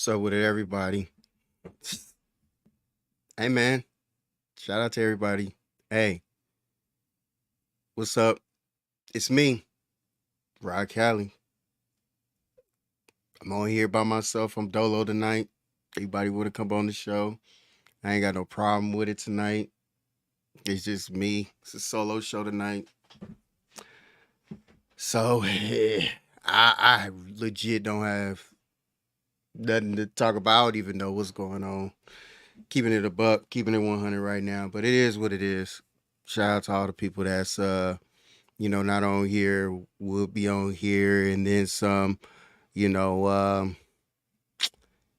What's up with it, everybody? Hey, man. Shout out to everybody. Hey, what's up? It's me, Rod Cali. I'm on here by myself. I'm dolo tonight. Anybody want to come on the show? I ain't got no problem with it tonight. It's just me. It's a solo show tonight. So, I legit don't have nothing to talk about. I don't even know what's going on. Keeping it a buck, keeping it 100 right now. But it is what it is. Shout out to all the people that's not on here, will be on here, and then some, you know,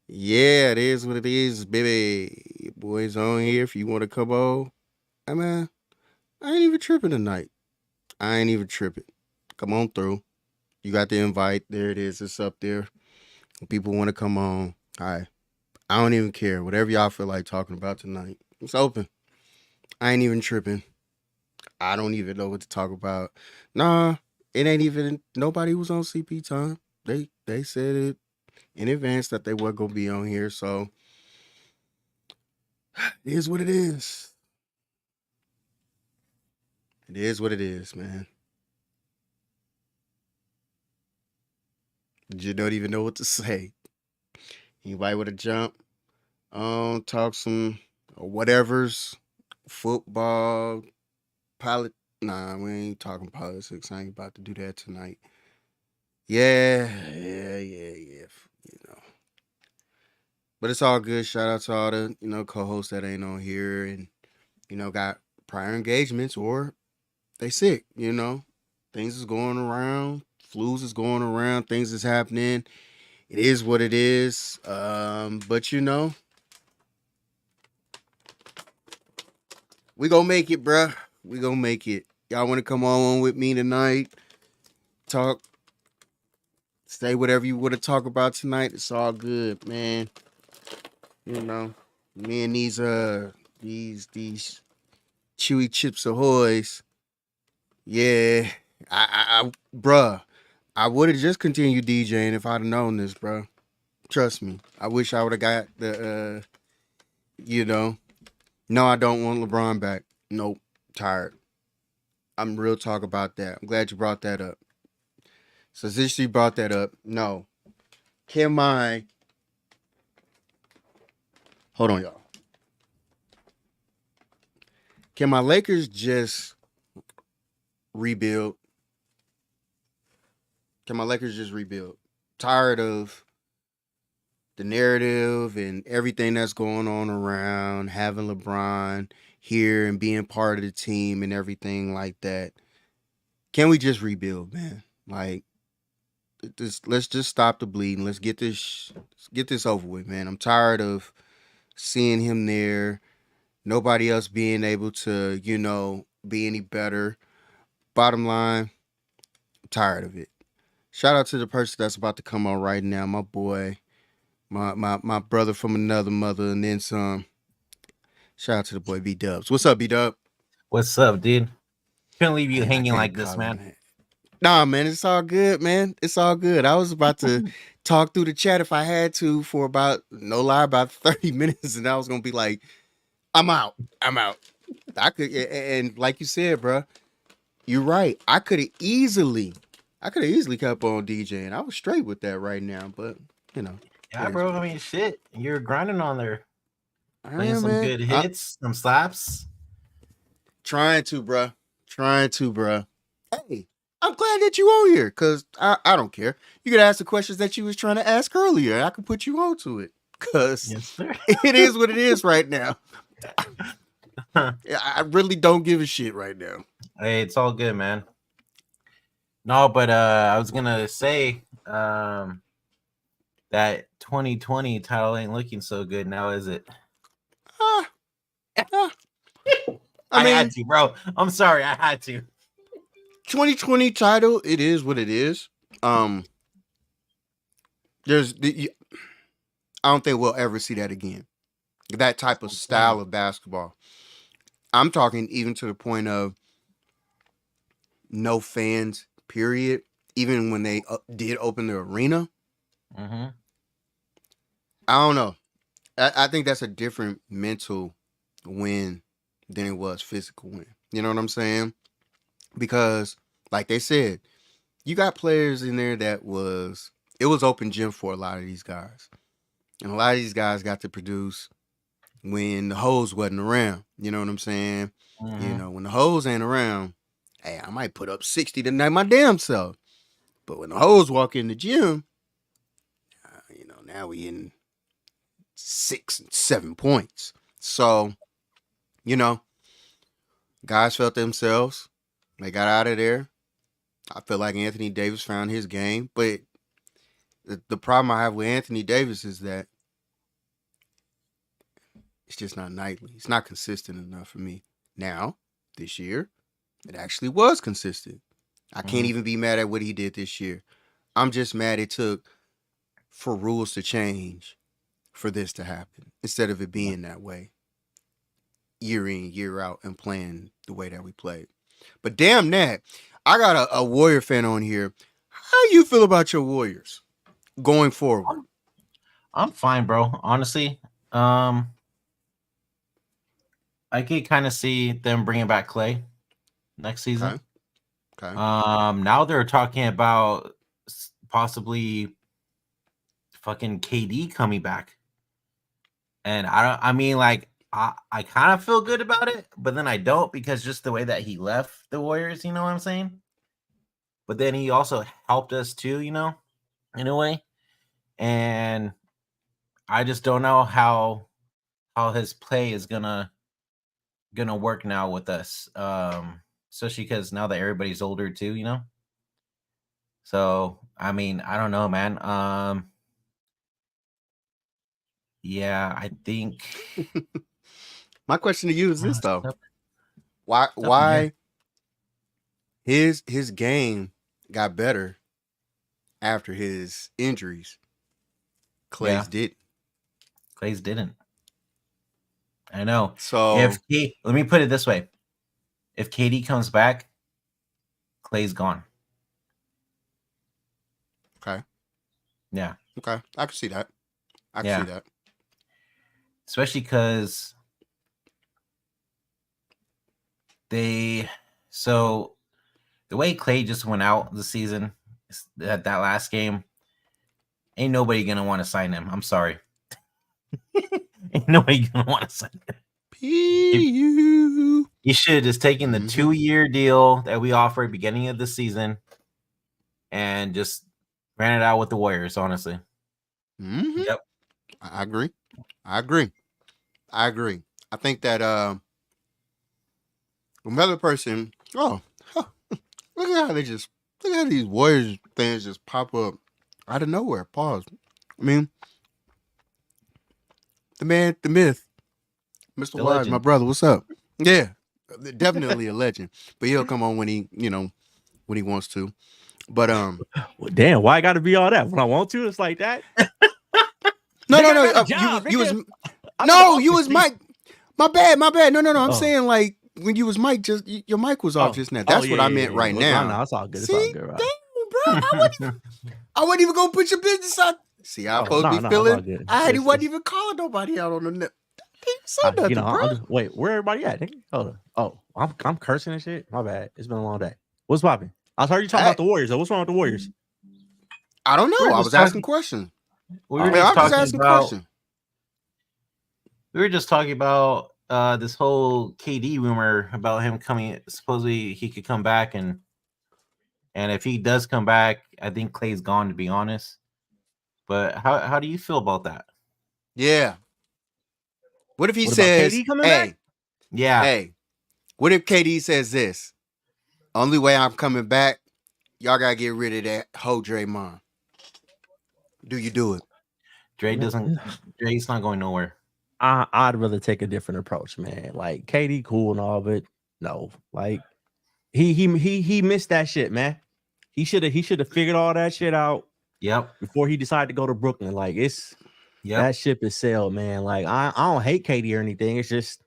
yeah, it is what it is, baby. Your boys on here. If you want to come on, I mean, I ain't even tripping tonight. I ain't even tripping. Come on through. You got the invite. There it is. It's up there. If people want to come on. Hi. I don't even care. Whatever y'all feel like talking about tonight, it's open. I ain't even tripping. I don't even know what to talk about. Nah, it ain't even nobody was on CP time. They said it in advance that they were gonna be on here, so it is what it is. It is what it is, man. You don't even know what to say. Anybody with a jump? Talk some whatever's football, pilot. Nah, we ain't talking politics. I ain't about to do that tonight. Yeah. You know, but it's all good. Shout out to all the co-hosts that ain't on here and got prior engagements or they sick. Things is going around, flus is going around, things is happening. It is what it is. But we gonna make it, bruh. We gonna make it. Y'all want to come on with me tonight? Talk, say whatever you want to talk about tonight. It's all good, man. You know, me and these chewy chips ahoy's. Yeah, bruh. I would have just continued DJing if I'd have known this, bruh. Trust me. I wish I would have got the, you know. No, I don't want LeBron back. Nope. Tired. I'm real talk about that. I'm glad you brought that up. So since you brought that up, no. Can my hold on, y'all? Can my Lakers just rebuild? Can my Lakers just rebuild? Tired of the narrative and everything that's going on around having LeBron here and being part of the team and everything like that. Can we just rebuild, man? Like, let's just stop the bleeding. Let's get this over with, man. I'm tired of seeing him there. Nobody else being able to, be any better. Bottom line, I'm tired of it. Shout out to the person that's about to come on right now, my boy, my brother from another mother, and then some. Shout out to the boy B Dubs. What's up, B Dub? What's up, dude? Couldn't leave you Man, I hanging can't like this, call him man. that. Nah, man, it's all good, man. It's all good. I was about to talk through the chat if I had to for about no lie about 30 minutes, and I was gonna be like, I'm out. I'm out. I could and like you said, bro, you're right. I could have easily kept on DJing. I was straight with that right now, but you know, it Yeah, is bro. what I it mean, is. shit. You're grinding on there, I playing am, some man. good hits, some slaps. Trying to, bruh. Trying to, bruh. Hey, I'm glad that you on here, cause I don't care. You could ask the questions that you was trying to ask earlier. I could put you on to it, cause Yes, sir. it is what it is right now. I really don't give a shit right now. Hey, it's all good, man. No, but I was gonna say that 2020 title ain't looking so good now, is it? Ah, ah. I I had mean, to, bro. I'm sorry, I had to. 2020 title. It is what it is. Um, I don't think we'll ever see that again. That type of I'm saying. style of basketball. I'm talking even to the point of no fans. Period. Even when they did open the arena, Mm-hmm. I don't know. I think that's a different mental win than it was physical win. You know what I'm saying? Because, like they said, you got players in there that it was open gym for a lot of these guys. And a lot of these guys got to produce when the hose wasn't around. You know what I'm saying? You Mm-hmm. know, when the hose ain't around, hey, I might put up 60 tonight my damn self. But when the hose walk in the gym, now we in 6 and 7 points. So, you know, guys felt themselves. They got out of there. I feel like Anthony Davis found his game. But the problem I have with Anthony Davis is that it's just not nightly. It's not consistent enough for me. Now, this year, it actually was consistent. I can't Mm-hmm. even be mad at what he did this year. I'm just mad it took for rules to change for this to happen instead of it being that way year in, year out and playing the way that we played. But damn that. I got a Warrior fan on here. How you feel about your Warriors going forward? I'm fine, bro. Honestly, um, I could kind of see them bringing back Clay next season. Okay. Okay. Now they're talking about possibly fucking KD coming back, and I don't. I mean, like, I kind of feel good about it, but then I don't because just the way that he left the Warriors. You know what I'm saying? But then he also helped us too. You know, in a way, and I just don't know how his play is gonna work now with us. Especially because now that everybody's older too, you know. So I mean, I don't know, man. Yeah, I think My question to you is this it's though. up, Why it's up in the air. his game got better after his injuries? Yeah, Clay's did. Clay's didn't. I know. So Let me put it this way: if KD comes back, Clay's gone. okay. Yeah, Okay. I can see that. I can see yeah. that. Especially because they. So the way Clay just went out the season, that last game, ain't nobody gonna want to sign him. I'm sorry. Ain't nobody gonna want to sign him. P.U. You should have just taken the Mm-hmm. 2-year deal that we offered beginning of the season and just ran it out with the Warriors, honestly. Mm-hmm. Yep. I agree. I agree. I agree. I think that another person. Oh, huh, look at how look at how these Warriors fans just pop up out of nowhere. Pause. I mean, the man, the myth, Mr. The Wise, my legend. brother. What's up? Yeah, definitely a legend. But he'll come on when when he wants to. But Well, damn, why I got to be all that when I want to? It's like that. no, Nigga, no, I no. got a job, You was nigga. I'm in the no, you office, was nigga. Mike. My bad, my bad. No, no, no. I'm Oh. saying like when you was Mike, just your mic was off just now. That's what I meant right Well, now. no, it's all good. It's all See, good, right? dang, bro. I wasn't even gonna put your business out. See, how I'm Oh, supposed to no, be it's all feeling. good. I wasn't even calling nobody out on the net. Say nothing, bro. I'm just wait. Where everybody at? Nigga? Hold on. Oh, I'm cursing and shit. My bad. It's been a long day. What's popping? I heard you talking about the Warriors. Though. What's wrong with the Warriors? I don't know. We're I just was asking talking- questions. We were I just was just talking asking about. questions. We were just talking about this whole KD rumor about him coming. Supposedly he could come back, and if he does come back, I think Clay's gone. To be honest, but how do you feel about that? Yeah. What if he What about says, KD coming "Hey, back? Yeah, hey"? What if KD says this? Only way I'm coming back, y'all gotta get rid of that whole Draymond. Do you do it? Dre's not going nowhere. I'd rather take a different approach, man. Like KD, cool and all, but no, like he missed that shit, man. He should have figured all that shit out. Yep. Before he decided to go to Brooklyn. Like that ship is sailed, man. Like I don't hate KD or anything. It's just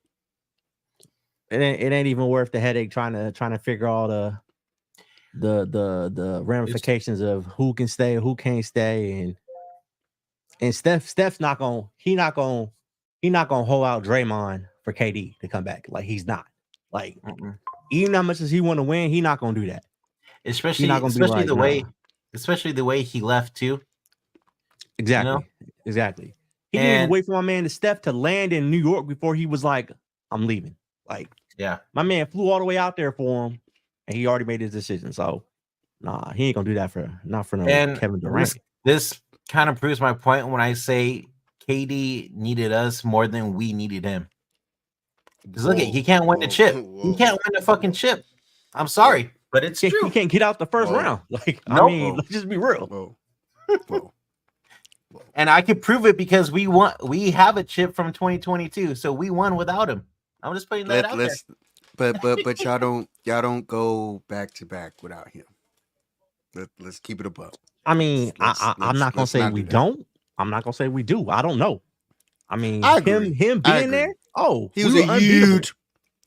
it ain't even worth the headache trying to figure all the ramifications of who can stay, who can't stay, and And Steph's not gonna hold out Draymond for KD to come back. Like he's not. Like even how much as he want to win, he's not gonna do that. Especially the way he left too. Exactly. Exactly. He didn't even wait for my man to Steph to land in New York before he was like, I'm leaving. Like, yeah, my man flew all the way out there for him, and he already made his decision. So, nah, he ain't gonna do that for no Kevin Durant. This kind of proves my point when I say KD needed us more than we needed him. Because look, he can't win the chip. He can't win the fucking chip. I'm sorry, but it's true. He can't get out the first round. Like, I mean, let's just be real. And I could prove it because we won. We have a chip from 2022, so we won without him. I'm just putting that out there. But y'all don't go back to back without him. Let's keep it above. I mean, I'm not gonna say we don't. I'm not gonna say we do. I don't know. I mean, him being there. Oh, he was a huge.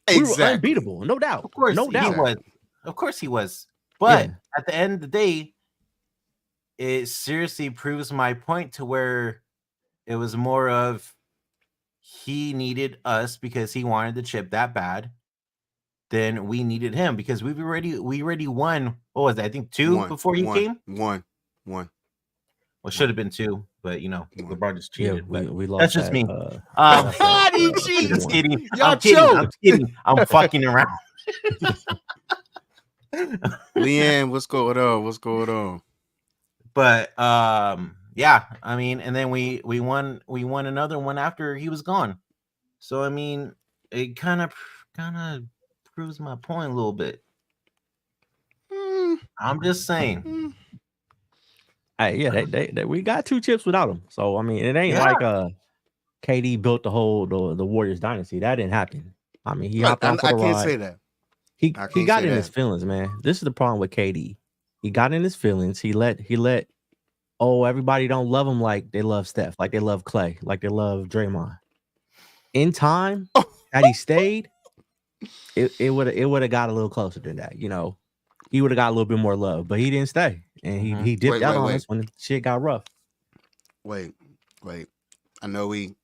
We were unbeatable, no doubt. Of course, no doubt. He was. Of course, he was. But at the end of the day, it seriously proves my point to where it was more of he needed us because he wanted the chip that bad. Then we needed him because we already won. What was that? I think two before he came. One. Well, should have been two, but LeBron just cheated. Yeah, we lost. That's just me. How do you cheat? Just kidding. Y'all I'm kidding. I'm fucking around. Leanne, what's going on? But yeah, I mean, and then we won another one after he was gone. So I mean, it kind of proves my point a little bit. I'm just saying. Hey, yeah, we got 2 chips without him. So I mean, it ain't like KD built the Warriors dynasty. That didn't happen. I mean, he hopped on for the ride. I can't say that. He got in his feelings, man. This is the problem with KD. He got in his feelings. He let everybody don't love him like they love Steph, like they love Clay, like they love Draymond. In time, had he stayed, it would have got a little closer than that. He would have got a little bit more love, but he didn't stay, and he dipped out on us when shit got rough. Wait. I know we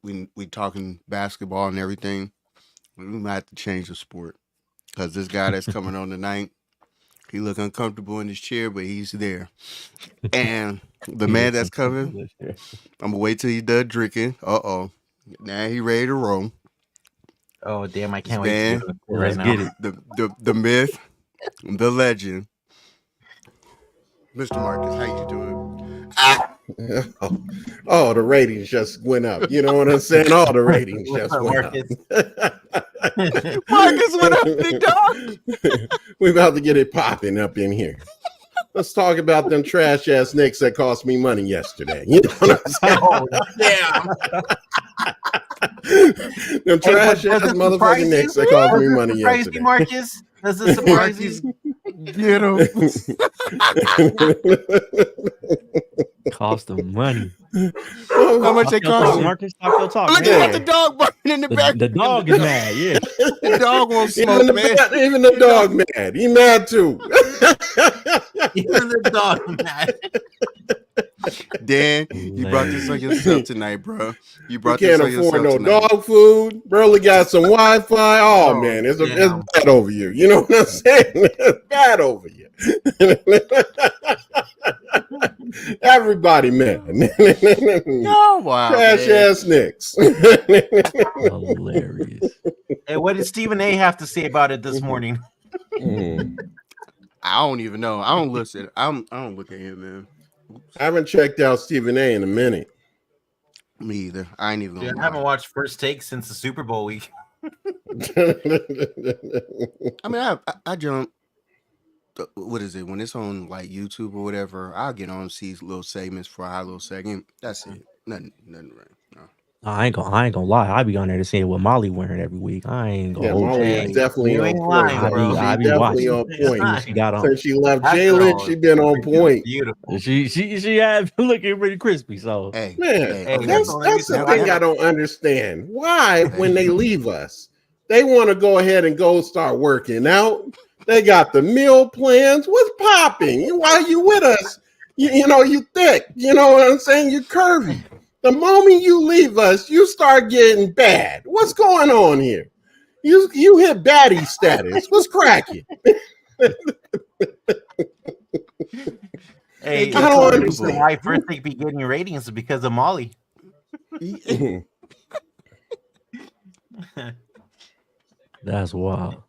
talking basketball and everything. We might have to change the sport because this guy that's coming on tonight, he look uncomfortable in his chair, but he's there. And the man that's coming, I'm gonna wait till he's done drinking. Now he ready to roll. Oh damn! I can't wait. Let's get it. The myth, the legend, Mr. Marcus. How you doing? Oh, the ratings just went up. You know what I'm saying? All the ratings just went up. Marcus went up, big dog. We about to get it popping up in here. Let's talk about them trash ass Knicks that cost me money yesterday. You know what I'm saying? Oh, damn. Them trash ass motherfucking Knicks that cost me money yesterday. Marcus? Does it surprise you? Get him. Cost them money. How much they cost you? Marcus, talk. Look at the dog barking in the back. The dog is mad. Yeah, the dog won't smoke, even the dog mad. He mad too. Even the dog mad. Dan, you brought this on yourself tonight, bro. You can't afford no dog food. Barely got some Wi-Fi. Oh man, it's bad over you. You know what I'm saying? It's bad over you. Everybody mad. Oh wow, trash ass Knicks. Hilarious. Hey, what did Stephen A have to say about it this morning? I don't even know. I don't listen. I don't look at him, man. I haven't checked out Stephen A in a minute. Me either. I ain't even. I haven't watched First Take since the Super Bowl week. I mean, I jump. What is it when it's on like YouTube or whatever? I'll get on, see little segments for a little second. That's it. Nothing right. No. I ain't gonna lie. I be on there to see what Molly wearing every week. I ain't gonna. Yeah, Molly is definitely on point. I be definitely watching. On point. She got on. Since she left Jalen, she been on point. Beautiful. She had looking pretty crispy. So man, that's the thing I don't understand. Why when they leave us, they want to go ahead and go start working out. They got the meal plans. What's popping? Why are you with us? You know, you thick. You know what I'm saying? You're curvy. The moment you leave us, you start getting bad. What's going on here? You hit baddie status. What's cracking? Hey, I don't understand. why first they be getting ratings is because of Molly. That's wild.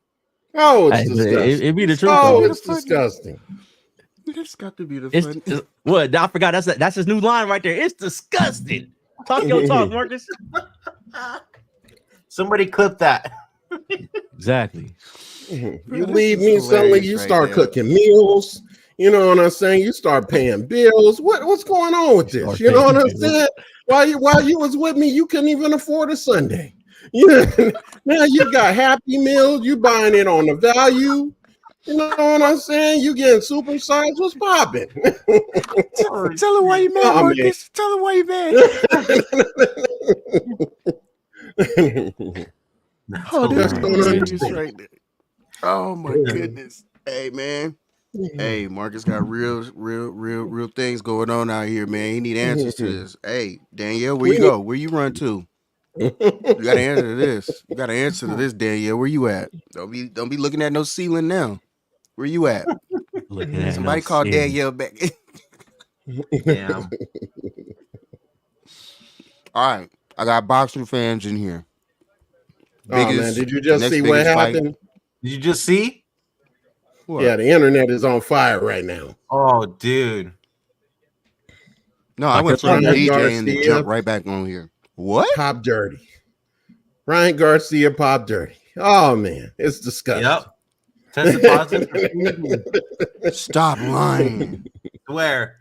Oh, it's Hey, disgusting. it be the truth. Oh, though. it's disgusting. That's got to be the It's, fun. it's what I forgot. That's his new line right there. It's disgusting. Talk your talk, Marcus. Somebody clip that. Exactly. You Bro, this leave is me suddenly, hilarious you right start there. cooking meals. You know what I'm saying? You start paying bills. What's going on with this? Start You know what I'm paying bills. saying? While you was with me, you couldn't even afford a Sunday. Now you got Happy Meals. You buying it on the value. You know what I'm saying? You getting supersized. What's popping? Tell her why you mad, Oh, man. Marcus. Tell her why you mad. Oh, that's That's hilarious hilarious. right there. Oh my goodness. Hey man. Hey, Marcus got real things going on out here, man. He need answers to this. Hey, Danielle, where you go? Where you run to? You gotta answer to this. You gotta answer to this, Danielle. Where you at? Don't be looking at no ceiling now. Where you at? Looking at Somebody no call sin. Danielle back. Damn. All right. I got boxing fans in here. Oh man, did you just next see what biggest fight. happened? Did you just see? What? Yeah, the internet is on fire right now. Oh, dude. No, I went from Ryan DJ and then Garcia. jump right back on here. What? Pop dirty. Ryan Garcia pop dirty. Oh man, it's disgusting. Yep. Tested positive. Stop lying. Swear.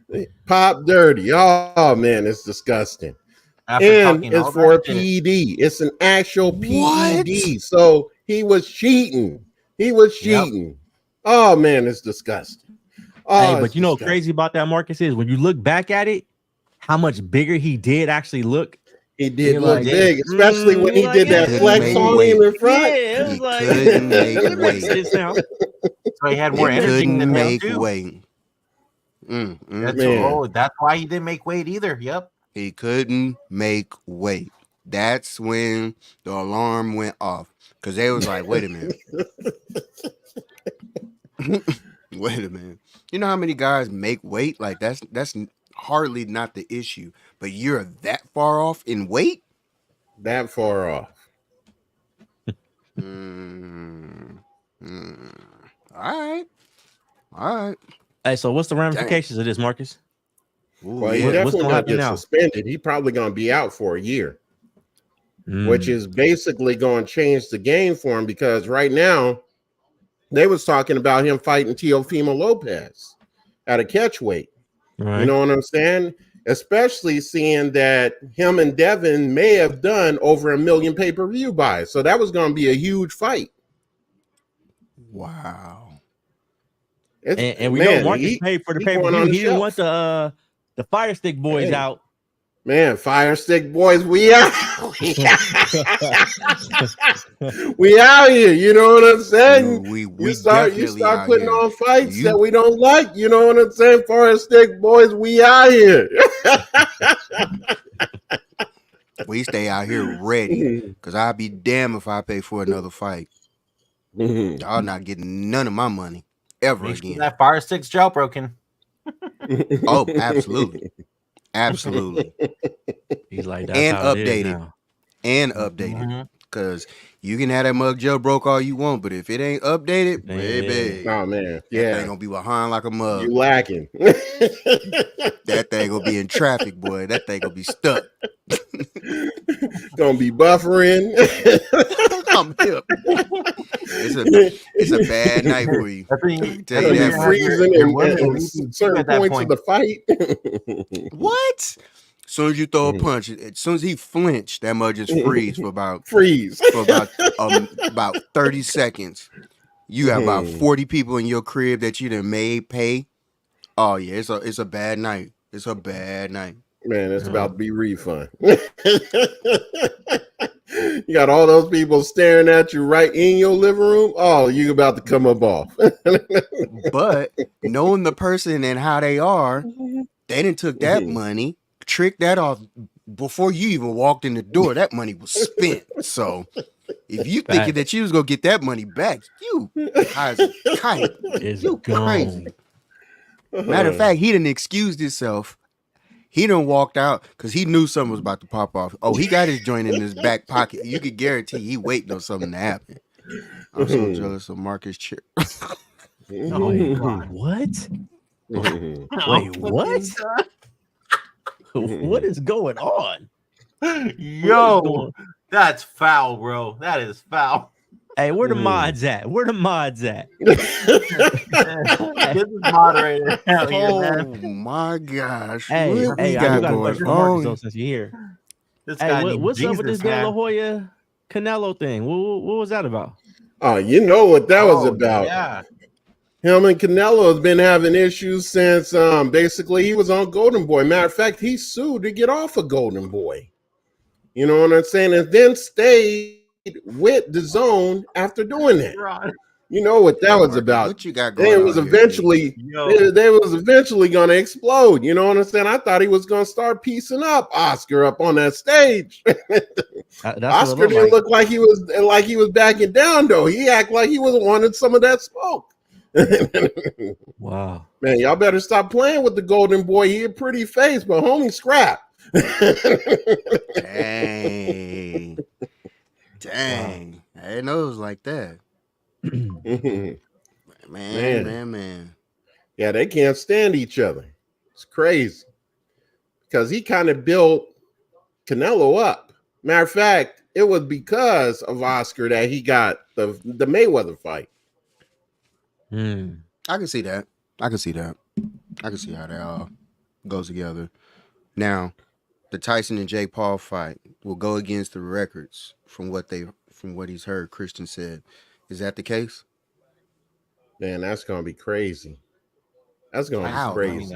Pop dirty. Oh man, it's disgusting. After And talking it's all for a that shit. PED. It's an actual What? PED. So he was cheating. He was Yep. cheating. Oh man, it's disgusting. Oh, Hey, but it's you know what disgusting. crazy about that, Marcus, is when you look back at it, how much bigger he did actually look. He did You're look like, big, especially when he like, did yeah, that flex couldn't on make him in front. Yeah, it was He like couldn't make it makes weight. sense now. So he had He more energy couldn't than him make too. weight. That's, Man. that's why he didn't make weight either. Yep. He couldn't make weight. That's when the alarm went off. Because they was like, wait a minute. Wait a minute. You know how many guys make weight? Like that's hardly not the issue. But you're that far off in weight? That far off. All right. Hey, so what's the ramifications of this, Marcus? Ooh, Well, he yeah. what's definitely gonna gonna happen get now? suspended. He probably gonna be out for a year, which Mm. is basically going to change the game for him because right now they was talking about him fighting Teofimo Lopez at a catch weight. Right. You know what I'm saying? Especially seeing that him and Devin may have done over 1 million pay-per-view buys. So that was going to be a huge fight. Wow. And we know Marcus paid for the he pay per going view. on the He didn't shelf. want the Fire Stick boys Hey. out. Man, Fire Stick boys, we out. We out here. You know what I'm saying? We You start definitely out putting here. on fights You- that we don't like. You know what I'm saying? Fire Stick boys, we out here. We stay out here ready. Because I'd be damned if I pay for another fight. Y'all not getting none of my money ever Make sure again. that Fire Stick's jailbroken. Oh, absolutely. Absolutely. He's like, that's And how it is updated. now. And updated. Mhm. Because you can have that mug jailbroke all you want, but if it ain't updated, Yeah. baby, Oh man, that yeah, thing gonna be behind like a mug. you lacking. That thing gonna be in traffic, boy. That thing gonna be stuck. Gonna be buffering. I'm hip. It's a bad night for you. That's when I you, can tell Gonna you be that much. freezing your and women leave you certain at that points point. of the fight. What? As soon as you throw a punch, as soon as he flinched, that mug just freeze for about Freeze. 30 seconds. You got about 40 people in your crib that you done made pay. Oh yeah, it's a bad night. It's a bad night. Man, it's about to be refund. You got all those people staring at you right in your living room. Oh, you about to come up off. But knowing the person and how they are, they didn't took that money, tricked that off before you even walked in the door, that money was spent. So if you thinking that you was gonna get that money back, you high as a kite. You crazy. Matter of fact, he didn't excuse himself. He done walked out because he knew something was about to pop off. Oh, he got his joint in his back pocket. You could guarantee he waiting on something to happen. I'm so jealous of Marcus Chip. What? Wait, what? What is going on? Yo, that's foul, bro. That is foul. Hey, where the mods at? Where the mods at? This is moderator. Oh my gosh. Hey, what hey, we I got do got a going question for Marcus though, on? since you're here. This Hey, guy named what's up with Jesus, this De La man. Hoya Canelo thing? What was that about? Oh, you know what that was about. Yeah. Him and Canelo has been having issues since basically he was on Golden Boy. Matter of fact, he sued to get off of Golden Boy. You know what I'm saying? And then stayed with the Zone after doing that. Right. You know what that was about. What you got going They on? was here, eventually Yo. they was eventually gonna explode. You know what I'm saying? I thought he was gonna start piecing up Oscar up on that stage. That's Oscar didn't look like he was backing down though. He act like he was wanting some of that smoke. Wow. Man, y'all better stop playing with the Golden Boy. He a pretty face, but homie scrap. Dang. Dang. I didn't know it was like that. Man. Yeah, they can't stand each other. It's crazy. Because he kind of built Canelo up. Matter of fact, it was because of Oscar that he got the Mayweather fight. I can see that. I can see how that all goes together. Now, the Tyson and Jake Paul fight will go against the records from what he's heard. Christian said, is that the case? Man, that's gonna be crazy. That's gonna be crazy.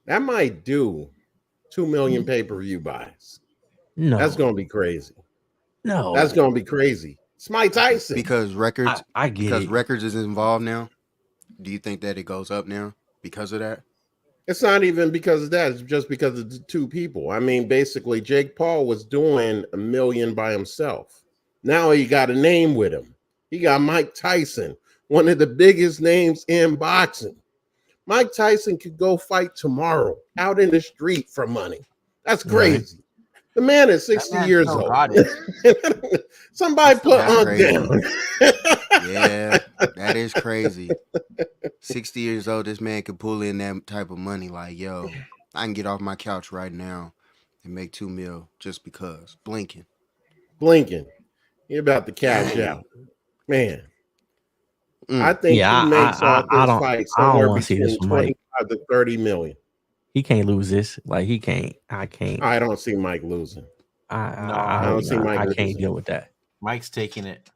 That might do 2 million pay-per-view buys. No, that's gonna be crazy. No, that's gonna be crazy. It's Mike Tyson because records. I get because it. records is involved now. Do you think that it goes up now because of that? It's not even because of that. It's just because of the two people. I mean, basically, Jake Paul was doing 1 million by himself. Now he got a name with him. He got Mike Tyson, one of the biggest names in boxing. Mike Tyson could go fight tomorrow out in the street for money. That's crazy. Right. The man is 60 years old. Somebody put Unc down. Yeah, that is crazy. 60 years old, this man could pull in that type of money. Like, yo, I can get off my couch right now and make 2 mil just because. Blinking. You're about to cash out. Man. I think he makes off this fight somewhere between 25 to 30 million. He can't lose this. Like, he can't. I can't. I don't see Mike losing. I don't see Mike. I can't deal with that. Mike's taking it.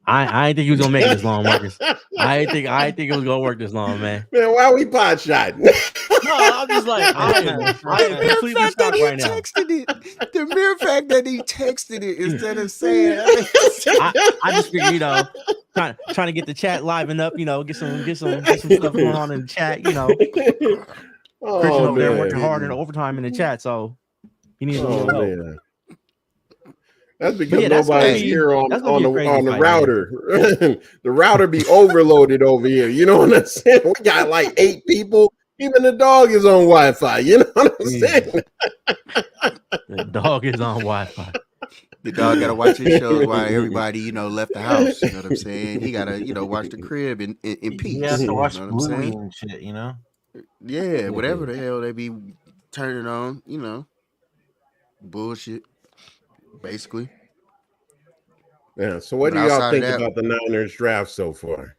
I didn't think he was gonna make it this long, Marcus. I didn't think it was gonna work this long, man. Man, why are we pot shotting? No, I'm just like, I am completely shocked right now. The mere fact that he texted it instead of saying, I just figured, trying to get the chat liven up, get some stuff going on in the chat, Christian over there working hard in overtime in the chat, so he needs a little help. That's because nobody's here on the router. The router be overloaded over here. You know what I'm saying? We got like 8 people. Even the dog is on Wi-Fi. You know what I'm saying? The dog is on Wi-Fi. The dog got to watch his shows while everybody, left the house. You know what I'm saying? He got to, watch the crib in peace. Yeah, to watch Bluey and shit, Yeah, whatever the hell they be turning on, bullshit. Basically. Yeah. So what do y'all think about the Niners draft so far?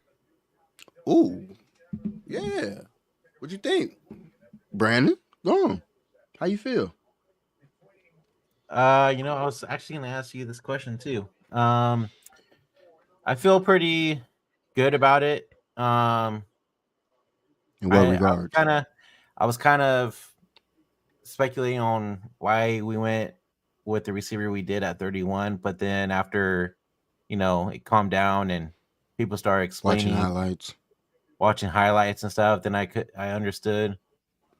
Ooh. Yeah. What you think? Brandon? Go on. How you feel? I was actually gonna ask you this question too. I feel pretty good about it. In what regard? I was kind of speculating on why we went with the receiver we did at 31, but then after, it calmed down and people started explaining watching highlights and stuff, then I understood.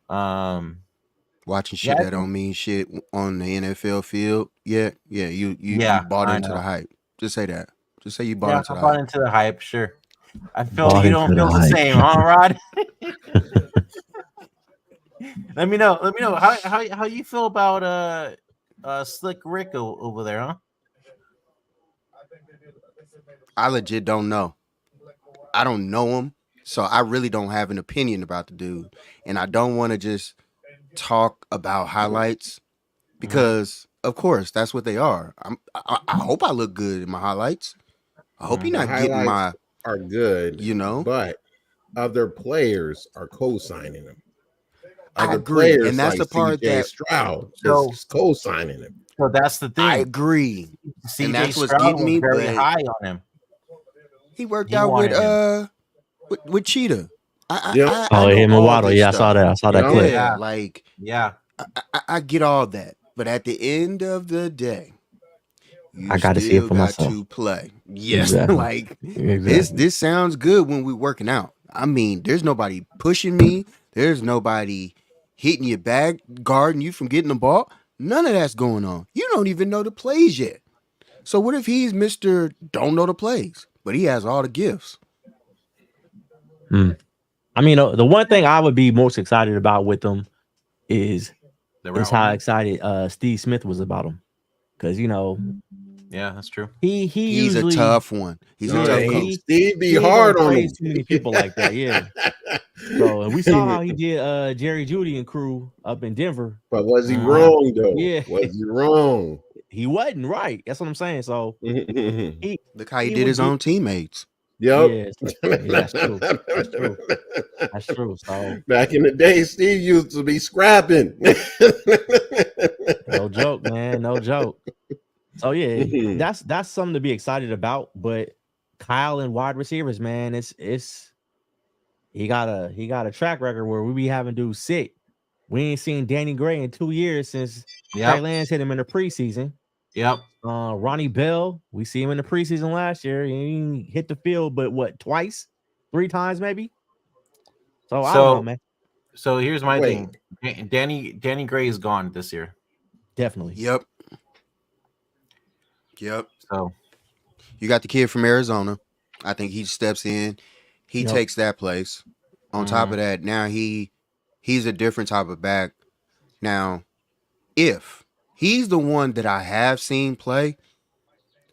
Watching shit that don't mean shit on the NFL field. You bought into the hype. Just say that. Just say you bought into the hype. Into the hype, sure. I feel you don't feel the same, huh, Rod? Let me know how you feel about Slick Rick over there, huh? I legit don't know. I don't know him, so I really don't have an opinion about the dude, and I don't want to just talk about highlights because, of course, that's what they are. I hope I look good in my highlights. I hope you're not getting my are good, but other players are co-signing them. I agree, and that's the part that Stroud is co-signing him. So that's the thing. I agree, and that's what's getting me very high on him. He worked out with Cheetah. Him and Waddle. Yeah, I saw that. I saw that clip. Yeah, I get all that, but at the end of the day, I got to see it for myself. To play, yes, exactly. This sounds good when we're working out. I mean, there's nobody pushing me. There's nobody hitting your back, guarding you from getting the ball. None of that's going on. You don't even know the plays yet. So what if he's Mr. Don't know the plays, but he has all the gifts? I mean, the one thing I would be most excited about with him is how excited Steve Smith was about him. Because, yeah, that's true. He's usually a tough one. He's a tough coach. Steve be hard on him. Too many people like that, yeah. So we saw how he did Jerry Jeudy and crew up in Denver. But was he wrong though? Yeah, was he wrong? He wasn't right. That's what I'm saying. So look how he did his own teammates. Yep. Yeah, that's true. That's true. So back in the day, Steve used to be scrapping. No joke, man. No joke. So yeah, that's something to be excited about. But Kyle and wide receivers, man, it's he got a track record where we be having dudes sick. We ain't seen Danny Gray in 2 years since Trey Lance hit him in the preseason. Yep. Ronnie Bell, we see him in the preseason last year. He hit the field, but twice, 3 times maybe. So I don't know, man. So here's my thing. Danny Gray is gone this year. Definitely. Yep. So you got the kid from Arizona. I think he steps in. He takes that place. On top of that, now he's a different type of back. Now, if he's the one that I have seen play,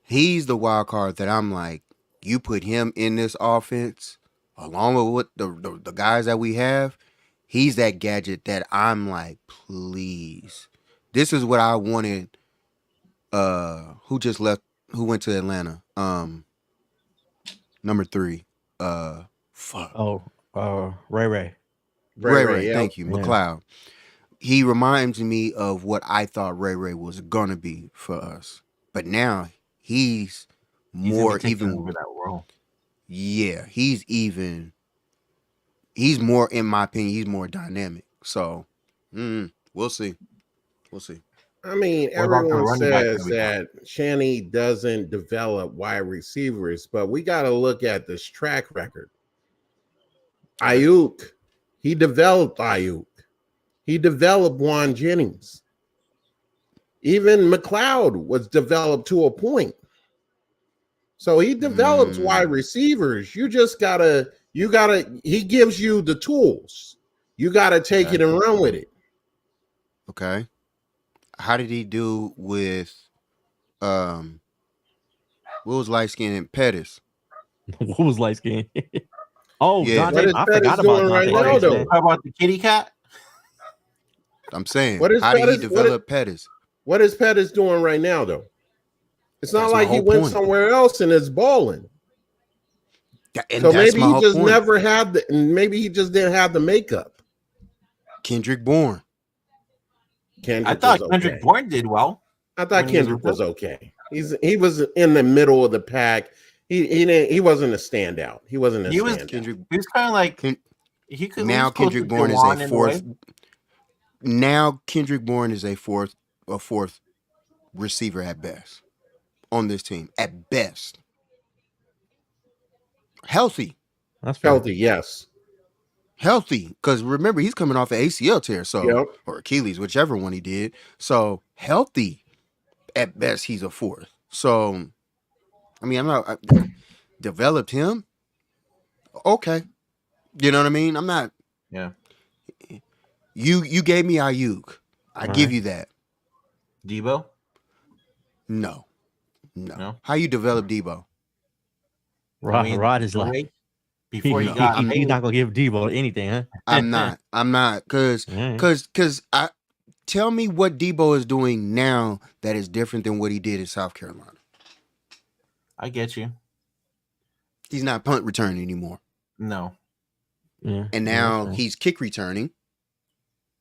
he's the wild card that I'm like, you put him in this offense along with what the guys that we have, he's that gadget that I'm like, please. This is what I wanted. Who just left? Who went to Atlanta? Number 3. Fuck. Ray. Ray. Thank you, McLeod. He reminds me of what I thought Ray was gonna be for us, but now he's more even over that role. Yeah, he's more, in my opinion, he's more dynamic. So, we'll see. I mean, everyone says that Shanny doesn't develop wide receivers, but we got to look at this track record. Ayuk, he developed Ayuk. He developed Juan Jennings. Even McLeod was developed to a point. So he develops wide receivers. He gives you the tools. You got to take it and run with it. Okay. How did he do with what was light-skinned Pettis? What was light-skinned? Oh, yeah. Dante, I forgot about Dante. Right now, how about the kitty cat? I'm saying, how did he develop Pettis? What is Pettis doing right now, though? It's not like he went somewhere else and is balling. So maybe he just never had maybe he just didn't have the makeup. Kendrick Bourne. I thought Kendrick Bourne did well. I thought Kendrick was okay. He was in the middle of the pack. He wasn't a standout. He wasn't a standout. He was kind of like now Kendrick Bourne is a fourth. Now Kendrick Bourne is a fourth receiver at best on this team. At best. Healthy. That's fair. Healthy, yes. healthy. Because remember, he's coming off an ACL tear, Yep. or Achilles, whichever one he did. So healthy, at best, he's a fourth. So, I mean, I developed him. Okay, you know what I mean. I'm not. Yeah. You gave me Ayuk. I give you that. Debo? No. No? How you develop Debo? Rod is like before he No, got he's not gonna give Debo anything, huh? I'm not because I tell me what Debo is doing now that is different than what he did in South Carolina. I get you. He's not punt returning anymore. No. Yeah. And now he's kick returning.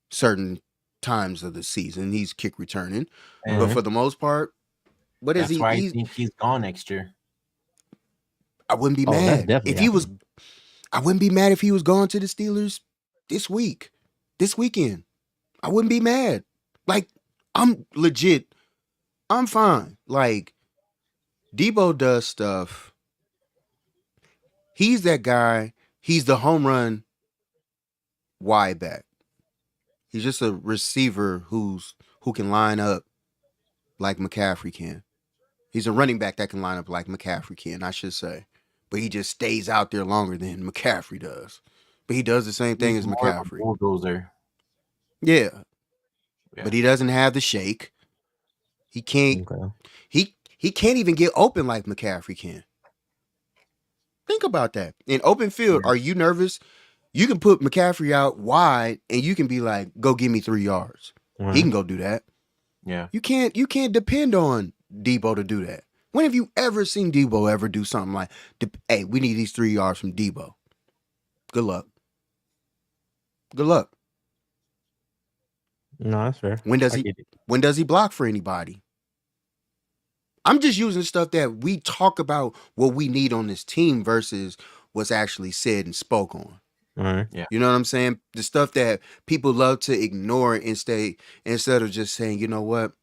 Certain times of the season, he's kick returning. But for the most part, what is he? That's why I think he's gone next year. I wouldn't be mad if he was. I wouldn't be mad if he was gone to the Steelers this weekend. I wouldn't be mad. Like, I'm legit. I'm fine. Like, Debo does stuff. He's that guy. He's the home run wide back. He's just a receiver who can line up like McCaffrey can. He's a running back that can line up like McCaffrey can, I should say. But he just stays out there longer than McCaffrey does. But he does the same thing as McCaffrey. Bulldozer. Yeah. But he doesn't have the shake. He can't. Okay. He can't even get open like McCaffrey can. Think about that. In open field, are you nervous? You can put McCaffrey out wide, and you can be like, "Go give me 3 yards." Right. He can go do that. Yeah. You can't depend on Debo to do that. When have you ever seen Debo ever do something like, "Hey, we need these 3 yards from Debo"? Good luck. Good luck. No, that's fair. When does he block for anybody? I'm just using stuff that we talk about what we need on this team versus what's actually said and spoke on. All right. Yeah. You know what I'm saying? The stuff that people love to ignore instead of just saying, you know what?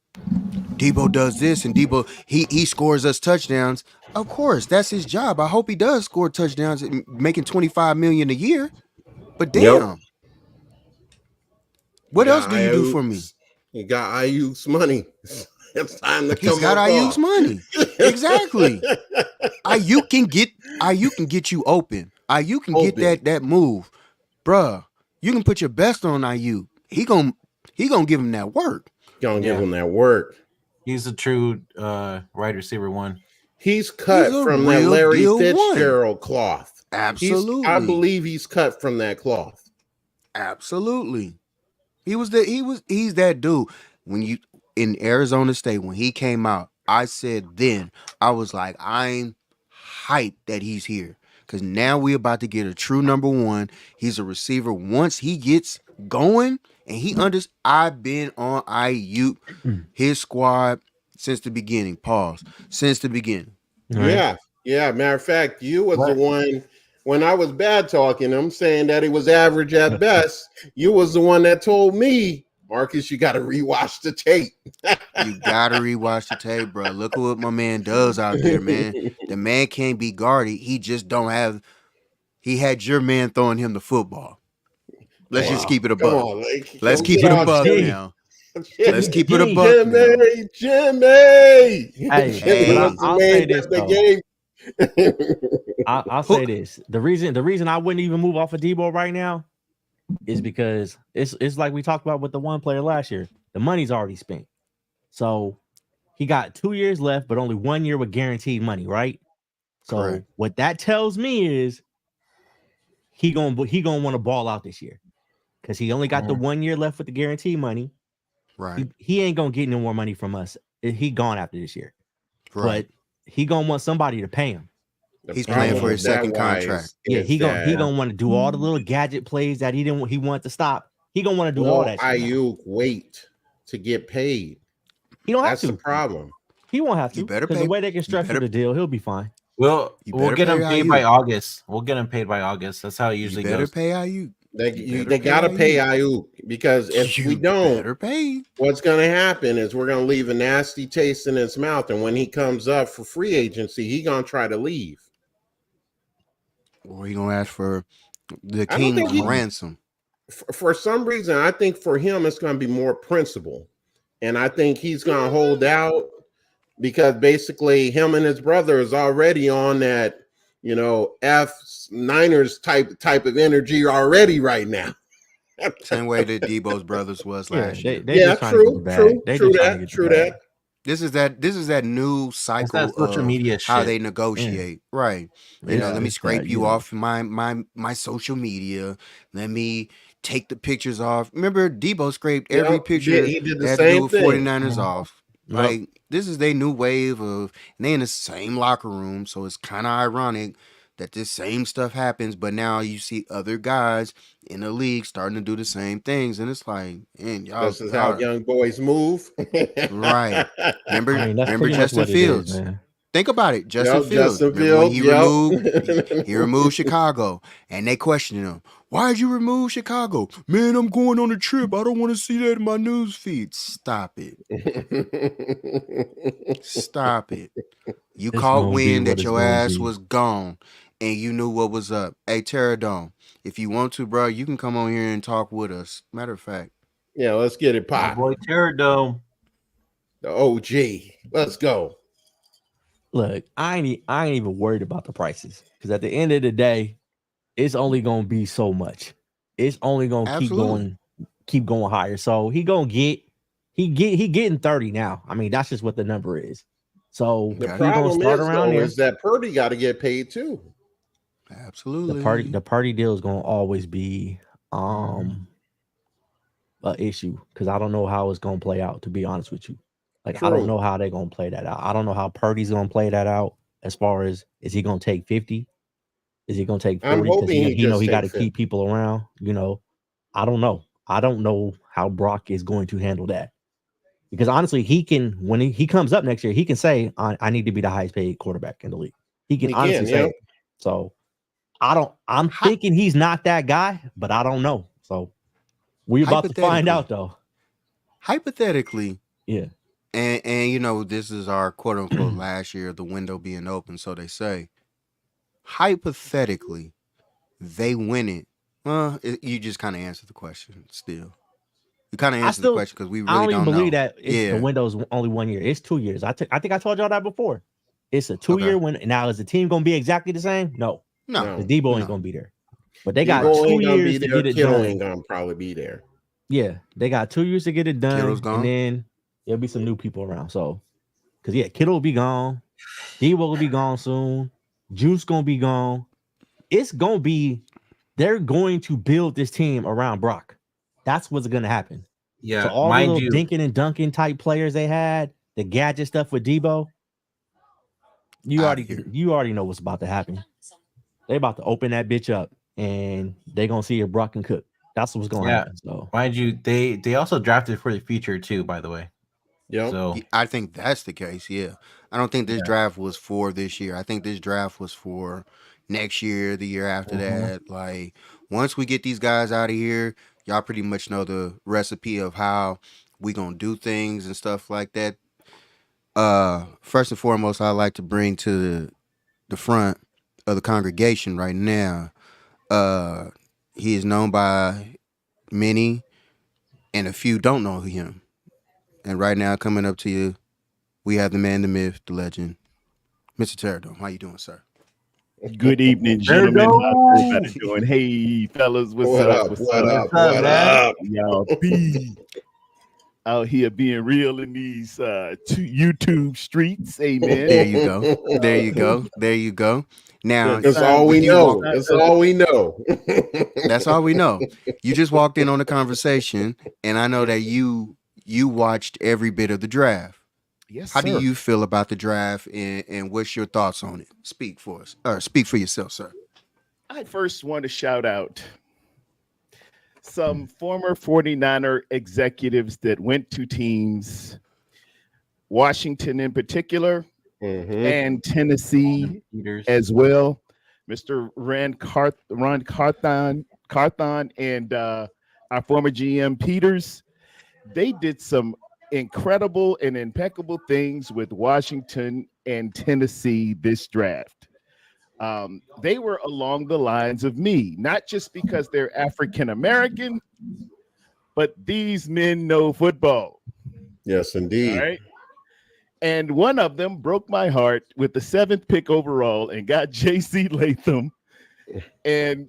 Debo does this and Debo, he scores us touchdowns. Of course, that's his job. I hope he does score touchdowns, making $25 million a year. But damn. What else do you do for me? You got Ayuk's money. It's time to come. He's got Ayuk's money. Exactly. Ayuk can get you open. Ayuk can get that move. Bruh, you can put your best on Ayuk. He gonna give him that work. Gonna give him that work. He's a true wide receiver one. He's cut from that Larry Fitzgerald cloth. Absolutely. I believe he's cut from that cloth. Absolutely. He's that dude. When you in Arizona State, when he came out, I said then, I was like, I'm hyped that he's here. Because now we're about to get a true number one. He's a receiver. Once he gets going and I've been on Ayuk, his squad since the beginning. Pause. Since the beginning. Right. Yeah. Matter of fact, you was the one when I was bad talking him, saying that he was average at best. You was the one that told me, Marcus, you got to rewatch the tape. You got to rewatch the tape, bro. Look at what my man does out there, man. The man can't be guarded. He just don't have. He had your man throwing him the football. Let's just keep it above. Let's keep it above now. Let's keep it above. Jimmy. Hey, I'll say this though. I'll say this. The reason I wouldn't even move off of Debo right now is because it's like we talked about with the one player last year. The money's already spent. So he got 2 years left, but only 1 year with guaranteed money, right? So what that tells me is he gonna want to ball out this year because he only got the 1 year left with the guaranteed money. Right. He ain't gonna get no more money from us. He gone after this year. Right. But he gonna want somebody to pay him. He's playing for his second contract. Yeah, he gonna want to do all the little gadget plays that he wanted to stop. He gonna want to do all that. Ayuk wait to get paid. He don't have to. That's the problem. He won't have to. Because the way they can structure the deal, he'll be fine. We'll get him paid by August. We'll get him paid by August. That's how it usually goes. Better pay Ayuk. They gotta pay Ayuk because if we don't, what's gonna happen is we're gonna leave a nasty taste in his mouth, and when he comes up for free agency, he gonna try to leave. Or he gonna ask for The I don't think king's he- ransom. For some reason, I think for him it's going to be more principle, and I think he's going to hold out because basically him and his brother is already on that, F Niners type of energy already right now. Same way that Debo's brothers was last year. They just trying to get the bag. They just trying to get the bag. This is that new cycle that social of media how shit. they negotiate. Right. Let me scrape you off my social media. Let me take the pictures off. Remember, Debo scraped every picture he did the that had to do with same thing. 49ers off. Like, this is their new wave of, and they in the same locker room, so it's kind of ironic that this same stuff happens, but now you see other guys in the league starting to do the same things, and it's like, man, y'all. This is how young boys move. Right. Remember, I mean, that's remember pretty much Justin what it Fields. is, man. Think about it, Justin Fields. Remember when he removed Chicago, and they questioned him. Why'd you remove Chicago? Man, I'm going on a trip. I don't want to see that in my news feed. Stop it. Stop it. You caught wind that your ass was gone, and you knew what was up. Hey, Terradome, if you want to, bro, you can come on here and talk with us. Matter of fact. Yeah, let's get it popped. Boy, Terradome. The OG. Let's go. Look, I ain't even worried about the prices because at the end of the day, it's only gonna be so much. It's only gonna keep going higher. So he getting 30 now. I mean, that's just what the number is. So the problem is that Purdy got to get paid too. Absolutely. The party deal is gonna always be an issue because I don't know how it's gonna play out. To be honest with you, like I don't know how they're gonna play that out. I don't know how Purdy's gonna play that out. As far as is he gonna take 50? Is he gonna take 40? Because he got to keep people around. I don't know. I don't know how Brock is going to handle that. Because honestly, he can when he comes up next year, he can say, "I need to be the highest paid quarterback in the league." He can honestly say it. So I'm thinking he's not that guy, but I don't know. So we're about to find out, though. Hypothetically, yeah. And this is our quote unquote last year of the window being open, so they say. Hypothetically, they win it. Well, you just kind of answered the question. Still, you kind of answered the question because we really don't believe know. That the window's only 1 year. It's 2 years. I think I told y'all that before. It's a 2-year win. Now, is the team gonna be exactly the same? No. The Debo ain't gonna be there. But they got 2 years to get it done. Ain't gonna probably be there. Yeah, they got 2 years to get it done, Kittle's gone. and then there'll be some new people around. So, because Kittle will be gone, Debo will be gone soon. Juice gonna be gone. It's gonna be. They're going to build this team around Brock. That's what's gonna happen. Yeah. So all the little dinking and dunking type players they had, the gadget stuff with Debo. You already know what's about to happen. They about to open that bitch up, and they gonna see if Brock can cook. That's what's gonna happen. So mind you, they also drafted for the future too. By the way. Yeah. So I think that's the case. Yeah. I don't think this draft was for this year. I think this draft was for next year, the year after that. Like, once we get these guys out of here, y'all pretty much know the recipe of how we gonna do things and stuff like that. First and foremost, I like to bring to the front of the congregation right now. He is known by many, and a few don't know him. And right now, coming up to you, we have the man, the myth, the legend, Mr. Terradome. How you doing, sir? Good evening, gentlemen. How's everybody doing? Hey, fellas, what's up? What up? Y'all be out here being real in these YouTube streets. Amen. There you go. There you go. There you go. Now, that's all we know. That's all we know. That's all we know. You just walked in on the conversation, and I know that you watched every bit of the draft. Yes. How do you feel about the draft, and what's your thoughts on it? Speak for us, or speak for yourself, sir. I first want to shout out some former 49er executives that went to teams, Washington in particular, and Tennessee as well. Mr. Ron Carthon and our former GM Peters. They did some incredible and impeccable things with Washington and Tennessee this draft. They were along the lines of me, not just because they're African American, but these men know football. Yes, indeed. All right. And one of them broke my heart with the 7th pick overall and got J.C. Latham. And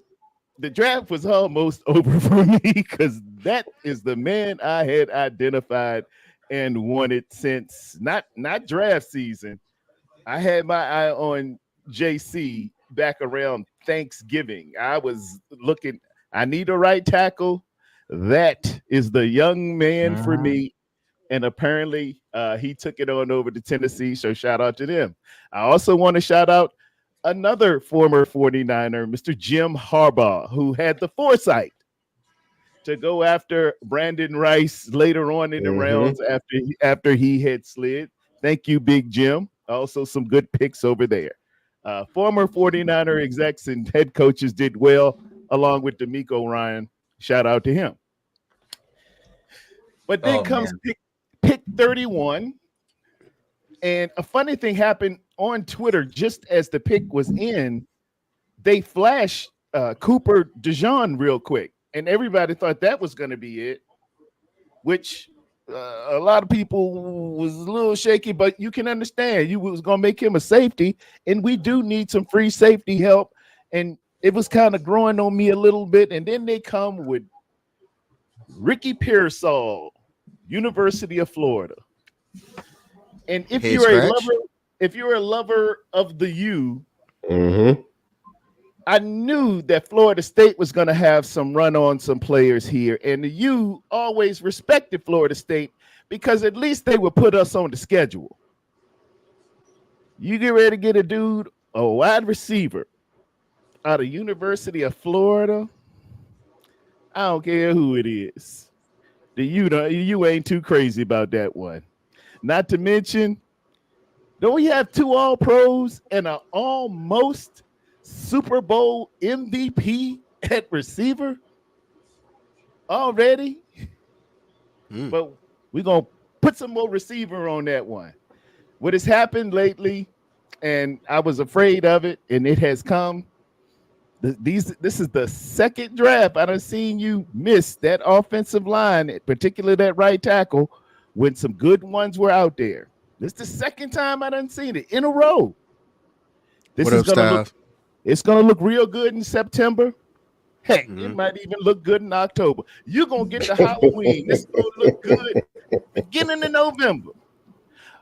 the draft was almost over for me because that is the man I had identified and wanted since not draft season. I had my eye on JC back around Thanksgiving. I was looking, I need a right tackle. That is the young man for me. And apparently he took it on over to Tennessee. So shout out to them. I also want to shout out another former 49er, Mr. Jim Harbaugh, who had the foresight to go after Brandon Rice later on in the rounds after he had slid. Thank you, Big Jim. Also some good picks over there. Former 49er execs and head coaches did well, along with D'Amico Ryan. Shout out to him. But then comes pick 31. And a funny thing happened on Twitter just as the pick was in. They flashed Cooper DeJean real quick. And everybody thought that was going to be it, which a lot of people was a little shaky, but you can understand you was going to make him a safety, and we do need some free safety help. And it was kind of growing on me a little bit. And then they come with Ricky Pearsall, University of Florida. And if you're a lover of the U, I knew that Florida State was going to have some run on some players here, and the U always respected Florida State because at least they would put us on the schedule. You get ready to get a dude, a wide receiver out of University of Florida. I don't care who it is. The U ain't too crazy about that one. Not to mention, don't we have 2 All-Pros and an almost Super Bowl MVP at receiver already? But we're going to put some more receiver on that one. What has happened lately, and I was afraid of it, and it has come. This is the second draft I done seen you miss that offensive line, particularly that right tackle, when some good ones were out there. This is the second time I done seen it in a row. It's going to look real good in September. Heck, it might even look good in October. You're going to get the Halloween. It's going to look good beginning of November.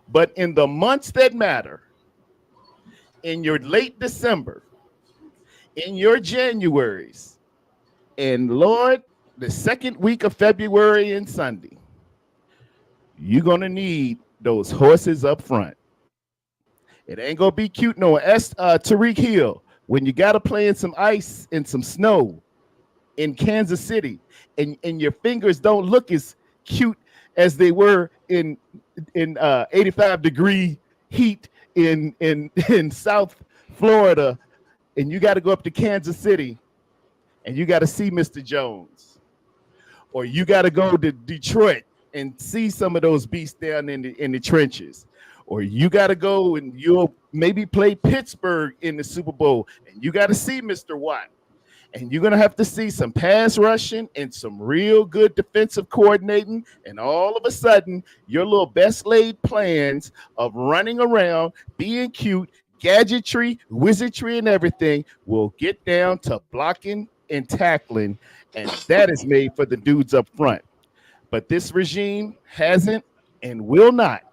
But in the months that matter, in your late December, in your Januaries, and Lord, the second week of February and Sunday, you're going to need those horses up front. It ain't going to be cute no Tariq Hill. When you got to play in some ice and some snow in Kansas City, and your fingers don't look as cute as they were in 85-degree heat in South Florida, and you got to go up to Kansas City, and you got to see Mr. Jones, or you got to go to Detroit and see some of those beasts down in the trenches. Or you got to go and you'll maybe play Pittsburgh in the Super Bowl, and you got to see Mr. Watt. And you're going to have to see some pass rushing and some real good defensive coordinating. And all of a sudden, your little best laid plans of running around, being cute, gadgetry, wizardry, and everything will get down to blocking and tackling. And that is made for the dudes up front. But this regime hasn't and will not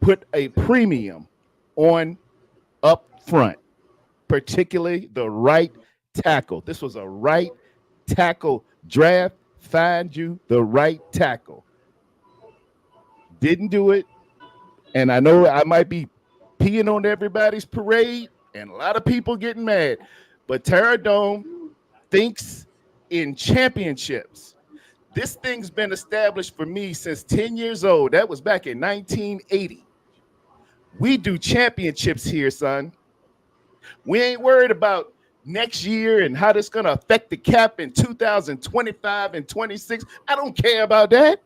put a premium on up front, particularly the right tackle. This was a right tackle draft. Find you the right tackle. Didn't do it. And I know I might be peeing on everybody's parade and a lot of people getting mad, but Terradome thinks in championships. This thing's been established for me since 10 years old. That was back in 1980. We do championships here, son. We ain't worried about next year and how that's going to affect the cap in 2025 and 26. I don't care about that.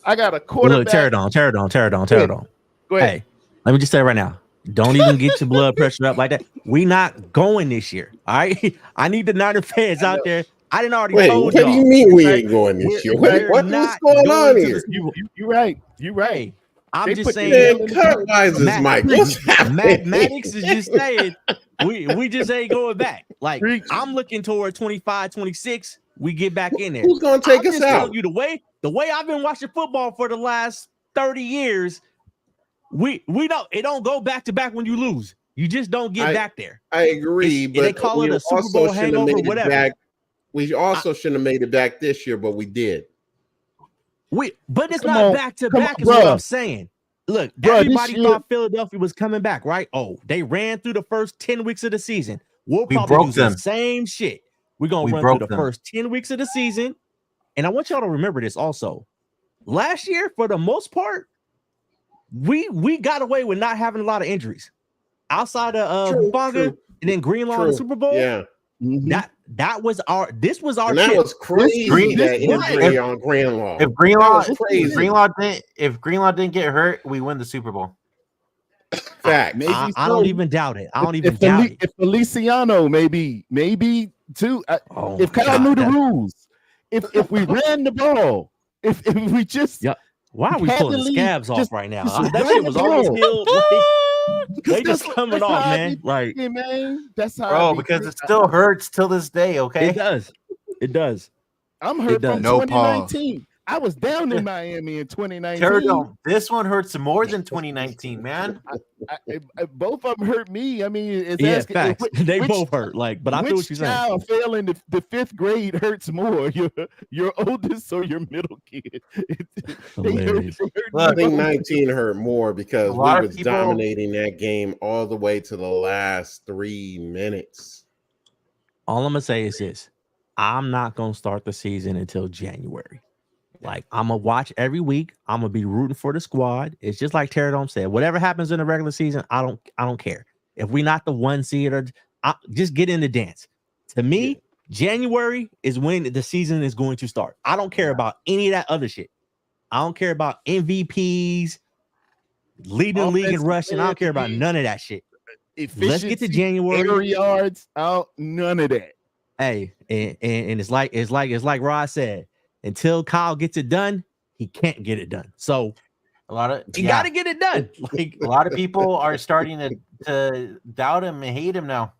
I got a quarterback. Look, Terradome. Go ahead. Hey, let me just say right now, Don't even get your blood pressure up like that. We not going this year. All right. I need the Niner fans out there. I didn't already Wait, told what y'all. do you mean we right? ain't going this year? We're What's not going on to here? You're right. You're right. Hey, I'm They just put the saying. nail Man, cut rises, Mike. What's happening? Mathematics is just saying we just ain't going back. Like Preach. I'm looking toward 25, 26. We get back in there. Who's gonna take I'm us just telling out? you the way I've been watching football for the last 30 years. We don't it don't go back to back when you lose. You just don't get back there. I agree, They but call it we a Super also Bowl shouldn't have hangover, made it whatever. back. We also shouldn't have made it back this year, but we did. But it's Come not on, back to come back, on, is what bruh. I'm saying. Look, Bruh, this everybody year- thought Philadelphia was coming back, right? Oh, they ran through the first 10 weeks of the season. We'll We probably broke do them. the same shit. We're gonna We run broke through the them. first 10 weeks of the season. And I want y'all to remember this also. Last year, for the most part, we got away with not having a lot of injuries. Outside of True, Hufanga true. and then Greenlaw in the True. Super Bowl. Yeah, That was our this was our and that chip. was crazy. Green- that this- injury on Greenlaw. If Greenlaw, That was crazy. if Greenlaw didn't get hurt, we win the Super Bowl. Fact. Maybe I so. don't even doubt it. I don't even if doubt it. If Feliciano, maybe too. Oh If my Kyle God, knew the that- rules, if we ran the ball, if we just Yeah. Why are we had pulling to the leave, scabs off just- right now? just That run shit the was almost ball. killed. They just that's coming how off, I man. be Like thinking, man. That's how I Bro, be because it thinking. still hurts till this day, okay? it does. It does. I'm it hurt does. from No 2019. I was down in Miami in 2019. Terradome, this one hurts more than 2019, man. Both of them hurt me. I mean, it's Yeah, asking, facts. They which- both hurt. Like, but I feel what which you're saying. child failing the fifth grade hurts more, your oldest or your middle kid? Hilarious. me Look, I think both. 19 hurt more because A we lot of was people- dominating that game all the way to the last 3 minutes. All I'm gonna say is this: I'm not gonna start the season until January. Like, I'm gonna watch every week. I'm gonna be rooting for the squad. It's just like Terradome said. Whatever happens in the regular season, I don't care. If we not the 1 seed or just get in the dance. To me, January is when the season is going to start. I don't care about any of that other shit. I don't care about MVPs, leading the league in Offensive rushing. I don't care about player none of that shit. Let's get to Efficiency, January. air yards out, none of that. Hey, and it's like Rod said, until Kyle gets it done, he can't get it done. So A lot of you got to get it done. Like, a lot of people are starting to doubt him and hate him now.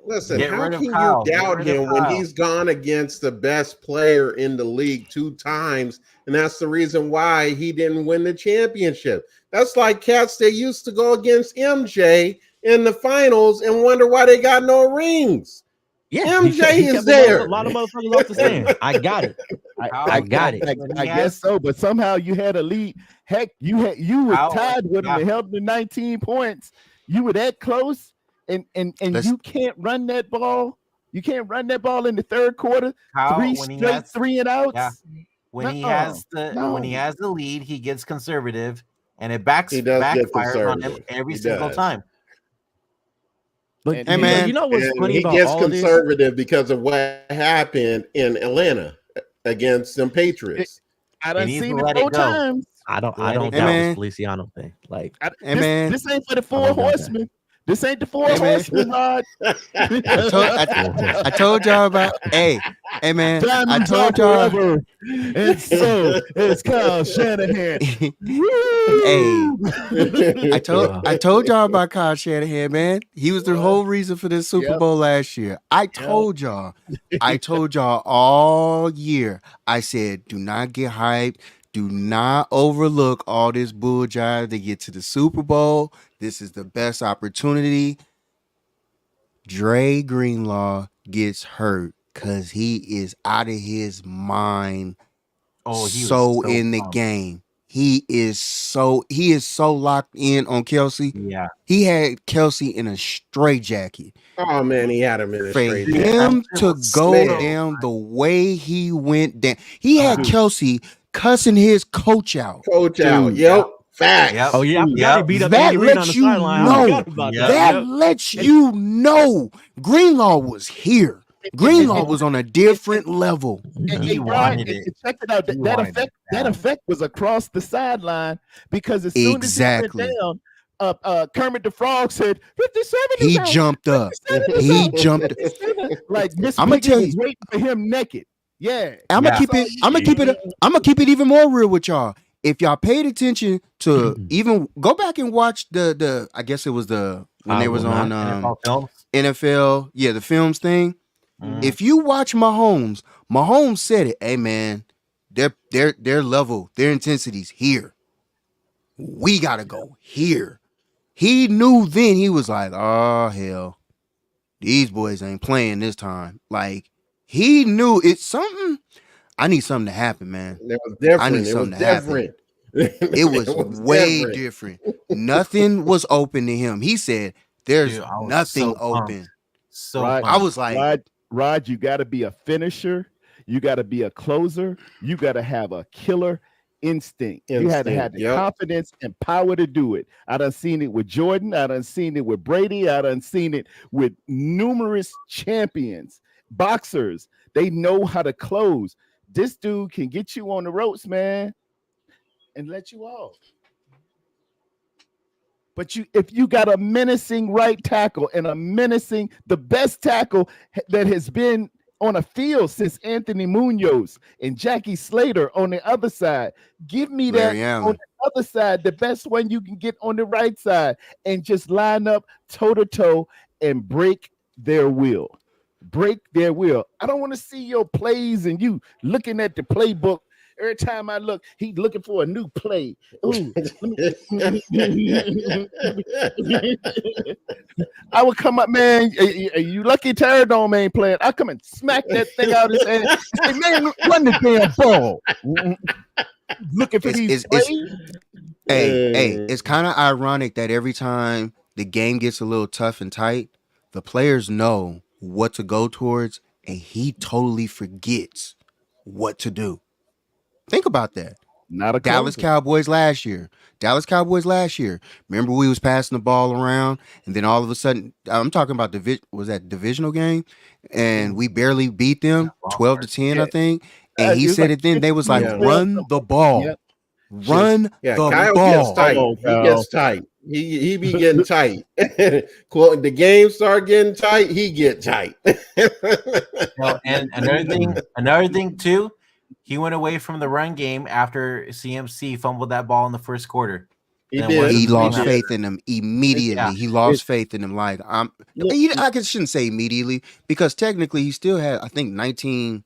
Listen, Get how rid of can Kyle. you Get doubt rid of him when Kyle. he's gone against the best player in the league 2 times? And that's the reason why he didn't win the championship. That's like cats that used to go against MJ in the finals and wonder why they got no rings. yeah, MJ he is kept there. A lot of motherfuckers off the stand. I got it. I got it. I guess so, but somehow you had a lead. Heck, you were Kyle, tied with him yeah. and held the 19 points. You were that close, and Let's- you can't run that ball. You can't run that ball in the third quarter. Kyle, Three when he straight has 3 and outs. yeah. when he Nuh-uh. has the when he No. has the lead, he gets conservative, and it He does get backfires on him conservative. every He single does. time. But And- you know- man, you know what's And funny he about gets all this? conservative because of what happened in Atlanta against some Patriots. I done needs seen to it let it 4 go. times. I don't Hey, doubt man. this Feliciano thing. Like, Hey, man. This ain't for the I 4 don't doubt that. horsemen. This ain't the 4 Hey, man. horsemen, Rod. I told y'all about. Hey, man. I Diamonds told are y'all. forever. And so it's Kyle Shanahan. Hey, I told y'all about Kyle Shanahan, man. He was the whole reason for this Super Yep. Bowl last year. I told y'all all year. I said, do not get hyped. Do not overlook all this bull jive to get to the Super Bowl. This is the best opportunity. Dre Greenlaw gets hurt because he is out of his mind. Oh, he was so in the pumped. game. He is so locked in on Kelsey. Yeah, He had Kelsey in a straitjacket. Oh man, he had him in a For straight. him to go Man. down the way he went down, he had Dude. Kelsey cussing his coach out. Coach out. Dude, Yep. Facts. Yep. oh yeah, I forgot he beat up That Andy Reid on lets the you sideline. know. I forgot about Yep. that. That lets you know Greenlaw was here. Greenlaw was on a different level. And He Rod, wanted and it. check it out. He That wanted effect, it that bad. effect was across the sideline because as soon as he Exactly. went down, Kermit the Frog said 57. He jumped up. He jumped. Like Miss I'ma Piggy tell was you- waiting for him naked. Yeah. I'm gonna Yeah. keep it. I'm gonna keep it even more real with y'all. If y'all paid attention to even go back and watch the I guess it was when I they was will on not. NFL films. NFL, the films thing. Mhm. If you watch Mahomes said it. Hey man, their level, their intensity's here. We gotta go here. He knew then. He was like, oh hell, these boys ain't playing this time. Like he knew it's something. I need something to happen, man. It was different. I need It was something to happen. different. It was way different. Nothing was open to him. He said, "There's Dude, I was nothing so pumped. open." So Right. I was like, Rod, you got to be a finisher. You got to be a closer. You got to have a killer instinct. You had to have the Yep. confidence and power to do it. I done seen it with Jordan. I done seen it with Brady. I done seen it with numerous champions, boxers. They know how to close. This dude can get you on the ropes, man, and let you off. But if you got a menacing right tackle and the best tackle that has been on a field since Anthony Munoz and Jackie Slater on the other side, give me Larry that Allen. on the other side, the best one you can get on the right side, and just line up toe to toe and break their will. Break their will. I don't want to see your plays and you looking at the playbook. Every time I look, he's looking for a new play. Ooh. I would come up, man. You lucky Terradome ain't playing. I come and smack that thing out of his hand. Say, man, run the damn ball. Looking for these plays. Hey, it's kind of ironic that every time the game gets a little tough and tight, the players know what to go towards, and he totally forgets what to do. Think about that. Not a Dallas closer. Cowboys last year. Remember we was passing the ball around, and then all of a sudden, I'm talking about divisional game, and we barely beat them 12-10, I think. And he It's said like it then. They was like, Yeah. run the ball. Yep. Run the Kyle ball. gets tight. Come on, He Kyle. gets tight. He be getting tight. The game start getting tight. He get tight. And another thing too, he went away from the run game after CMC fumbled that ball in the first quarter. He And did. He lost Yeah. faith in him immediately. Yeah. He lost faith in him. Like I shouldn't say immediately, because technically he still had, I think, 19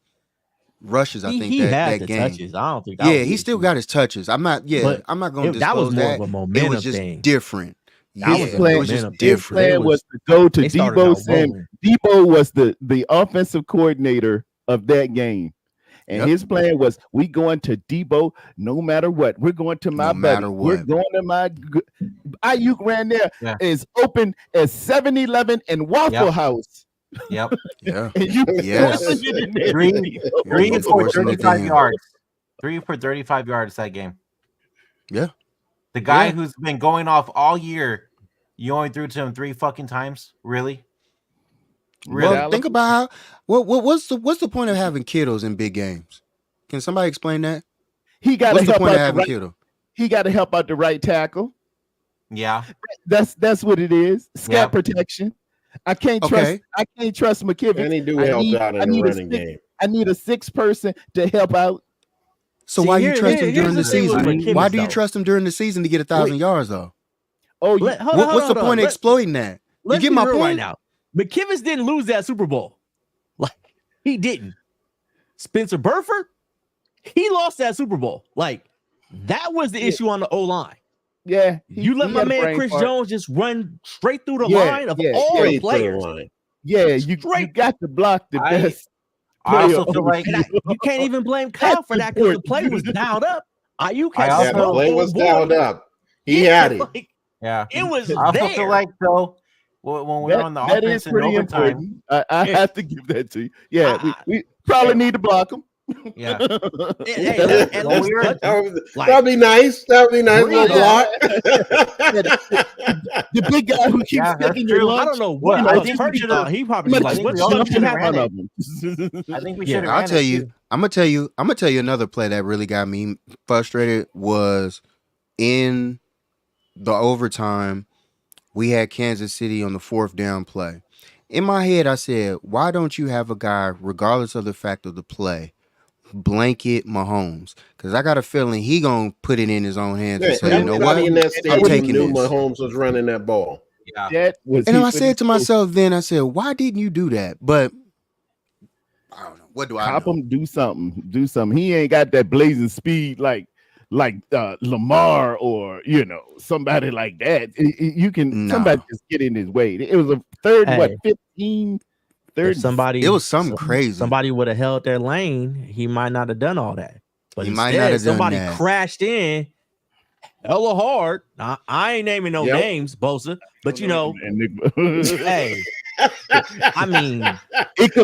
rushes. I think he had that the game. touches. I don't think. That Yeah, was he the still issue. got his touches. I'm not going to That was disclose more that. of a It momentum was just thing. different. That Yeah, was a it was just momentum thing. His different. plan was to go to They started Debo out Samuel. rolling. Debo was the offensive coordinator of that game. And Yep. his plan was, we going to Debo no matter what. We're going to my No matter buddy. what. We're going to my Ayuk ran there is open as 7-Eleven and Waffle Yep. House. Yep. Yeah. And you Yes. forcing it in there. Three You're for forcing it to 35 him. yards. 3 for 35 yards that game. Yeah. The guy Yeah. who's been going off all year, you only threw to him 3 fucking times? Really? Really? Well, think about what's the point of having Kittles in big games? Can somebody explain that? He got to What's the help point of out the having right. Kittle? He got to help out the right tackle. Yeah. That's what it is. Scat Yep. protection. I can't Okay. trust McKivick. And he do I help need- out I in the need a running stick. game. I need a 6th person to help out. So See, why you here- trust here- him during the here's the thing with season? McKivick, Why do you though. trust him during the season to get 1,000 yards though? Oh, Hold on, What's the hold on. point of exploiting that? You Let's get be my real point? right now. McKivitz didn't lose that Super Bowl. Like he didn't. Spencer Burford, he lost that Super Bowl. Like that was the issue on the O line. yeah. You let he my had a man brain Chris fart. Jones just run straight through the Yeah, line of yeah, all the Straight to the players. line. Yeah, you Straight. got to block the I- best. I also player feel on like the And field. you can't even blame Kyle for that because the play was important. dialed up. Ayuk I had also- Yeah, the smoked play old was boy. dialed up. He had it. Like, Yeah. it was I also there. feel like, though, when we were on the That is offense in pretty overtime, important. I Yeah. have to give that to you. Yeah, I- we probably need to block him. yeah. Hey, at Well, least we were- touch him. Like, That'd be nice. That'd be nice. Breathe Little block. The big guy who keeps Yeah, that's taking your true. lunch. I don't know Well, what I Coach think we Purdy should've- thought. He probably But was like, think what we also jumping should've happened? ran one it. of them. I think we Yeah, should I'll have. tell you. I'm gonna tell you another play that really got me frustrated was in the overtime, we had Kansas City on the 4th down play. In my head, I said, why don't you have a guy, regardless of the fact of the play, blanket Mahomes? Because I got a feeling he going to put it in his own hands and say, you know what? Everybody in that I'm stadium taking knew this. Mahomes was running that ball. Yeah. That was. And I said to myself then, I said, why didn't you do that? But I don't know. What do I Cop know? him, do something. He ain't got that blazing speed like Lamar or somebody like that. You can somebody just get in his way. It was a third, Hey. what 15, third. If somebody, It was something crazy. Somebody would have held their lane. He might not have done all that. But He instead, might not have done somebody that. crashed in hella hard. Now, I ain't naming no Yep. names, Bosa, but hey, I mean,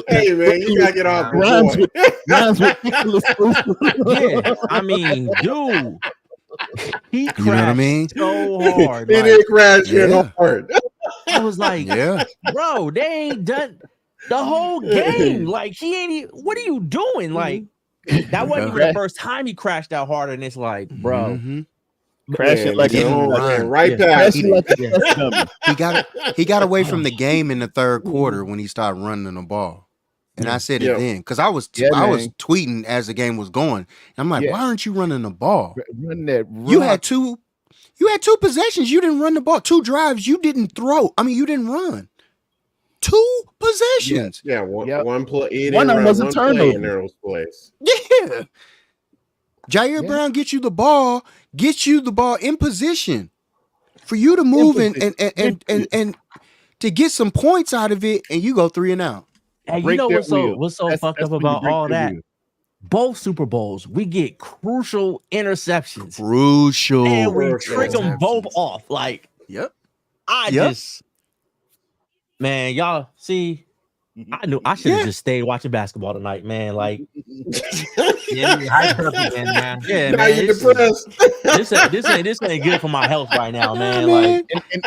Hey man, you gotta get off your rhymes boy. with Nicholas. yeah, I mean, dude, he crashed You know what I mean? so hard. He like, did crash in Yeah. hard. I was like, Yeah. bro, they ain't done the whole game. Like, he ain't even, what are you doing? Like, that wasn't even the first time he crashed out hard, and it's like, bro, Mhm. Crashing Man, like he a didn't Mahomes run. ran right Yeah. past crashing him. like a test dummy. He got away from the game in the third quarter when he started running the ball. And I said it Yeah. then because I was man. tweeting as the game was going. I'm like, Yeah. why aren't you running the ball? Run that. You rock. had two possessions. You didn't run the ball. 2 drives. You didn't throw. I mean, you didn't run. 2 possessions. Yeah, one Yep. one play. He One didn't of them run was a one play turnover. in those plays. Yeah. Jair Yeah. Brown gets you the ball in position for you to move and to get some points out of it, and you go 3 and out. hey, you Break know their what's so wheel. fucked That's up when you about break all their that? wheel. Both Super Bowls, we get crucial interceptions, Crucial. and we Crucial trick them both interceptions. off. Like, Yep. I Yep. just, man, y'all see, I knew I should have Yeah. just stayed watching basketball tonight, man. Like, Yeah, you hyped up again, man. yeah, Now man, you this, depressed. this ain't good for my health right now, man. Yeah,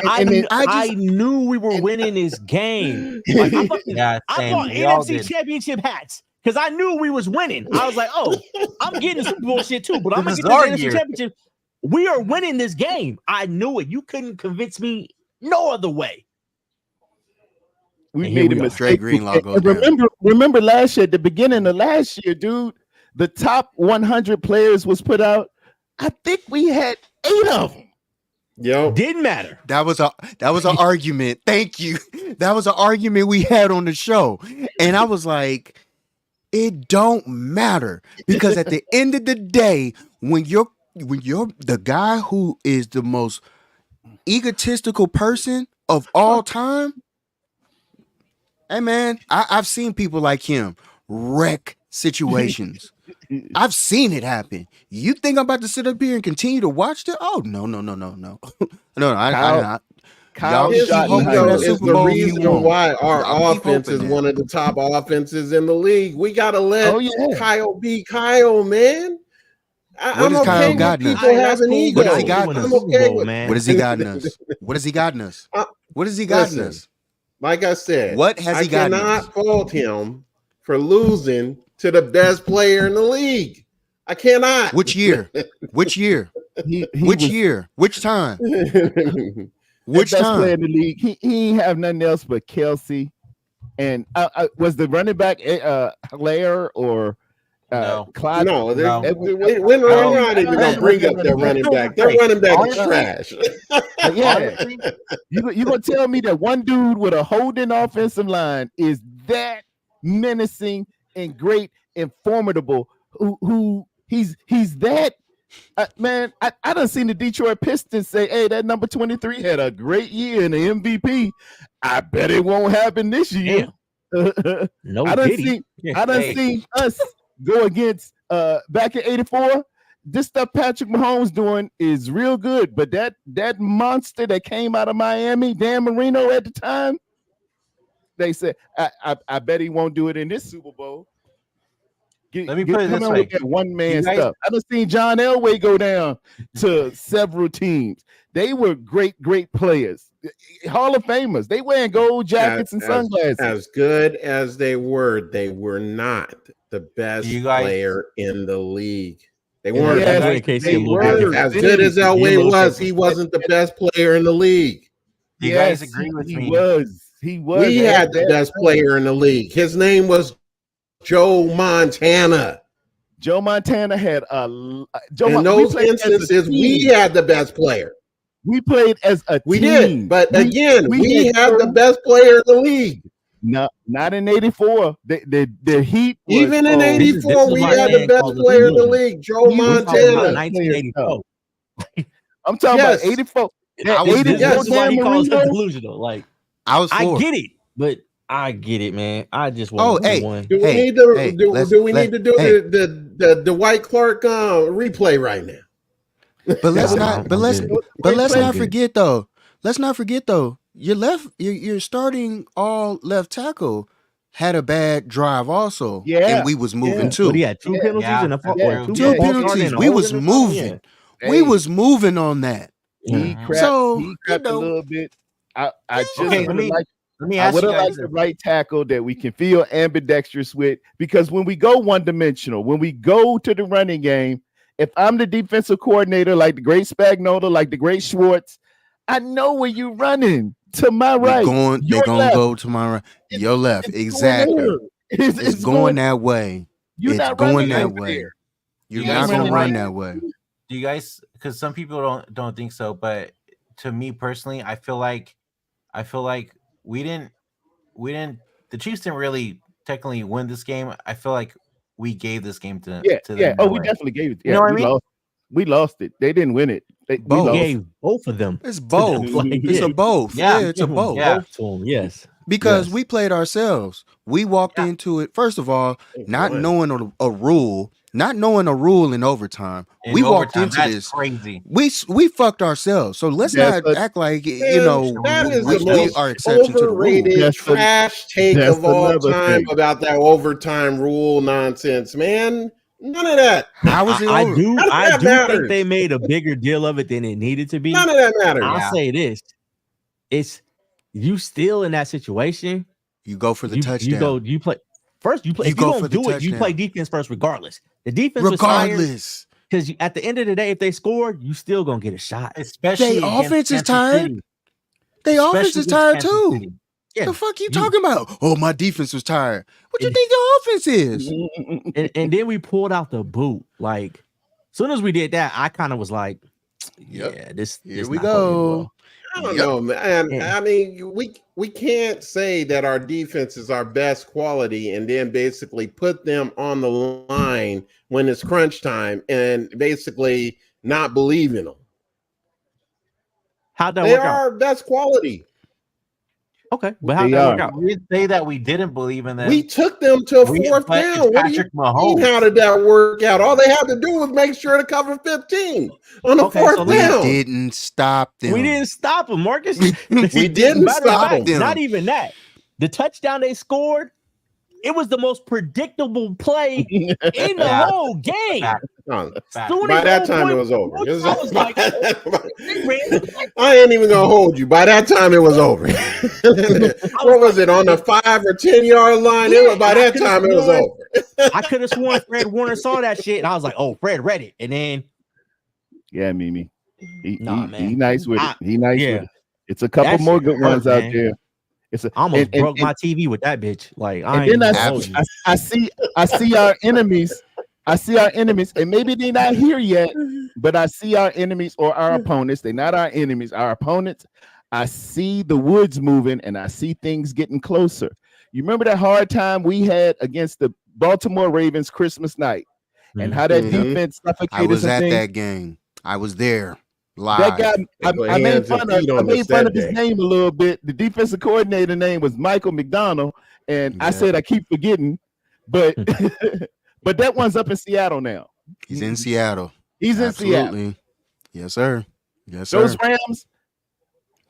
Like, man. I knew we were winning this game. Like, Yeah, I same. bought We all NFC did. championship hats because I knew we was winning. I was like, oh, I'm getting the Super Bowl shit too, but I'm gonna This get is our this NFC year. championship. We are winning this game. I knew it. You couldn't convince me no other way. We And here made a we are. mistake. Dre Greenlaw goes And remember last year, at the beginning of last year, dude, the top 100 players was put out. I think we had 8 of them. Yo, Didn't matter. That was an argument. Thank you. That was an argument we had on the show. And I was like, it don't matter. Because at the end of the day, when you're the guy who is the most egotistical person of all time, hey man, I've seen people like him wreck situations. I've seen it happen. You think I'm about to sit up here and continue to watch that? Oh no. No, I Kyle Y'all his shot keep hoping ego that behind is Super the Bowl you reason want. why our Y'all keep offense hoping is that. one of the top offenses in the league. We gotta let Oh, yeah. Kyle be Kyle, man. What I'm has Kyle okay with gotten us? people having egos. What has he gotten I'm us? okay with. man. What has he gotten us? What has he gotten us? What has he gotten Listen, us? Like I said, What has I he gotten cannot us? fault him for losing to the best player in the league. I cannot. Which year? Which year? He Which was year? Which time? the Which best player time? in the league. He ain't have nothing else but Kelsey. And was the running back Hilaire or No. Clyde? No, No. we're not even gonna bring up that running back. That running back is trash. Yeah, you gonna tell me that one dude with a holding offensive line is that menacing and great and formidable? Who he's that man? I done seen the Detroit Pistons say, "Hey, that number 23 had a great year in the MVP. I bet it won't happen this year." No, I done did he? seen I done Hey. seen us go against back in '84. This stuff Patrick Mahomes doing is real good, but that monster that came out of Miami, Dan Marino at the time, they said, I bet he won't do it in this Super Bowl. Let me put it come this in way. with that one man You guys- stuff. I done seen John Elway go down to several teams. They were great players, Hall of Famers. They wearing gold jackets and sunglasses. As good as they were not the best You guys- player in the league. They weren't. Yeah, Yes, KC they a little were. bit As different. good as He a Elway little was, different. he wasn't the best player in the league. Do you Yes, guys agree with he me? was. He was. We had the best player in the league. His name was Joe Montana. Joe Montana had a. In those instances, we had the best player. We played as a We team. did, but again, we had the Curry. best player in the league. No, not in '84. The Heat. Was, Even in this is '84, we my had the man best calling player in the the league, Joe He was We're talking about Montana. 1984. I'm talking Yes. about '84. I was This yes. is why he calls it Marino. delusional. Like, I was I for. get it, but I get it, man. I just Oh, want hey. one. Do we Hey, need to hey, do let's- we let- need to do hey. the Dwight Clark replay right now? But let's Nah, not. I'm But let's. good. But let's I'm not good. forget though. Let's not forget though. You're starting all left tackle had a bad drive also. Yeah, And we was moving yeah. too. But he had two Yeah, penalties yeah, and a that's or true. two Two Yeah, false penalties. starting and a We was holding or something. moving. Yeah. We was moving on that. He Mhm. crapped. So, He you crapped know. a little bit. I just Okay, would have liked. Let me I ask would you have guys. liked the right tackle that we can feel ambidextrous with, because when we go one dimensional, when we go to the running game, if I'm the defensive coordinator, like the great Spagnuolo, like the great Schwartz, I know where you're running to my right. They're your gonna left. go to my right. Your left. It's going Exactly. there. It's going that way. You're It's not going running that over way. there. You're You not guys gonna are run right. that way. Do you guys? Because some people don't think so, but to me personally, I feel like we didn't. The Chiefs didn't really technically win this game. I feel like we gave this game to Yeah, to them. yeah. in a Oh, we way. definitely gave it. You Yeah, know what I we mean? lost. We lost it. They didn't win it. We Both. We lost. gave both of them. It's to them. both. Like, It's yeah, a both. Yeah. Yeah, it's a give them both. Yeah. both to them. Yes. Because Yes. we played ourselves. We walked Yeah. into it, first of all, not Boy. knowing a rule, not knowing a rule in overtime. In We walked overtime, into that's this. crazy. We fucked ourselves. So let's That's not a- act like Man, that is we the most are exception to the rule. overrated That's trash take that's of all another time thing. about that overtime rule nonsense, man. None of that. How is it I over? do. None of I that do think matters. they made a bigger deal of it than it needed to be. None of that matters. I'll Yeah. say this: it's you still in that situation. You go for the You touchdown. go. You play first. You play. You If you go don't for the do it, you touchdown. play defense first, regardless. The defense was tired regardless. because at the end of the day, if they score, you still gonna get a shot. Especially They against offense is Kansas tired. City. They Especially offense is against tired Kansas too. City. Yeah. The fuck you You- talking about? Oh, my defense was tired. What you And- think your offense is? And then we pulled out the boot. Like, as soon as we did that, I kind of was like, Yep. "Yeah, this. Here this we not gonna end go. well." I don't Yep. know, man. Yeah. I mean, we can't say that our defense is our best quality and then basically put them on the line when it's crunch time and basically not believe in them. How'd that They work out? are our best quality. Okay, but how'd They that work are. out? We didn't say that we didn't believe in them. We took them to a We- fourth but down. it's What do you Patrick mean? Mahomes. How did that work out? All they had to do was make sure to cover 15 on the Okay, fourth so We down. didn't stop them. We didn't stop him, Marcus. We didn't Matter of stop fact, them. Not even that. The touchdown they scored, it was the most predictable play in the Yeah. whole game. Fact. Oh, Fact. Soon by as that those time, it boys- was over. It was I was like, I ain't even gonna hold you. By that time, it was over. What was it on the 5 or 10 yard line? It was, by Yeah, I that could've time, it was sworn- over. I could have sworn Fred Warner saw that shit, and I was like, "Oh, Fred read it." And then, Yeah, Mimi. Nah, He man. nice with it. He nice yeah. with it. It's a couple That more shit good hurt, ones out man. there. It's a, I almost and- broke and- my TV with that bitch. Like, I And ain't then even gonna hold you. I see our enemies. I see our enemies, and maybe they're not here yet, but I see our enemies or our opponents. They're not our enemies, our opponents. I see the woods moving, and I see things getting closer. You remember that hard time we had against the Baltimore Ravens Christmas night, and how that Mhm. defense I suffocated was some at things? that game. I was there live. That guy, They put I made hands and fun of, feet I on made us fun that of his day. name a little bit. The defensive coordinator name was Michael McDonald, and I Yeah. said I keep forgetting, but but that one's up in Seattle now. He's in Seattle. He's in Seattle. Absolutely. Yes, sir. Yes, sir. Those Rams,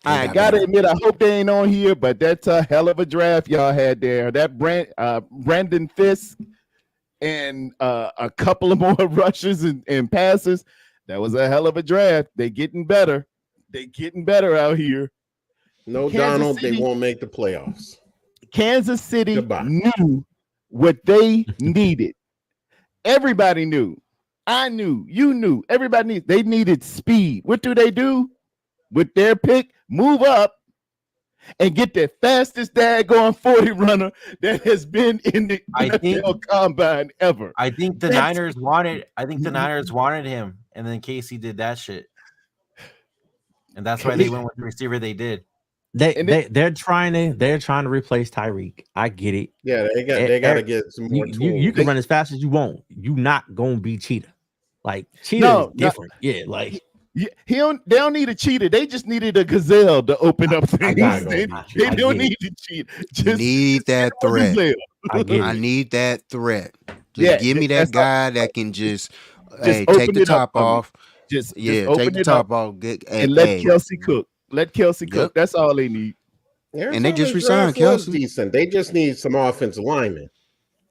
They I got gotta better. admit, I hope they ain't on here, but that's a hell of a draft y'all had there. That Brandon Fisk and a couple of more rushes and passes. That was a hell of a draft. They getting better. They getting better out here. No, Kansas Donald, City- they won't make the playoffs. Kansas City Goodbye. knew what they needed. Everybody knew. I knew, you knew, everybody they needed speed. What do? With their pick, move up and get the fastest daggone 40 runner that has been in the NFL combine ever. I think the Niners wanted him, and then Casey did that shit. And that's why they went with the receiver they did. They're trying to replace Tyreek. I get it. Yeah, they got to get some more tools. You can run as fast as you want. You not gonna be Cheetah. Like Cheetah is different. Yeah, like they don't need a cheetah. They just needed a gazelle to open up things. They don't need a cheetah. Just need that threat. I need that threat. Just give me that guy that can just take the top off. Just take the top off. And let Kelsey cook. Let Kelsey cook. That's all they need. And they just resigned Kelsey. Decent. They just need some offensive linemen.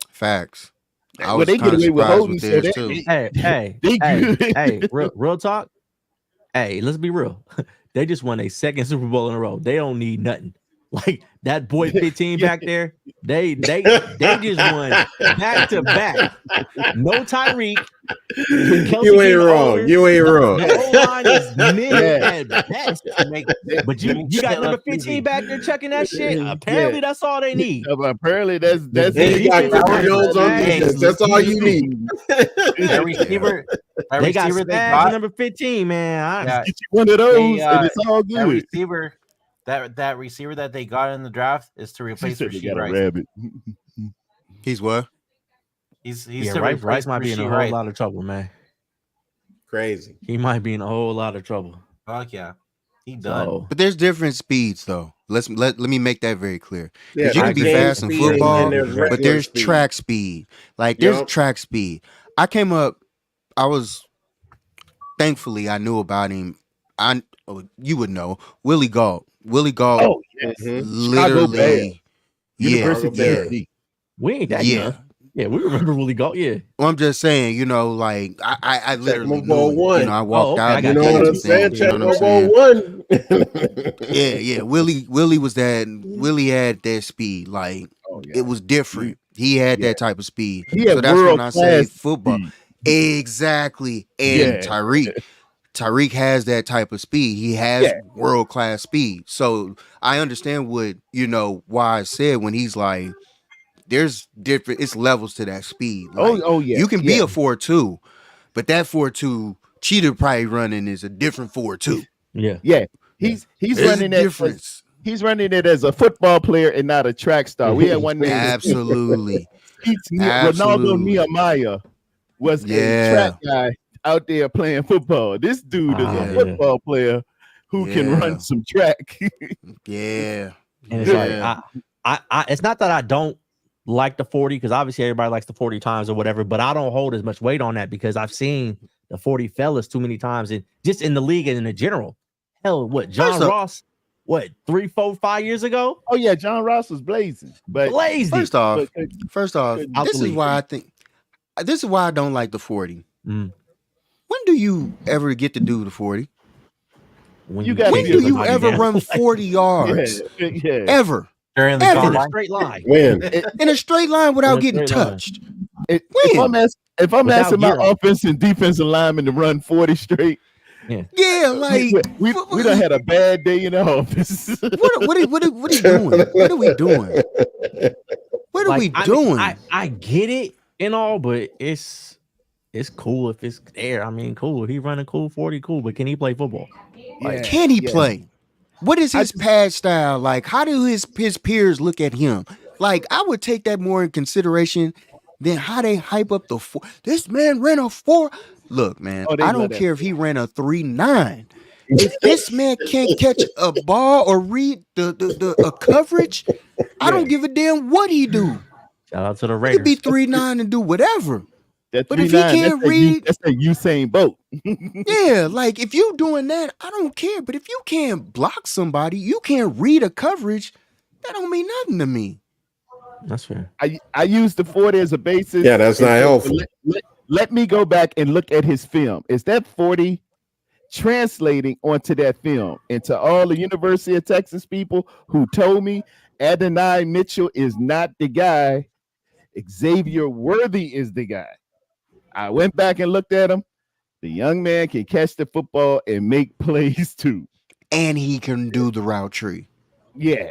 Facts. Well, they get away with holding. So hey, real talk. Hey, let's be real. They just won a second Super Bowl in a row. They don't need nothing. Like that boy 15 back there, they just won back to back. No Tyreek. You ain't wrong. You ain't wrong. The O-line is mid at best. But you got number 15 back there checking that shit. Apparently, that's all they need. Apparently, that's you got Cooper Jones on defense. That's all you need. That receiver they got number 15, man. Get you one of those, and it's all good. That receiver that they got in the draft is to replace Rashee Rice. Rabbit. He's what? He's Rice might be in a whole lot of trouble, man. Crazy. He might be in a whole lot of trouble. Fuck yeah, he done. So, but there's different speeds though. Let me make that very clear. Yeah, you can be fast in football, but there's track speed. Like there's track speed. I came up. Thankfully I knew about him. You would know Willie Gault. Willie Gault. Oh, yes. Literally. University. We ain't that young. Yeah, we remember Willie Gault. Yeah. Well, I'm just saying, like I literally knew, I walked out. You know what I'm saying? Check one. Yeah. Willie was that. Willie had that speed. Like it was different. He had that type of speed. So that's when I say football. Exactly. And Tyreek has that type of speed. He has world-class speed. So I understand what, Wise said when he's like, there's different, it's levels to that speed. Like, you can be a 4.2, but that 4.2 Cheetah probably running is a different 4.2. Yeah. He's running that difference. He's running it as a football player and not a track star. We had one name. Absolutely. Ronaldo Nehemiah was a track guy out there playing football. This dude is a football player who can run some track. And it's like I it's not that I don't like the 40, because obviously everybody likes the 40 times or whatever, but I don't hold as much weight on that because I've seen the 40 fellas too many times, and just in the league and in the general. Hell, what John Ross? What 3, 4, 5 years ago? Oh yeah, John Ross was blazing. But first off, this is why I don't like the 40. When do you ever get to do the 40? When do you ever run 40 yards? Ever? During the in a straight line. When? In a straight line without getting touched. If I'm asking my offense and defensive lineman to run 40 straight, like we done had a bad day in the office. What are you doing? What are we doing? What are we doing? I get it and all, but it's cool if it's there. I mean, cool. If he's running cool 40, cool. But can he play football? Can he play? What is his pad style like? How do his peers look at him? Like, I would take that more in consideration than how they hype up the 4. This man ran a 4. Look, man, I don't care if he ran a 3.9. If this man can't catch a ball or read a coverage, I don't give a damn what he do. Shout out to the Raiders. He could be 3.9 and do whatever. But if he can't read, that's a Usain Bolt. Like if you doing that, I don't care. But if you can't block somebody, you can't read a coverage, that don't mean nothing to me. That's fair. I use the 40 as a basis. Yeah, that's not helpful. Let me go back and look at his film. Is that 40 translating onto that film? And to all the University of Texas people who told me Adonai Mitchell is not the guy, Xavier Worthy is the guy. I went back and looked at him. The young man can catch the football and make plays too. And he can do the route tree. Yeah.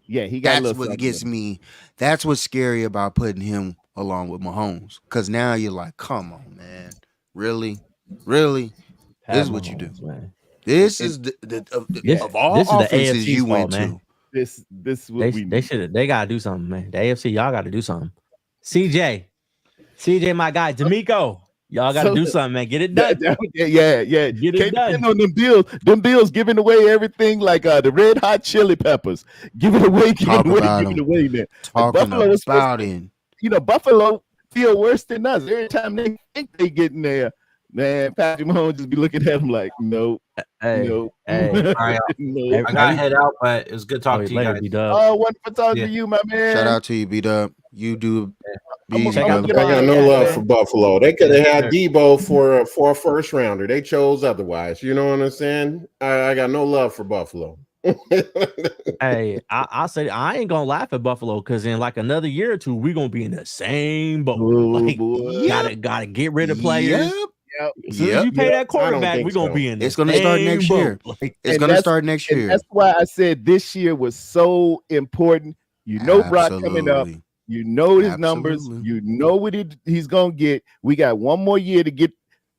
Yeah, he got That's what gets me. That's what's scary about putting him along with Mahomes. Because now you're like, come on, man. Really? This is what you do. Man. This is of all offenses you went to. This what they gotta do something, man. The AFC, y'all gotta do something. CJ, my guy, D'Amico. Y'all gotta do something, man. Get it done. Yeah. Get it done. On them bills giving away everything like the Red Hot Chili Peppers. Giving away, man. Talking about it. Buffalo feel worse than us. Every time they think they get in there, man, Patrick Mahomes just be looking at him like, no. All right, no. I gotta head out, but it was good talking to you guys. Oh, wonderful talking to you, my man. Shout out to you, B-Dub. You do. I got no love for Buffalo. They could have had Debo for a first rounder. They chose otherwise. You know what I'm saying? I got no love for Buffalo. Hey, I'll say I ain't gonna laugh at Buffalo because in like another year or two, we're gonna be in the same boat. Gotta get rid of players. As soon as you pay that quarterback, we're gonna be in. It's gonna start next year. It's gonna start next year. That's why I said this year was so important. Brock coming up. You know his numbers. You know what he's gonna get. We got one more year to get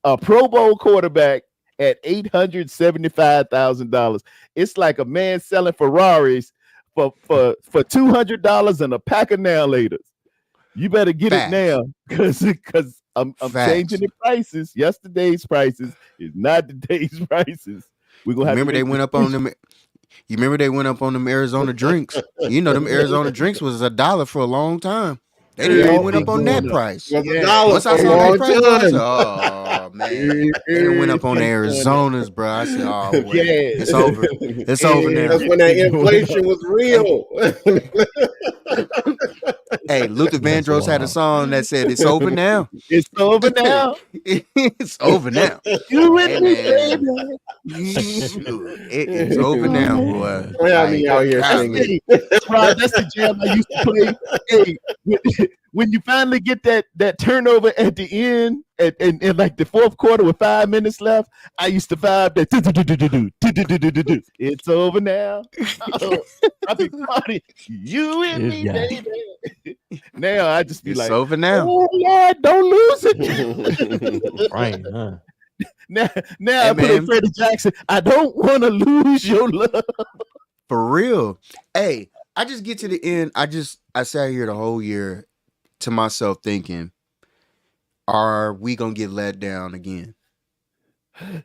a Pro Bowl quarterback at $875,000. It's like a man selling Ferraris for $200 and a pack of nail laters. You better get it now, because I'm changing the prices. Yesterday's prices is not today's prices. We're gonna have remember they went up on them. You remember they went up on them Arizona drinks? You know them Arizona drinks was $1 for a long time. They went up on that price. Once I saw that price, I said, oh man, they went up on the Arizonas, bro. I said, oh wait, it's over. It's over now. That's when that inflation was real. Hey, Luther Vandross had a song that said, "It's over now. It's over now. It's over now." You with me, baby? It's over now, boy. Out here singing. Right, that's the jam I used to play. Hey, when you finally get that turnover at the end, and like the fourth quarter with 5 minutes left, I used to vibe that. It's over now. I be party. You and me, baby. Now I just be it's like, over now. Oh Lord, don't lose it. Right, huh? Now I put in Freddie Jackson. I don't want to lose your love. For real. Hey, I just get to the end. I sat here the whole year to myself thinking, are we gonna get let down again?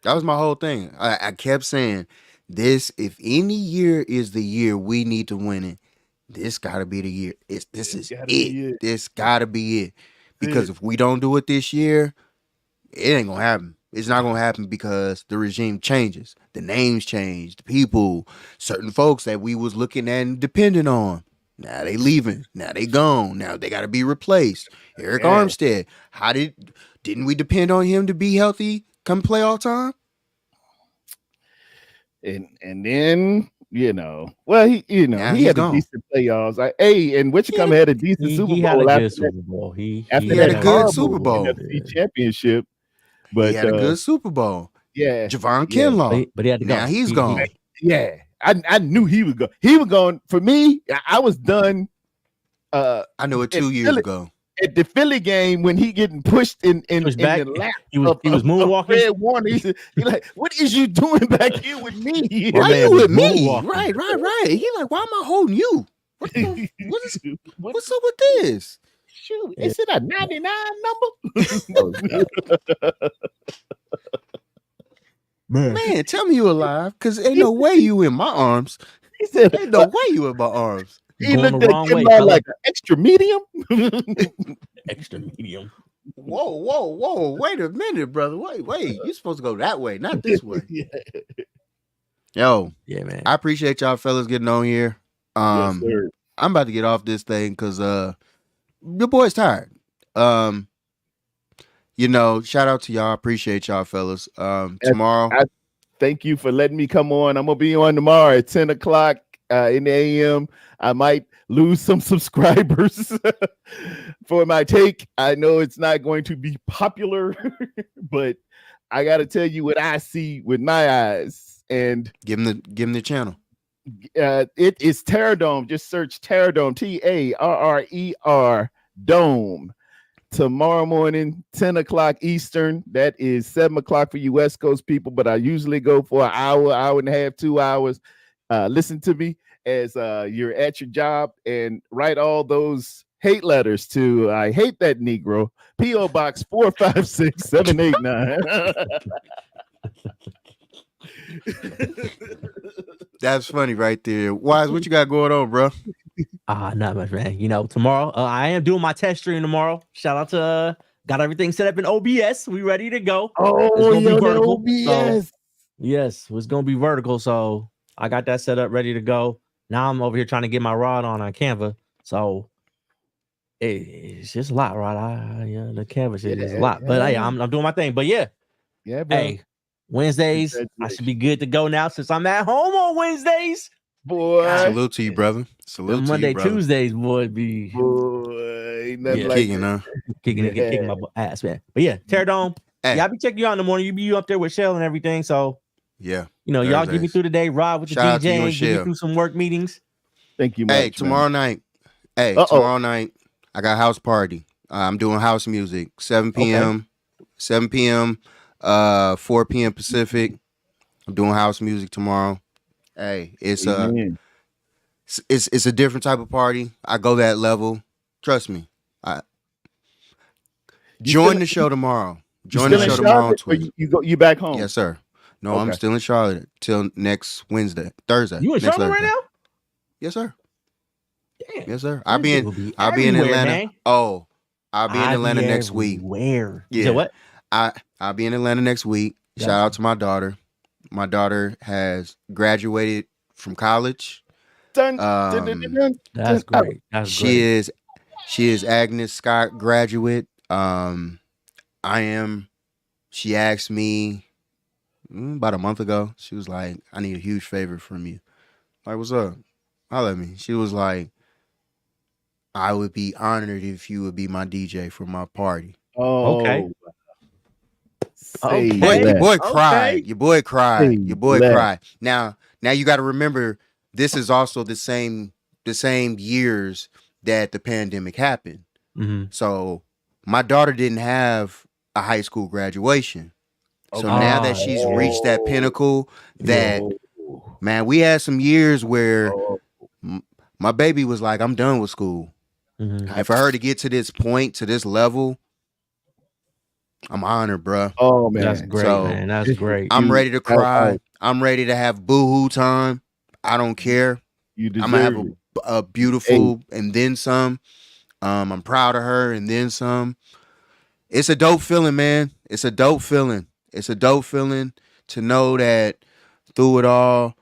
That was my whole thing. I kept saying, this, if any year is the year we need to win it, this gotta be the year. This is it. This gotta be it. Because if we don't do it this year, it ain't gonna happen. It's not gonna happen because the regime changes, the names change, the people, certain folks that we was looking at and depending on. Now they leaving. Now they gone. Now they gotta be replaced. Eric Armstead. Didn't we depend on him to be healthy come playoff time? And then he had a decent playoffs. And Wichita had a decent Super Bowl after Super Bowl. He had a good Super Bowl. NFC championship. But he had a good Super Bowl. Yeah. Javon Kinlaw. But he had to go. Now he's gone. Yeah. I knew he would go. He was going. For me, I was done. I know it 2 years ago. At the Philly game, when he getting pushed in the lap, he was moonwalking. Fred Warner, he's like, "What is you doing back here with me? Why are you with me?" Right. He like, "Why am I holding you? What's up with this?" Shoot, is it a 99 number? Man, tell me you alive, because ain't no way you in my arms. He said, ain't no way you in my arms. He looked at him like an extra medium. Extra medium. Whoa. Wait a minute, brother. Wait. You're supposed to go that way, not this way. Yo. Yeah, man. I appreciate y'all fellas getting on here. Yes, sir. I'm about to get off this thing because your boy's tired. Shout out to y'all. Appreciate y'all fellas. Tomorrow. Thank you for letting me come on. I'm gonna be on tomorrow at 10 o'clock in the AM. I might lose some subscribers for my take. I know it's not going to be popular, but I got to tell you what I see with my eyes. And give him the channel. It is Terror Dome. Just search Terror Dome, TARRER Dome. Tomorrow morning, 10 o'clock Eastern. That is 7 o'clock for you West Coast people, but I usually go for an hour and a half, 2 hours. Listen to me as you're at your job and write all those hate letters to I Hate That Negro, P.O. Box 456789. That's funny right there. Wise, what you got going on, bro? Not much, man. You know, tomorrow I am doing my test stream tomorrow. Shout out to got everything set up in OBS. We ready to go. Oh, it's gonna be vertical. OBS. So, yes, it's gonna be vertical. So I got that set up, ready to go. Now I'm over here trying to get my rod on Canva. So it's just a lot, right? The canvas is a lot. But hey, I'm doing my thing. But yeah, bro. Hey, Wednesdays, I should be good to go now since I'm at home on Wednesdays. Boy, salute to you, brother. Salute to Monday, you, brother. Tuesdays, boy, be nothing like kicking, huh? Kicking my ass, man. But yeah, Terror Dome. Hey. Yeah, I'll be checking you out in the morning. You be up there with Shell and everything. So yeah, y'all get me Thursdays. through the day, ride with the Shout out to you DJ, and and get me Shell. through some work meetings. Thank you much. Hey, tomorrow night. Tomorrow night, I got house party. I'm doing house music. 7 p.m. 7 p.m. 4 p.m. Pacific. I'm doing house music tomorrow. Hey, it's a different type of party. I go that level. Trust me. Join the show tomorrow. Join the show tomorrow on Twitter. You back home? Yes, sir. No, I'm still in Charlotte till next Thursday. You in next Charlotte Thursday. right now? Yes, sir. Damn. Yes, sir. I'll be in Atlanta. Man. Oh, I'll be in Atlanta next week. Where? Yeah. So what? I'll be in Atlanta next week. Gotcha. Shout out to my daughter. My daughter has graduated from college. That's great. That's She is Agnes Scott graduate. She asked me about a month ago. She was like, I need a huge favor from you. Like, what's up? Holla at me. She was like, I would be honored if you would be my DJ for my party. Oh, okay. Your boy cried. Okay. Your boy cried. Say Your boy less. cried. Now you got to remember, this is also the same years that the pandemic happened. Mm-hmm. So my daughter didn't have a high school graduation. So now that she's reached that pinnacle, man, we had some years where my baby was like, I'm done with school. Mm-hmm. And for her to get to this point, to this level, I'm honored, bro. Oh man, That's great, So, man. That's great. I'm ready to cry. I'm ready to have boohoo time. I don't care. you deserve I'm gonna have it. a beautiful and then some. I'm proud of her and then some. It's a dope feeling, man. It's a dope feeling. It's a dope feeling to know that through it all,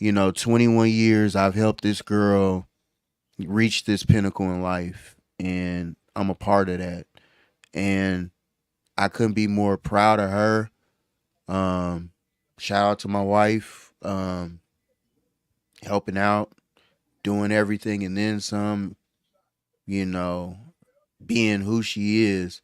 21 years, I've helped this girl reach this pinnacle in life, and I'm a part of that. And I couldn't be more proud of her. Shout out to my wife, helping out, doing everything and then some, being who she is.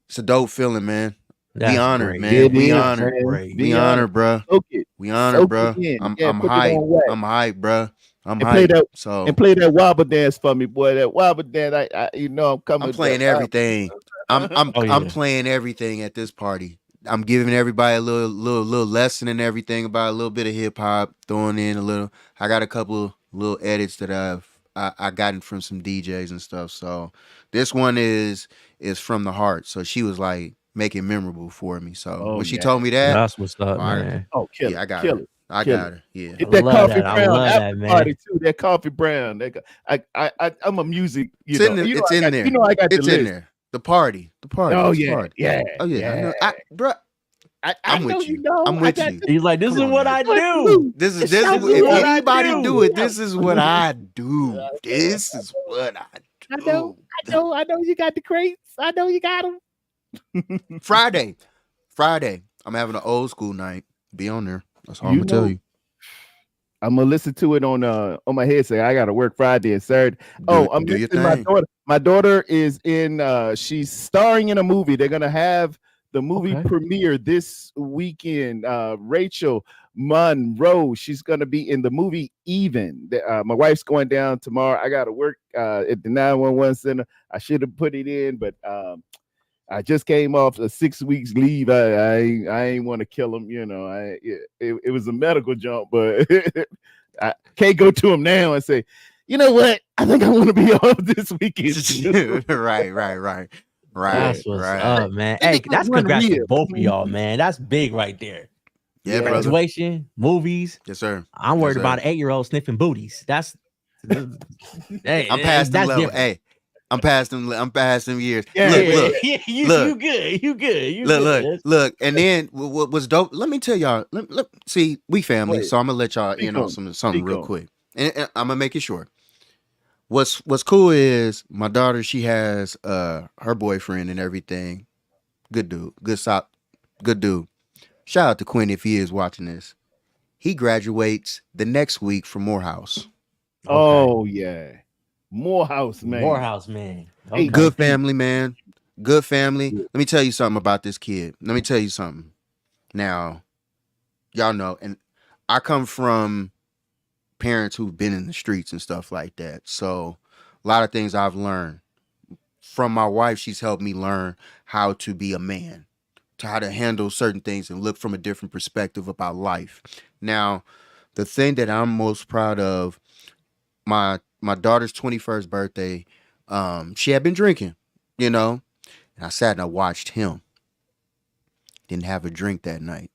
It's a dope feeling, man. That's we honored, great. man. It We is, honored. man. Great. We honored, bruh. Soak it. We honored, Soak bruh. it in. I'm Yeah, put it hyped. on wax. I'm hyped, bruh. I'm And play hyped. that- So And play that wobble dance for me, boy. That wobble dance, I'm coming. I'm with playing that. everything. I'm Oh, yeah. I'm playing everything at this party. I'm giving everybody a little lesson and everything about a little bit of hip hop, throwing in a little. I got a couple little edits that I gotten from some DJs and stuff. So this one is from the heart. So she was like, make it memorable for me. So Oh, when she yeah. told me that, That's what's up, All right. man. Oh, kill yeah, I it. got Kill her. it. I Kill got her. Yeah. Get that love coffee that. I brown love after that, man. party too. That coffee brown. I'm a music. It's in there. It's in there. You know I got It's the in list. there. The party. Oh the yeah, party. yeah. Oh yeah. I know. Bruh, I I'm know with you. know. I'm I with got you. He's like, this Come is on, what man. I do. This is This is if what I anybody do. it, this is what I do. This is what I do. I know you got the crates. I know you got them. Friday, I'm having an old school night. Be on there. That's all You I'm gonna tell know- you. I'm gonna listen to it on my headset. I gotta work Friday and Saturday. I'm do your missing my thing. daughter. My daughter is in. She's starring in a movie. They're gonna have the movie premiere this weekend. Rachel Monroe. She's gonna be in the movie Even. My wife's going down tomorrow. I gotta work at the 911 center. I should have put it in, but I just came off a 6 weeks leave. I ain't want to kill him, you know. It was a medical jump, but I can't go to him now and say, you know what? I think I want to be off this weekend. right. That's what's up, man. Hey, that's congrats to both of y'all, man. That's big right there. Yeah, brother. Graduation, movies. Yes, sir. I'm worried about an 8-year-old sniffing booties. That's hey, I'm past the level. Different. Hey, I'm past them years. Yeah, look, you good. Look. And then what was dope? Let me tell y'all. See, we family, so I'm gonna let y'all in on something real quick, and I'm gonna make it short. What's cool is my daughter. She has her boyfriend and everything. Good dude. Good dude. Shout out to Quinn if he is watching this. He graduates the next week from Morehouse. Oh yeah. Morehouse man. Okay. Good family, man. Good family. Let me tell you something about this kid. Let me tell you something. Now, y'all know, and I come from parents who've been in the streets and stuff like that. So a lot of things I've learned from my wife. She's helped me learn how to be a man, to how to handle certain things and look from a different perspective about life. Now, the thing that I'm most proud of, my daughter's 21st birthday, she had been drinking, you know, and I sat and I watched him. Didn't have a drink that night.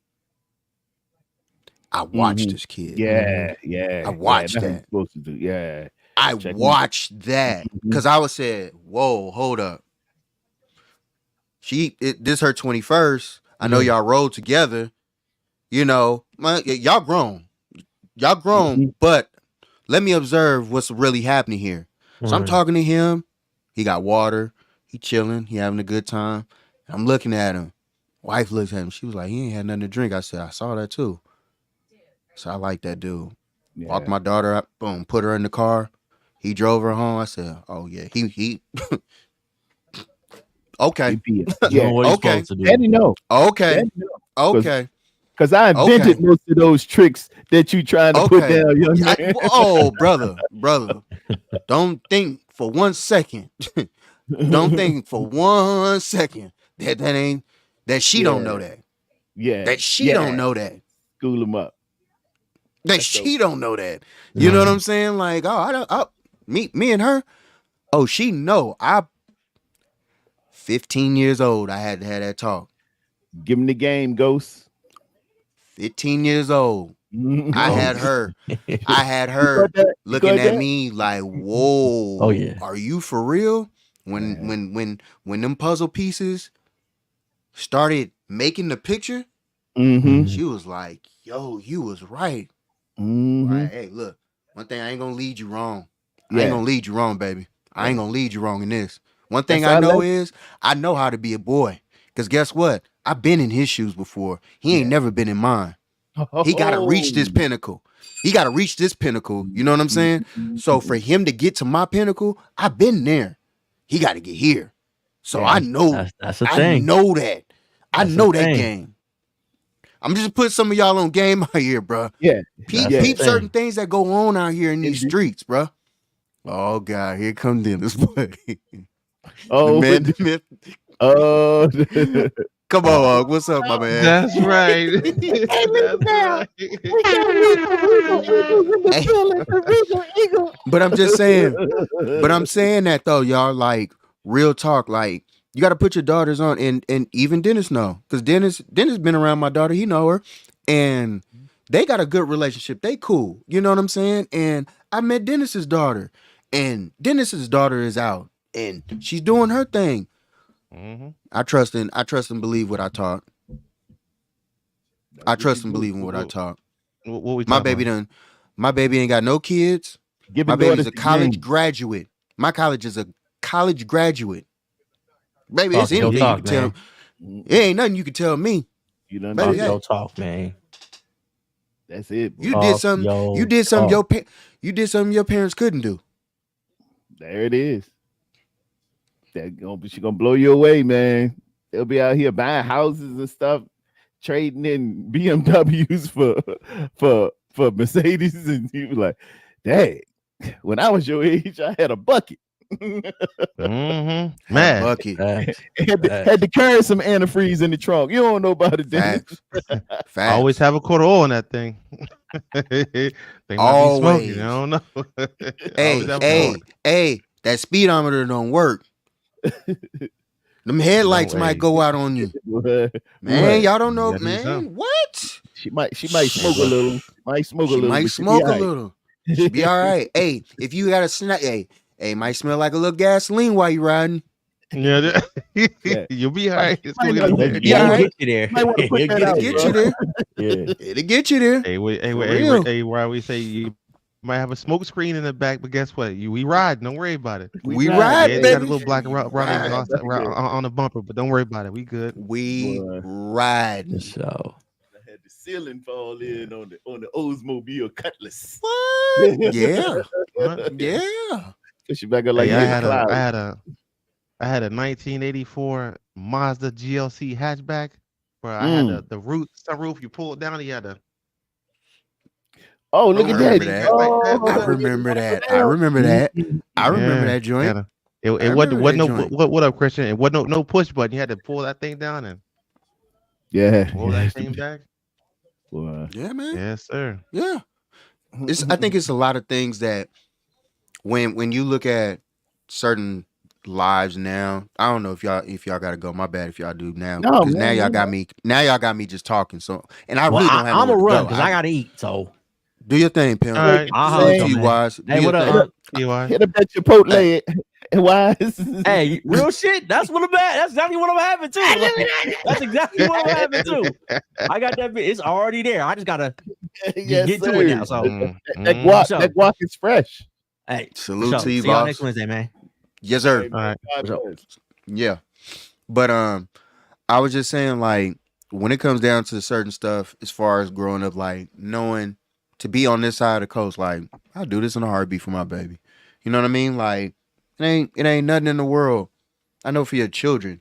I watched this kid. Yeah. I watched that. Supposed to do. Yeah. I watched that because I was said, whoa, hold up. This her 21st. I know y'all rode together. You know, y'all grown. But let me observe what's really happening here. So I'm talking to him. He got water. He chilling. He having a good time. I'm looking at him. Wife looks at him. She was like, he ain't had nothing to drink. I said, I saw that too. So I like that dude. Yeah. Walked my daughter up. Boom. Put her in the car. He drove her home. I said, oh yeah. He okay. Yeah. Okay. Daddy know. Okay. Okay. Because I invented most of those tricks that you trying to put down, young man. Brother. Don't think for 1 second. Don't think for 1 second that she don't know that. Yeah. That she don't know that. School him up. That she don't know that. You know what I'm saying? Like, me and her. Oh, she know. 15 years old. I had to have that talk. Give him the game, Ghost. 15 years old. I had her looking at me like, whoa. Oh yeah. Are you for real? When them puzzle pieces started making the picture, she was like, yo, you was right. Right. Hey, look, one thing, I ain't gonna lead you wrong. I ain't gonna lead you wrong, baby. I ain't gonna lead you wrong in this. One thing I know is I know how to be a boy. Because guess what? I've been in his shoes before. He ain't never been in mine. He got to reach this pinnacle. You know what I'm saying? So for him to get to my pinnacle, I've been there. He got to get here. So I know. That's the thing. I know that. I know that game. I'm just putting some of y'all on game out here, bro. Yeah. Peep certain things that go on out here in these streets, bro. Oh, God. Here comes Dennis, boy. Oh, man. Come on, what's up, my man? That's right. But I'm just saying. But I'm saying that though, y'all. Like real talk. Like you got to put your daughters on, and even Dennis know, because Dennis been around my daughter. He know her, and they got a good relationship. They cool. You know what I'm saying? And I met Dennis's daughter, and Dennis's daughter is out, and she's doing her thing. I trust and believe what I taught. I trust and believe in what I taught. My baby ain't got no kids. My baby's a college graduate. My college is a college graduate. Baby, it's anything you can tell. It ain't nothing you can tell me. You don't talk, man. That's it. Boy. You did something. You did something. You did something your parents couldn't do. There it is. She's gonna blow you away, man. They'll be out here buying houses and stuff, trading in BMWs for Mercedes, and you be like, "Dang, when I was your age, I had a bucket." Man, Bucket. had to carry some antifreeze in the trunk. You don't know about it, Facts. Facts. I always have a quarter oil in that thing. They might Always. be smoking. I don't know. Hey, that speedometer don't work. Them headlights might go out on you. Man, y'all don't know, man. What? She might smoke a little. She be all right. Hey, if you got a snack, hey, might smell like a little gasoline while you riding. Yeah, you'll be all right. It's gonna It'll get you there. It'll get you there. Yeah. It'll get you there. Hey, why we say you might have a smoke screen in the back, but guess what? We ride. Don't worry about it. We ride, Yeah, baby. got a little black on the bumper, but don't worry about it. We good. We ride. So I had the ceiling fall in on the Oldsmobile Cutlass. What? Yeah. What? Yeah. Push it back up like Hey, I had a 1984 Mazda GLC hatchback where I had the sunroof. You pull it down, you had to. Oh, look at that! I remember that. I remember that joint. It wasn't what up, Christian? It wasn't no push button. You had to pull that thing down and pull that thing back. Yeah, man. Yes, sir. Yeah. I think it's a lot of things that when you look at certain lives now, I don't know if y'all gotta go. My bad if y'all do now. Because now y'all got me just talking. So and I really don't have I'm nowhere gonna to run go. because I gotta eat. So do your thing, Pimp. All right. T-Wise. Hey, what up? Hit up that Chipotle and Wise. Hey, real shit. That's what I'm at. That's exactly what I'm having too. That's exactly what I'm having too. I got that bit. It's already there. I just gotta get to it now. So that guac is fresh. Hey, salute to you, see y'all boss. next Wednesday, man. Yes, sir. All right. Yeah. But I was just saying, like, when it comes down to certain stuff, as far as growing up, like knowing to be on this side of the coast, like I'll do this in a heartbeat for my baby. You know what I mean? Like it ain't nothing in the world. I know for your children,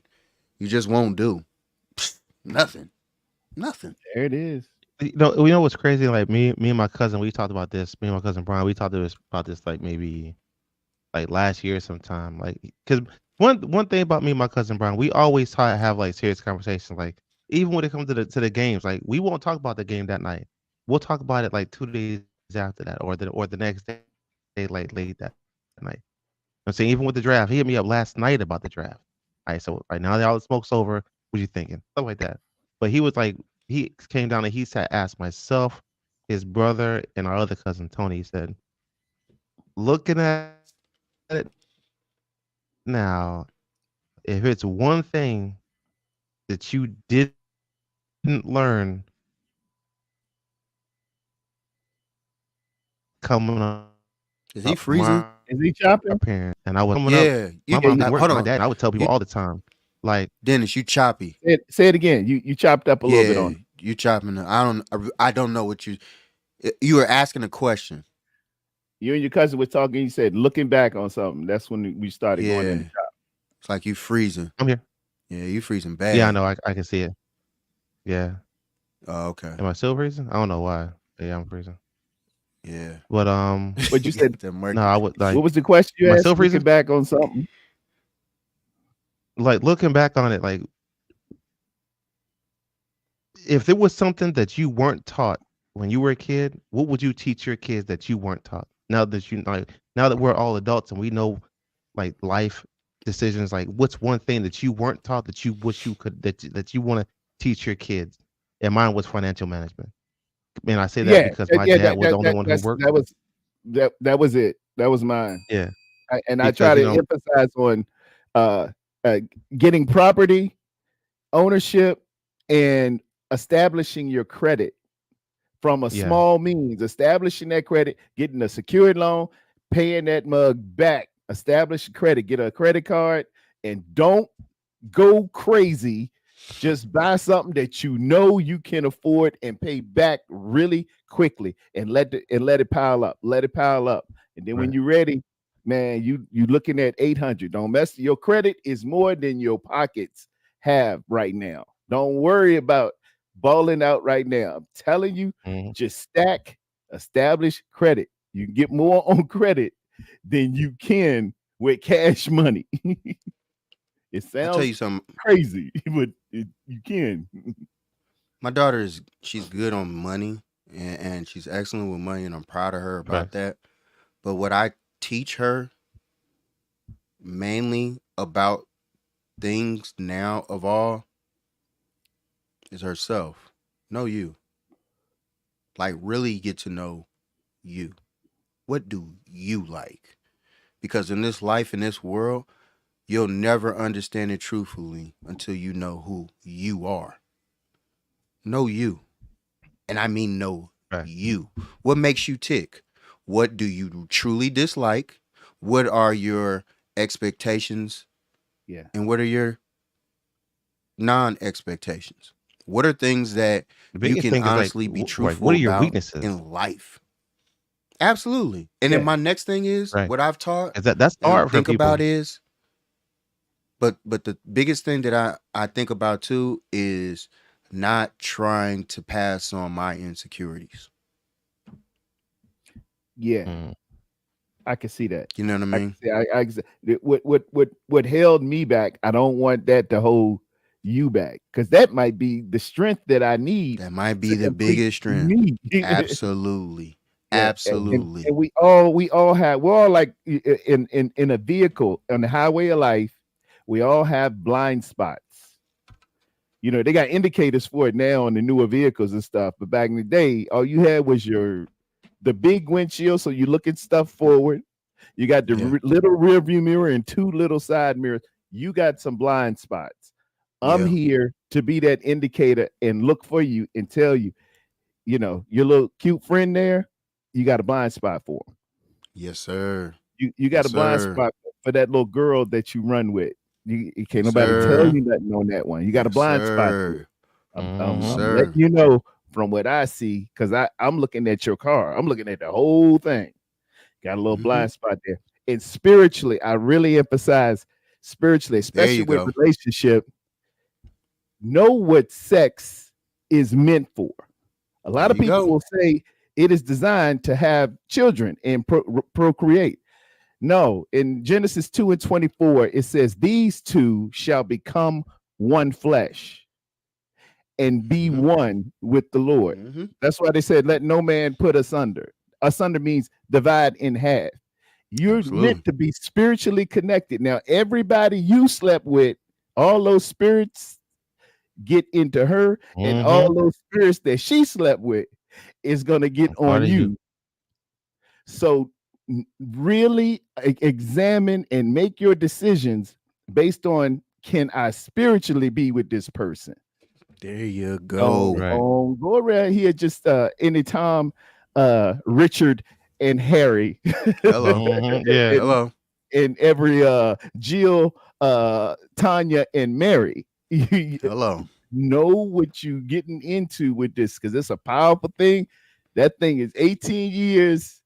you just won't do nothing. There it is. You know what's crazy? Like me and my cousin, we talked about this. Me and my cousin Brian, we talked about this like maybe like last year sometime. Like, because one thing about me and my cousin Brian, we always try to have like serious conversations. Like even when it comes to the games, like we won't talk about the game that night. We'll talk about it like 2 days after that, or the next day, like late that night. I'm saying even with the draft, he hit me up last night about the draft. All right, so right now that all the smoke's over, what you thinking? Stuff like that. But he was like, he came down and he said, asked myself, his brother, and our other cousin Tony. He said, looking at it now, if it's one thing that you didn't learn coming up, is he freezing? Is he chopping? Parent, and I would my dad. I would tell people all the time, like Dennis, you choppy. Say it again. You chopped up a little bit on it. You chopping. I don't know what you were asking a question. You and your cousin were talking. You said looking back on something. That's when we started going in the shop. It's like you freezing. I'm here. Yeah, you freezing bad. Yeah, I know. I can see it. Yeah. Oh, okay. Am I still freezing? I don't know why. Yeah, I'm freezing. Yeah. But What you said? No, I would like. What was the question you am I asked? still freezing? Looking back on something. Like looking back on it, like if there was something that you weren't taught when you were a kid, what would you teach your kids that you weren't taught? Now that we're all adults and we know like life decisions, like what's one thing that you weren't taught that you wish you could that you want to teach your kids? And mine was financial management. And I say that because my dad was the only one who worked. That was it. That was mine. Yeah. I try to emphasize on getting property ownership and establishing your credit from a small means, establishing that credit, getting a secured loan, paying that mug back, establish credit, get a credit card, and don't go crazy Just buy something that you know you can afford and pay back really quickly, and let it pile up. Let it pile up, and then when Right. you're ready, man, you looking at 800. Don't mess. Your credit is more than your pockets have right now. Don't worry about balling out right now. I'm telling you, Mhm. just stack, establish credit. You can get more on credit than you can with cash money. It I'll tell sounds you something. crazy, but you can. My daughter she's good on money and she's excellent with money, and I'm proud of her about Right. that. But what I teach her mainly about things now of all is herself. Know you. Like really get to know you. What do you like? Because in this life, in this world, you'll never understand it truthfully until you know who you are. Know you. And I mean know Right. you. What makes you tick? What do you truly dislike? What are your expectations? Yeah. And what are your non-expectations? What are things that The you biggest can thing is like, honestly be like, truthful what are your about weaknesses? in life? Absolutely. And then Yeah. my next thing is Right. what I've taught Is that's and hard for think about people. is, but the biggest thing that I think about too is not trying to pass on my insecurities. Yeah. Mm. I can see that. You know what I I can mean? see. What held me back? I don't want that to hold you back, because that might be the strength that I need That might be to the complete biggest strength. me. Absolutely. Yeah, Absolutely. and we're all like in a vehicle on the highway of life. We all have blind spots. You know, they got indicators for it now on the newer vehicles and stuff. But back in the day, all you had was the big windshield, so you look at stuff forward. You got the Yeah. little rear view mirror and two little side mirrors. You got some blind spots. I'm Yeah. here to be that indicator and look for you and tell you, you know, your little cute friend there, you got a blind spot for him. Yes, sir. You got Yes, a blind sir. spot for that little girl that you run with. You can't Yes, nobody tell sir. you nothing on that one. You got a Yes, blind spot for it. sir. I'm, Yes, I'm, Mhm. I'm letting sir. you know from what I see, because I'm looking at your car. I'm looking at the whole thing. Got a little Mhm. blind spot there. And spiritually, I really emphasize spiritually, There especially you with go. relationship. Know what sex is meant for. A lot There of you people go. will say it is designed to have children and procreate. No, in Genesis 2:24, it says, "These two shall become one flesh and be Mhm. one with the Lord." Mhm. That's why they said, "Let no man put asunder." Asunder means divide in half. You're Absolutely. meant to be spiritually connected. Now, everybody you slept with, all those spirits get into her, and all Mhm. those spirits that she slept with is going to get A part on of you. you. So really examine and make your decisions based on, can I spiritually be with this person? There you Don't go. Right. go around here just anytime Richard and Harry Hello. Mhm. Yeah. and, Hello. and every Jill, Tanya, and Mary. Hello. Know what you getting into with this, because it's a powerful thing. That thing is 18 years.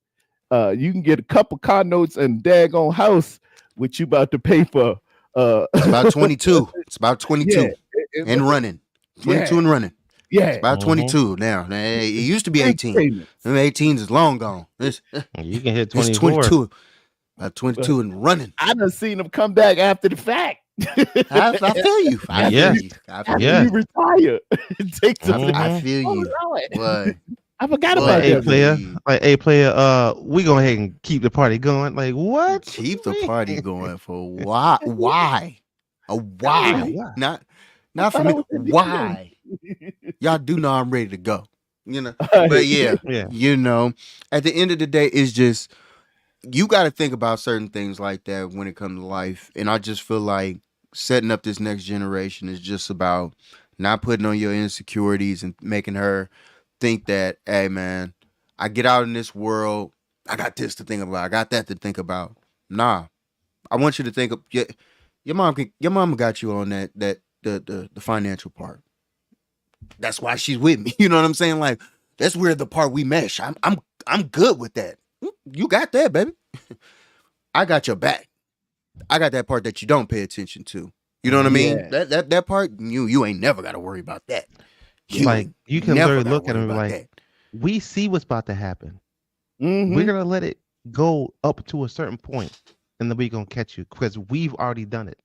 You can get a couple car notes and daggone house, which you about to pay for. It's about 22. It's about Yeah, 22 and running. 22 yeah, and running. It's yeah. about Mhm. 22 now. It used to be Big 18. payments. Them 18s is long gone. It's You can hit 24. 24. About 22 and running. I done seen them come back after the fact. I feel you. I Yeah. feel you. I feel After Yeah. you retire, take I, something. I Mhm. feel Oh, you. Lord. But I forgot Boy, about Like, hey that. player, you like, hey player, we go ahead and keep the party going. Like, what? What keep you the party mean? going for why? Why? A Yeah, why? why? Not for thought I me. was the Why? Y'all do know I'm ready to go. You know. DA. But yeah, Yeah. you know, at the end of the day, it's just you got to think about certain things like that when it comes to life. And I just feel like setting up this next generation is just about not putting on your insecurities and making her think that, hey man, I get out in this world, I got this to think about, I got that to think about. Nah, I want you to think of your mom got you on that the financial part. That's why she's with me. You know what I'm saying? Like, that's where the part we mesh. I'm good with that. You got that, baby. I got your back. I got that part that you don't pay attention to. You know what I mean? Yeah. That part, you ain't never got to worry about that. Like, you can never literally gotta look at worry him about like, that. we see what's about to happen. Mhm. We're gonna let it go up to a certain point, and then we're gonna catch you because we've already done it.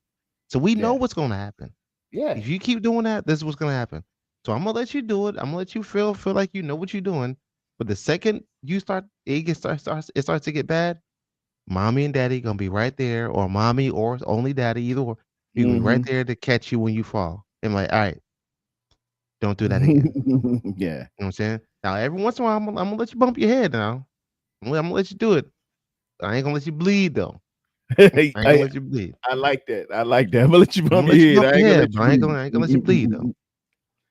So we know Yeah. what's gonna happen. Yeah. If you keep doing that, this is what's gonna happen. So I'm gonna let you do it. I'm gonna let you feel like you know what you're doing. But the second you start, it starts to get bad. Mommy and daddy gonna be right there, or mommy or only daddy, either or. You gonna be right there to catch you when you fall. And like, all right, don't do that again. Yeah. You know what I'm saying? Now every once in a while, I'm gonna let you bump your head. Now I'm gonna let you do it. I ain't gonna let you bleed though. I ain't gonna let you bleed. I like that. I like that. I'm gonna let you I'm bump gonna let you your bump head. your I head, ain't but I ain't gonna let you bleed though.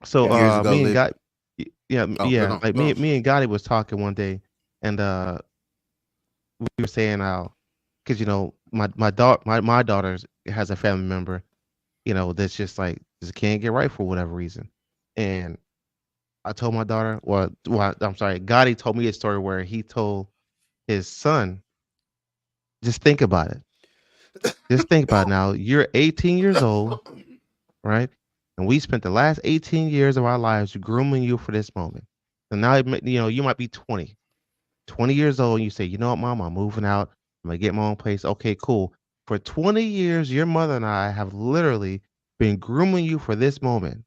So Years ago, me and Liv- God, yeah, Oh, yeah, go on, like go on. me and Gotti was talking one day, and we were saying how, because my daughter has a family member, that's just like just can't get right for whatever reason, and I told my daughter, well, I'm sorry, Gotti told me a story where he told his son, just think about it. Just think about it now. You're 18 years old, right? And we spent the last 18 years of our lives grooming you for this moment. And now, you might be 20 years old, and you say, you know what, Mom, I'm moving out. I'm going to get my own place. Okay, cool. For 20 years, your mother and I have literally been grooming you for this moment.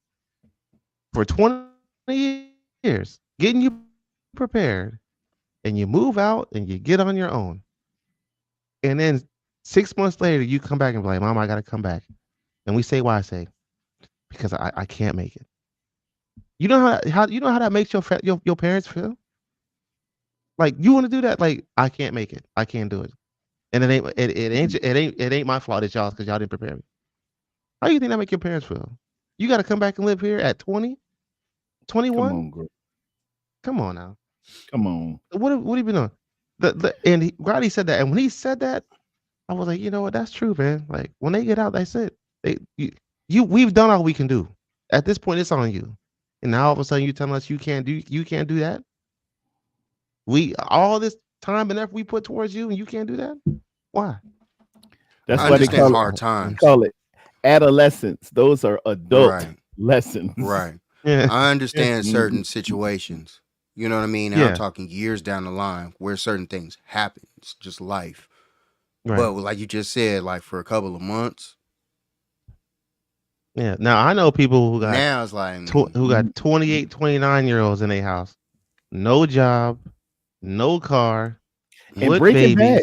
For 20 years, getting you prepared. And you move out and you get on your own. And then 6 months later, you come back and be like, Mom, I got to come back. And we say, why? I say, because I can't make it. You know how that makes your parents feel? Like, you want to do that? Like, I can't make it. I can't do it. And it ain't my fault. It's y'all because y'all didn't prepare me. How do you think that make your parents feel? You got to come back and live here at 20, 21? Come on, girl. Come on now. Come on. What have you been doing? And Roddy said that, and when he said that, I was like, you know what? That's true, man. Like, when they get out, that's it. We've done all we can do. At this point, it's on you. And now all of a sudden, you telling us you can't do that. All this time and effort we put towards you, and you can't do that. Why? That's I why they understand call hard it, times. call it adolescence. Those are adult Right. lessons. Right. Yeah. I understand Mhm. certain situations. You know what I mean? And Yeah. I'm talking years down the line where certain things happen. It's just life. Right. But like you just said, like for a couple of months, Yeah. Now I know people who got now it's like who got 28, 29-year-olds in their house, no job, no car, And with Breaking Bad.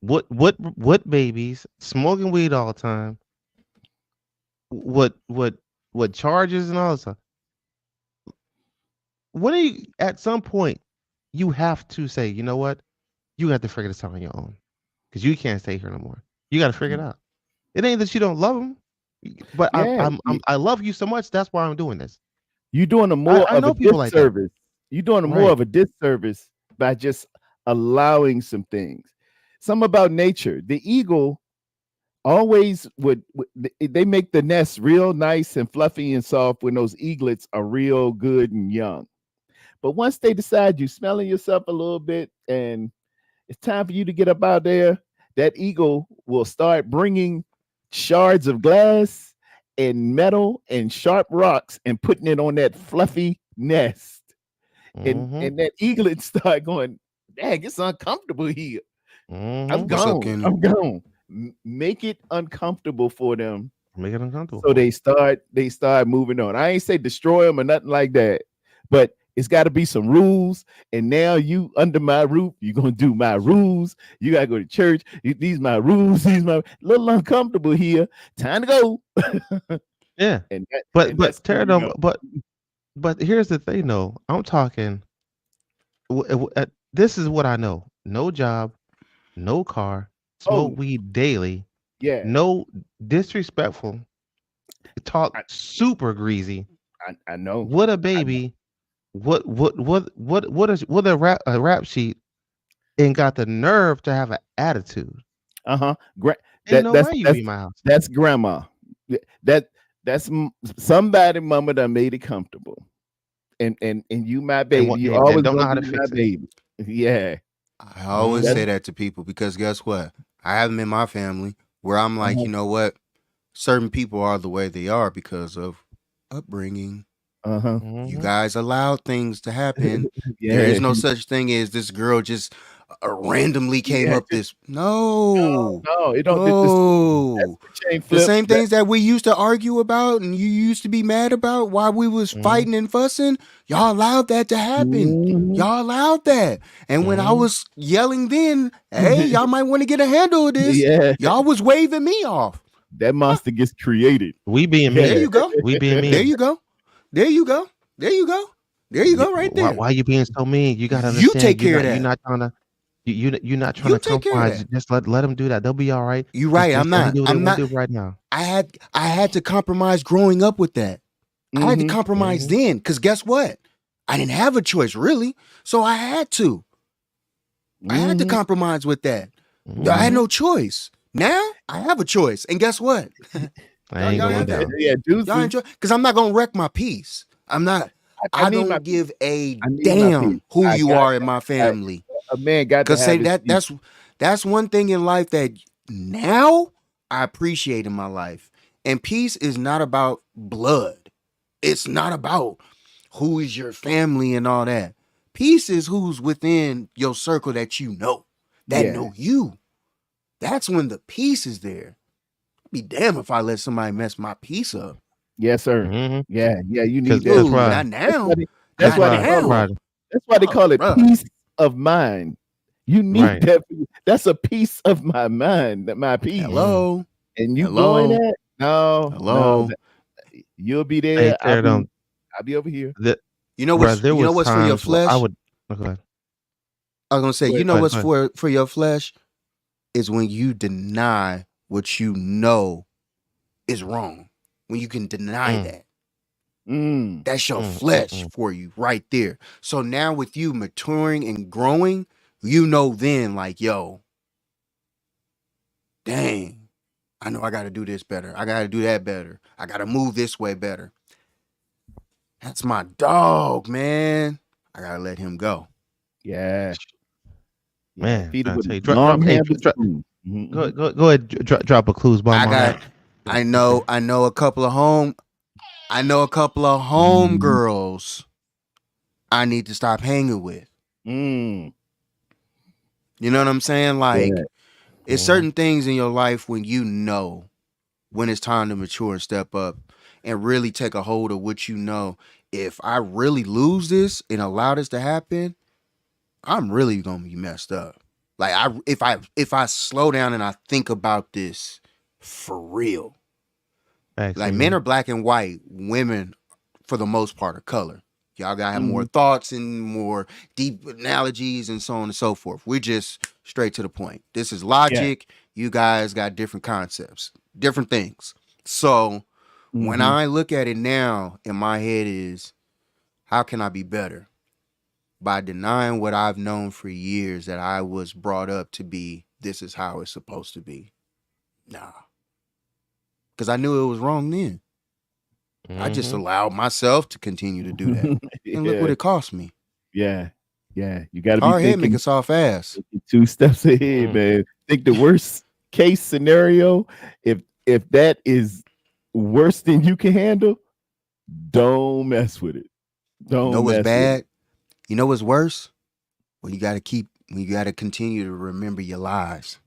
babies, what babies, smoking weed all the time, what charges and all this stuff. When you at some point you have to say, you know what, you got to figure this out on your own because you can't stay here no more. You got to figure it out. It ain't that you don't love them, but Yeah. I love you so much. That's why I'm doing this. You're doing a more I of know a people like that. disservice. You're doing a more Right. of a disservice by just allowing some things. Something about nature. The eagle always they make the nest real nice and fluffy and soft when those eaglets are real good and young. But once they decide you're smelling yourself a little bit and it's time for you to get up out there, that eagle will start bringing shards of glass and metal and sharp rocks and putting it on that fluffy nest. Mhm. And that eaglet start going, dang, it's uncomfortable here. I'm Mhm. What's up, gone. Kenny? I'm gone. Make it uncomfortable for them Make it uncomfortable. so they start moving on. I ain't say destroy them or nothing like that, but it's got to be some rules. And now you under my roof, you're gonna do my rules. You gotta go to church. These my rules. These my little uncomfortable here. Time to go. Yeah. And But that's where we Pterodome, go. but here's the thing though. I'm talking this is what I know. No job, no car, smoke Oh, weed daily, yeah, no disrespectful, talk super greasy. I know. What a baby. What a rap sheet and got the nerve to have an attitude. Uh-huh. Ain't no way you be in my house. That's grandma. That That's somebody mama done made it comfortable. And you my baby. You always don't know how gonna to be my fix it. baby. Yeah. I always say that to people because guess what? I have them in my family where I'm like, you know what? Certain people are the way they are because of upbringing. You guys allowed things to happen. Yeah. There is no such thing as this girl just randomly came up this. No, it don't. no. That's The same things that we used to argue about and you used to be mad about while we was fighting and fussing, y'all allowed that to happen. Y'all allowed that. And when I was yelling then, hey, y'all might want to get a handle of this. Yeah. Y'all was waving me off. That monster gets created. We being mean. There you go. We being mean. There you go. There you go. There you go. There you go right there. Why are you being so mean? You gotta understand. You take care of that. You're not trying to you're not trying to compromise. Just let them do that. They'll be all right. You're right. I'm not. I'm not do right now. I had to compromise growing up with that. I had to compromise then because guess what? I didn't have a choice really, so I had to. I had to compromise with that. I had no choice. Now I have a choice, and guess what? I ain't going down. Yeah, dude. Y'all enjoy because I'm not gonna wreck my peace. I'm not. I don't give a damn who you are in my family. A man got to say that. That's one thing in life that now I appreciate in my life. And peace is not about blood. It's not about who is your family and all that. Peace is who's within your circle that you know, that know you. That's when the peace is there. I'd be damn if I let somebody mess my peace up. Yes, sir. Yeah, you need that. Dude, not now. That's why they call it peace of mind. You need that. That's a piece of my mind. My peace. Hello. And you going at? No. Hello. No, you'll be there. I'll be over here. You know what's for your flesh? I would. Okay. I was gonna say, you know what's for your flesh is when you deny what you know is wrong. When you can deny that. That's your flesh for you right there. So now with you maturing and growing, you know then like, yo, dang, I know I got to do this better. I got to do that better. I got to move this way better. That's my dog, man. I got to let him go. Yeah. Man, Go ahead, drop a clues bomb. I know a couple of home girls I need to stop hanging with. You know what I'm saying? Like, it's certain things in your life when you know when it's time to mature and step up and really take a hold of what you know. If I really lose this and allow this to happen, I'm really gonna be messed up. Like if I slow down and I think about this for real. Like men are black and white, women for the most part are color. Y'all gotta have more thoughts and more deep analogies and so on and so forth. We're just straight to the point. This is logic. You guys got different concepts, different things. So when I look at it now in my head is, how can I be better? By denying what I've known for years that I was brought up to be, this is how it's supposed to be. Nah. Because I knew it was wrong then. I just allowed myself to continue to do that. And look what it cost me. Yeah. You got to be hard head, thinking make a soft ass. 2 steps ahead, man. Think the worst case scenario, if that is worse than you can handle, don't mess with it. Don't. You know what's bad? You know what's worse? When you got to continue to remember your lies.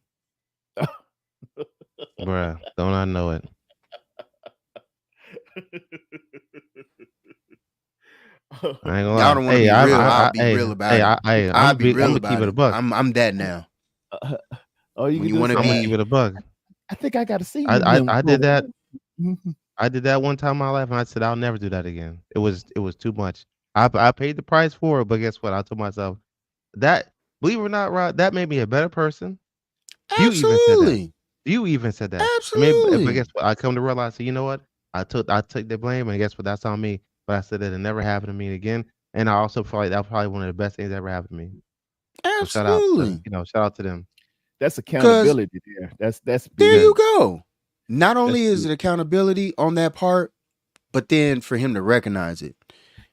Bruh, don't I know it? I ain't gonna lie. Y'all don't want to be real. I'll be real about it. I'll be real about keep it a buck. I'm that now. You want to be, keep it a buck. I think I got to see. I did that. I did that one time in my life, and I said I'll never do that again. It was too much. I paid the price for it, but guess what? I told myself that, believe it or not, Rod, that made me a better person. Absolutely. You even said that. Absolutely. But guess what? I come to realize, you know what? I took the blame, and guess what? That's on me. But I said that it never happened to me again. And I also feel like that's probably one of the best things that ever happened to me. Absolutely. So shout out to them. That's accountability there. That's there you go. not only That's is true. it accountability on that part, but then for him to recognize it.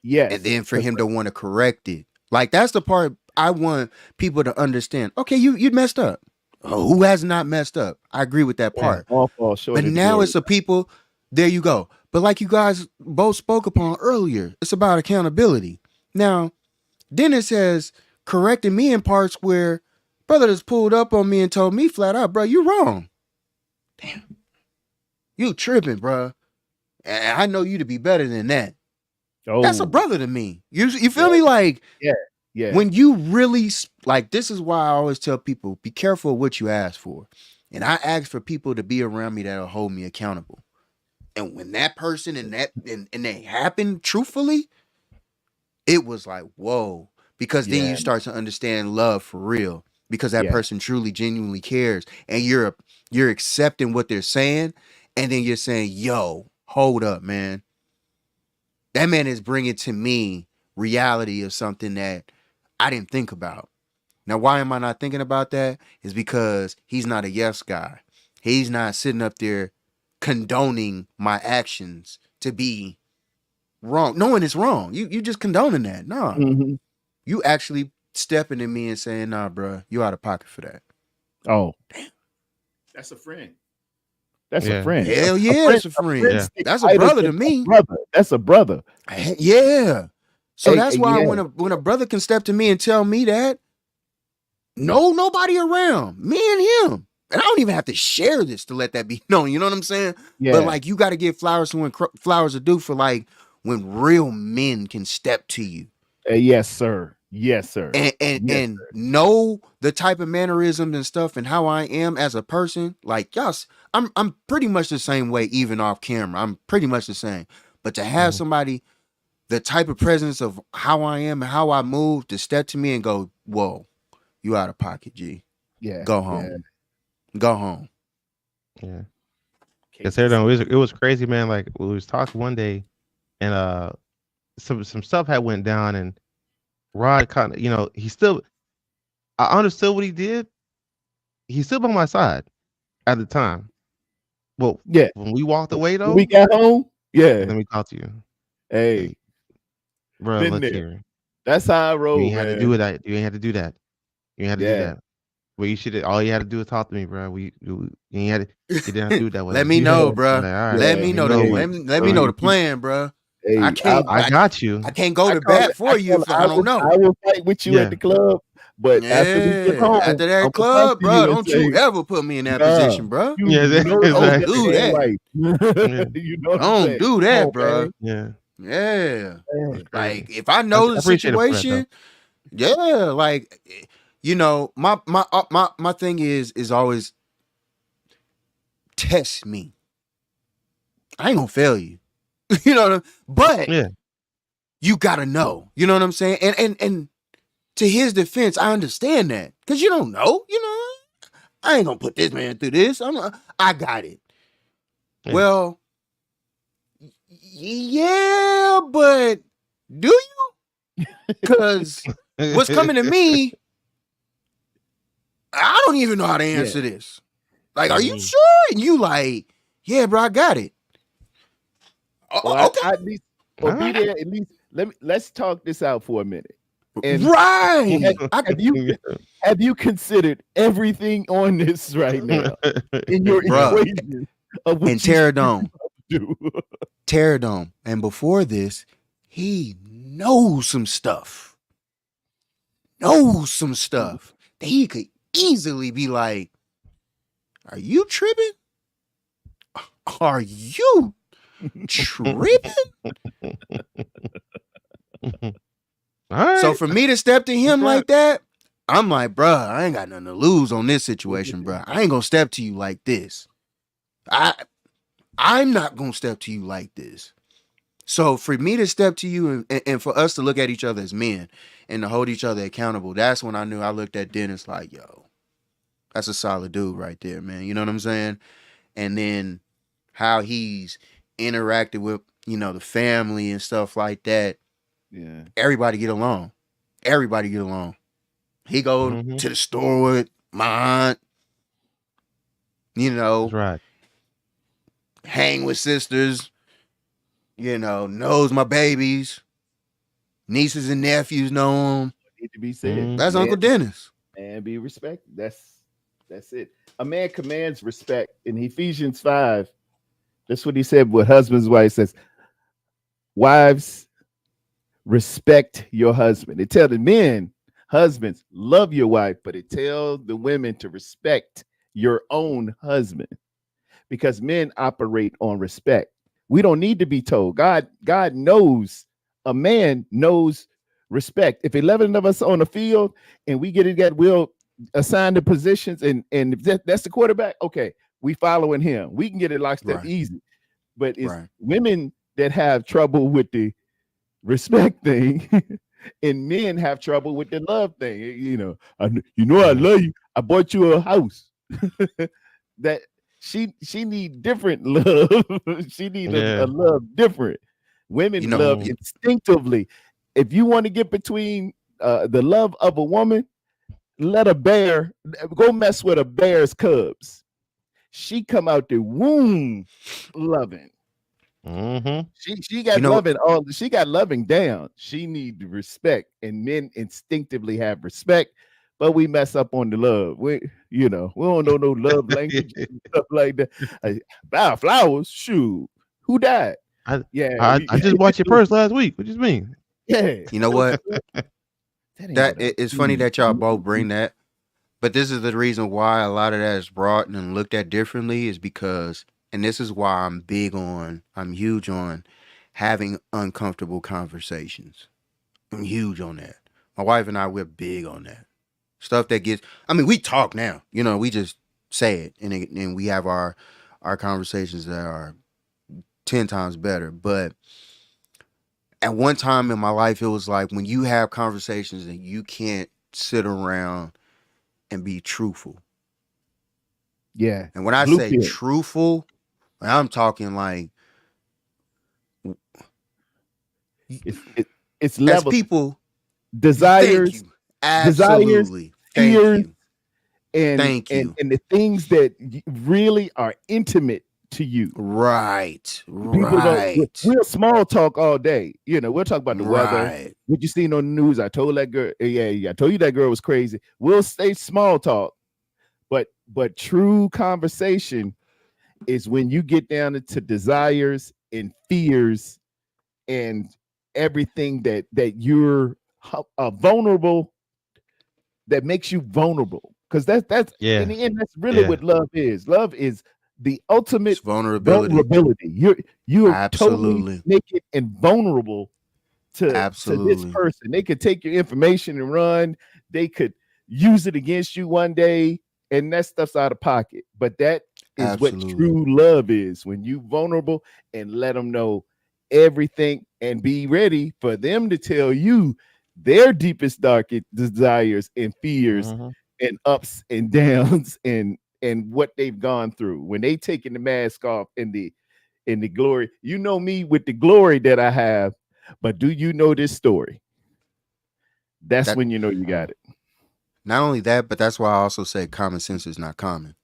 Yes. And then for him to want to correct it. Like, that's the part I want people to understand. Okay, you messed up. Oh, who has not messed up? I agree with that part. All fall short But of the now glory. it's the people, there you go. But like you guys both spoke upon earlier, it's about accountability. Now, then it says correcting me in parts where brother just pulled up on me and told me flat out, bro, you wrong. Damn. You tripping, bro. And I know you to be better than that. That's a brother to me. You feel me? Like, Yeah. when you really, like, this is why I always tell people, be careful of what you ask for. And I ask for people to be around me that'll hold me accountable. And when that person and that happened truthfully, it was like, whoa. Because then you start to understand love for real. Because that person truly, genuinely cares. And you're accepting what they're saying. And then you're saying, yo, hold up, man. That man is bringing to me reality of something that I didn't think about. Now, why am I not thinking about that? Is because he's not a yes guy. He's not sitting up there condoning my actions to be wrong. Knowing it's wrong. You just condoning that. No. Mm-hmm. You actually stepping to me and saying, nah, bro, you out of pocket for that. Oh, damn. That's a friend. That's a friend. Hell yeah, that's a friend. That's a brother to me. That's a brother. Yeah. So that's why when a brother can step to me and tell me that, nobody around, me and him. And I don't even have to share this to let that be known. You know what I'm saying? Yeah. But like, you got to give flowers to when flowers are due, for like when real men can step to you. Yes, sir. Yes, sir. And know the type of mannerisms and stuff and how I am as a person. Like, yes, I'm pretty much the same way, even off camera. I'm pretty much the same. But to have somebody, the type of presence of how I am and how I move, to step to me and go, whoa, you out of pocket, G. Yeah. Go home. Yeah. Go home. Yeah. Yes, it was crazy, man. Like, we was talking one day, and some stuff had went down, and Rod kind of, I understood what he did. He's still by my side at the time. Well, yeah. When we walked away, though, when we got home. Yeah. Let me talk to you. Hey, bro, look here. That's how I roll. You ain't had to do that. You ain't had to do that. You ain't had to do that. Well, all you had to do is talk to me, bro. You ain't had to. You didn't have to do that. Let me know, bro. Let me know the plan, bro. Hey, I got you. I can't go to bat for you if I don't know. I will fight with you at the club, but after we get home, after that club, bro, don't you ever put me in that position, bro. Don't do that. Don't do that, bro. Yeah. Yeah. Like, if I know the situation, like, my thing is always test me. I ain't gonna fail you. You know what I mean? But you gotta know. You know what I'm saying? And to his defense, I understand that. Because you don't know. I ain't gonna put this man through this. I got it. Yeah. Well, yeah, but do you? Because what's coming to me, I don't even know how to answer this. Like, are you sure? And you like, yeah, bro, I got it. Well, okay. At least, be there. At least let's talk this out for a minute. And right. Have you considered everything on this right now in your equation of what and Terradome? Terradome. And before this, he knows some stuff. That he could easily be like, are you tripping? Are you tripping? Right. So for me to step to him like that, I'm like, bruh, I ain't got nothing to lose on this situation, bruh. I ain't gonna step to you like this. I'm not gonna step to you like this. So for me to step to you and for us to look at each other as men and to hold each other accountable, that's when I knew. I looked at Dennis like, yo, that's a solid dude right there, man. You know what I'm saying? And then how he's interacted with, the family and stuff like that. Yeah. Everybody get along. He go to the store with my aunt. That's right. hang with sisters, knows my babies, nieces and nephews know him. Need to be said. That's Man, Uncle Dennis. and be respected. That's it. A man commands respect. In Ephesians 5, that's what he said with husbands, wives says, wives, respect your husband. It tells the men, husbands, love your wife, but it tells the women to respect your own husband because men operate on respect. We don't need to be told. God knows, a man knows respect. If 11 of us on the field and we get it, that we'll assign the positions, and if that's the quarterback, okay, we following him. We can get it lockstep easy. But it's women that have trouble with the respect thing, and men have trouble with the love thing. I love you. I bought you a house. That she need different love. She need a love different. Women love instinctively. If you want to get between the love of a woman, let a bear go mess with a bear's cubs. She come out the womb loving. She got loving all. She got loving down. She need respect, and men instinctively have respect, but we mess up on the love. We don't know no love language and stuff like that. Buy flowers, shoot. Who died? I just bought your purse last week. What do you mean? Yeah. You know what? It's funny that y'all both bring that, but this is the reason why a lot of that is brought and looked at differently is because, and this is why I'm huge on having uncomfortable conversations. I'm huge on that. My wife and I, we're big on that. Stuff that we talk now, we just say it and we have our conversations that are 10 times better. But at one time in my life, it was like when you have conversations and you can't sit around and be truthful. Yeah. And when I say truthful, I'm talking like it's level. As people, desires, absolutely, fears, and the things that really are intimate to you. Right. We'll small talk all day. We'll talk about the weather. What you seen on the news? I told that girl. I told you that girl was crazy. We'll stay small talk, but true conversation is when you get down into desires and fears and everything that you're vulnerable, that makes you vulnerable. Because that's in the end, that's really what love is. Love is the ultimate vulnerability. You're totally naked and vulnerable to this person. They could take your information and run. They could use it against you one day, and that stuff's out of pocket. But that is what true love is, when you vulnerable and let them know everything and be ready for them to tell you their deepest, darkest desires and fears and ups and downs and what they've gone through when they taking the mask off in the glory. You know me with the glory that I have, but do you know this story? That's when you know you got it. Not only that, but that's why I also say common sense is not common.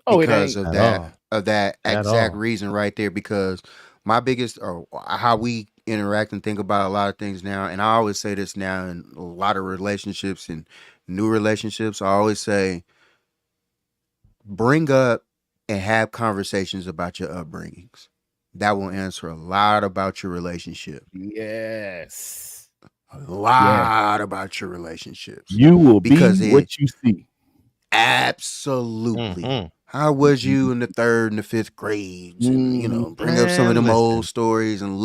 Oh, because of that exact reason right there. Because my biggest, or how we interact and think about a lot of things now, and I always say this now in a lot of relationships and new relationships, I always say, bring up and have conversations about your upbringings. That will answer a lot about your relationship. Yes. A lot about your relationships. You will be what you see. Absolutely. How was you in the 3rd and the 5th grades? And, bring up some of them old stories and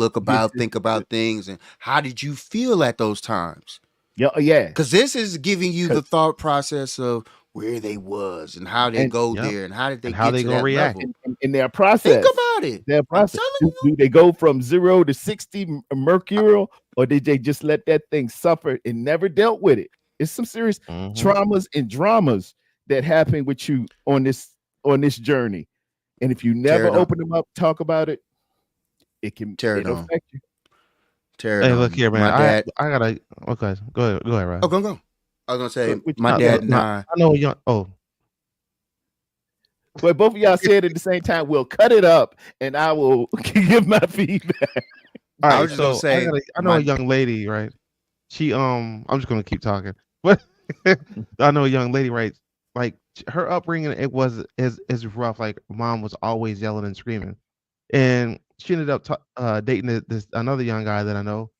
think about things. And how did you feel at those times? Yeah. Because this is giving you the thought process of where they was and how they go there and how did they get to that react in their process. Think about it. Their process. Do they go from 0 to 60 mercurial, or did they just let that thing suffer and never dealt with it? It's some serious traumas and dramas that happen with you on this journey. And if you never open them up, talk about it, it can affect you. Hey, look here, man. I gotta. Okay, go ahead, Ryan. Oh, go. I was gonna say my dad and I know young. Oh, But both of y'all said at the same time, we'll cut it up and I will give my feedback. All I right, was just gonna so say, I know a young lady, right? She I'm just gonna keep talking, but I know a young lady, right? Like her upbringing, it was is rough. Like mom was always yelling and screaming, and she ended up dating this another young guy that I know,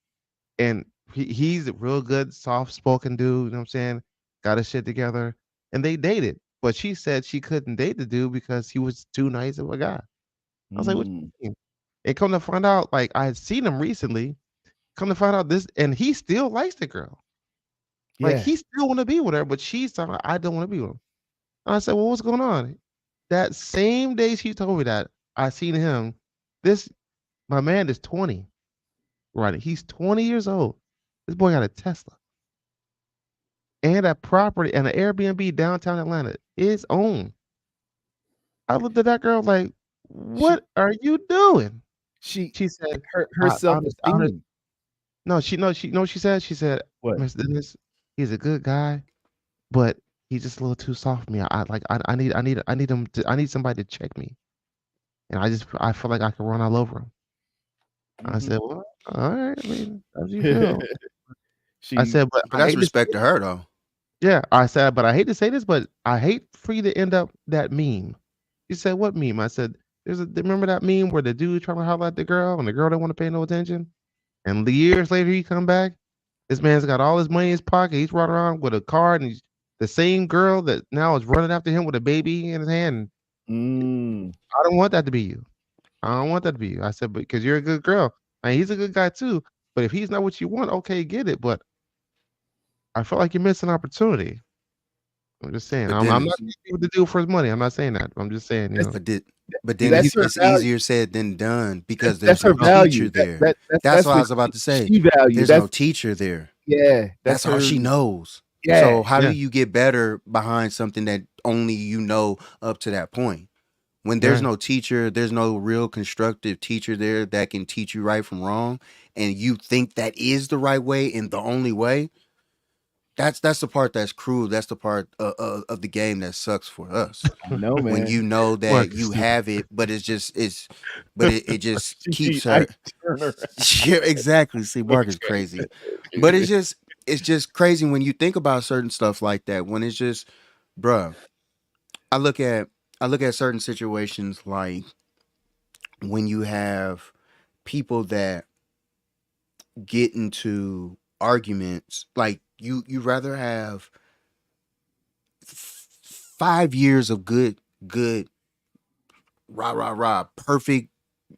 and he's a real good, soft spoken dude. You know what I'm saying? Got his shit together, and they dated. But she said she couldn't date the dude because he was too nice of a guy. I was like, what you mean? And come to find out, like I had seen him recently. Come to find out this, and he still likes the girl. Like he still want to be with her, but she's telling I don't want to be with him. And I said, well, what's going on? That same day she told me that, I seen him. My man is 20. Right. He's 20 years old. This boy got a Tesla. And a property and an Airbnb downtown Atlanta. His own. I looked at that girl like, what are you doing? She said herself. She said. She said, what? Mr. Dennis, he's a good guy, but he's just a little too soft for me. I need somebody to check me. And I feel like I can run all over him. I said, well, all right. I mean, as you feel. I said, but that's respect to her though. Yeah, I said, but I hate to say this, but I hate for you to end up that meme. She said, what meme? I said, remember that meme where the dude trying to holler at the girl and the girl don't want to pay no attention? And years later he come back. This man's got all his money in his pocket. He's running around with a car, and he's the same girl that now is running after him with a baby in his hand. I don't want that to be you. I don't want that to be you. I said, because you're a good girl. I mean, he's a good guy too. But if he's not what you want, okay, get it. But I feel like you're missing opportunity. I'm just saying. I'm not going to do for his money. I'm not saying that. I'm just saying, you know. But then it's easier said than done because there's no teacher there. That's what I was about to say. There's no teacher there. Yeah. That's all she knows. Yeah. So how do you get better behind something that only you know up to that point? When there's no teacher, there's no real constructive teacher there that can teach you right from wrong, and you think that is the right way and the only way. That's the part that's cruel. That's the part of the game that sucks for us. I know, man. When you know that you have it, but it just keeps her. Yeah, exactly. See, Mark is crazy, but it's just crazy when you think about certain stuff like that. When it's just, bruh, I look at certain situations like when you have people that get into arguments, like you rather have 5 years of good rah perfect,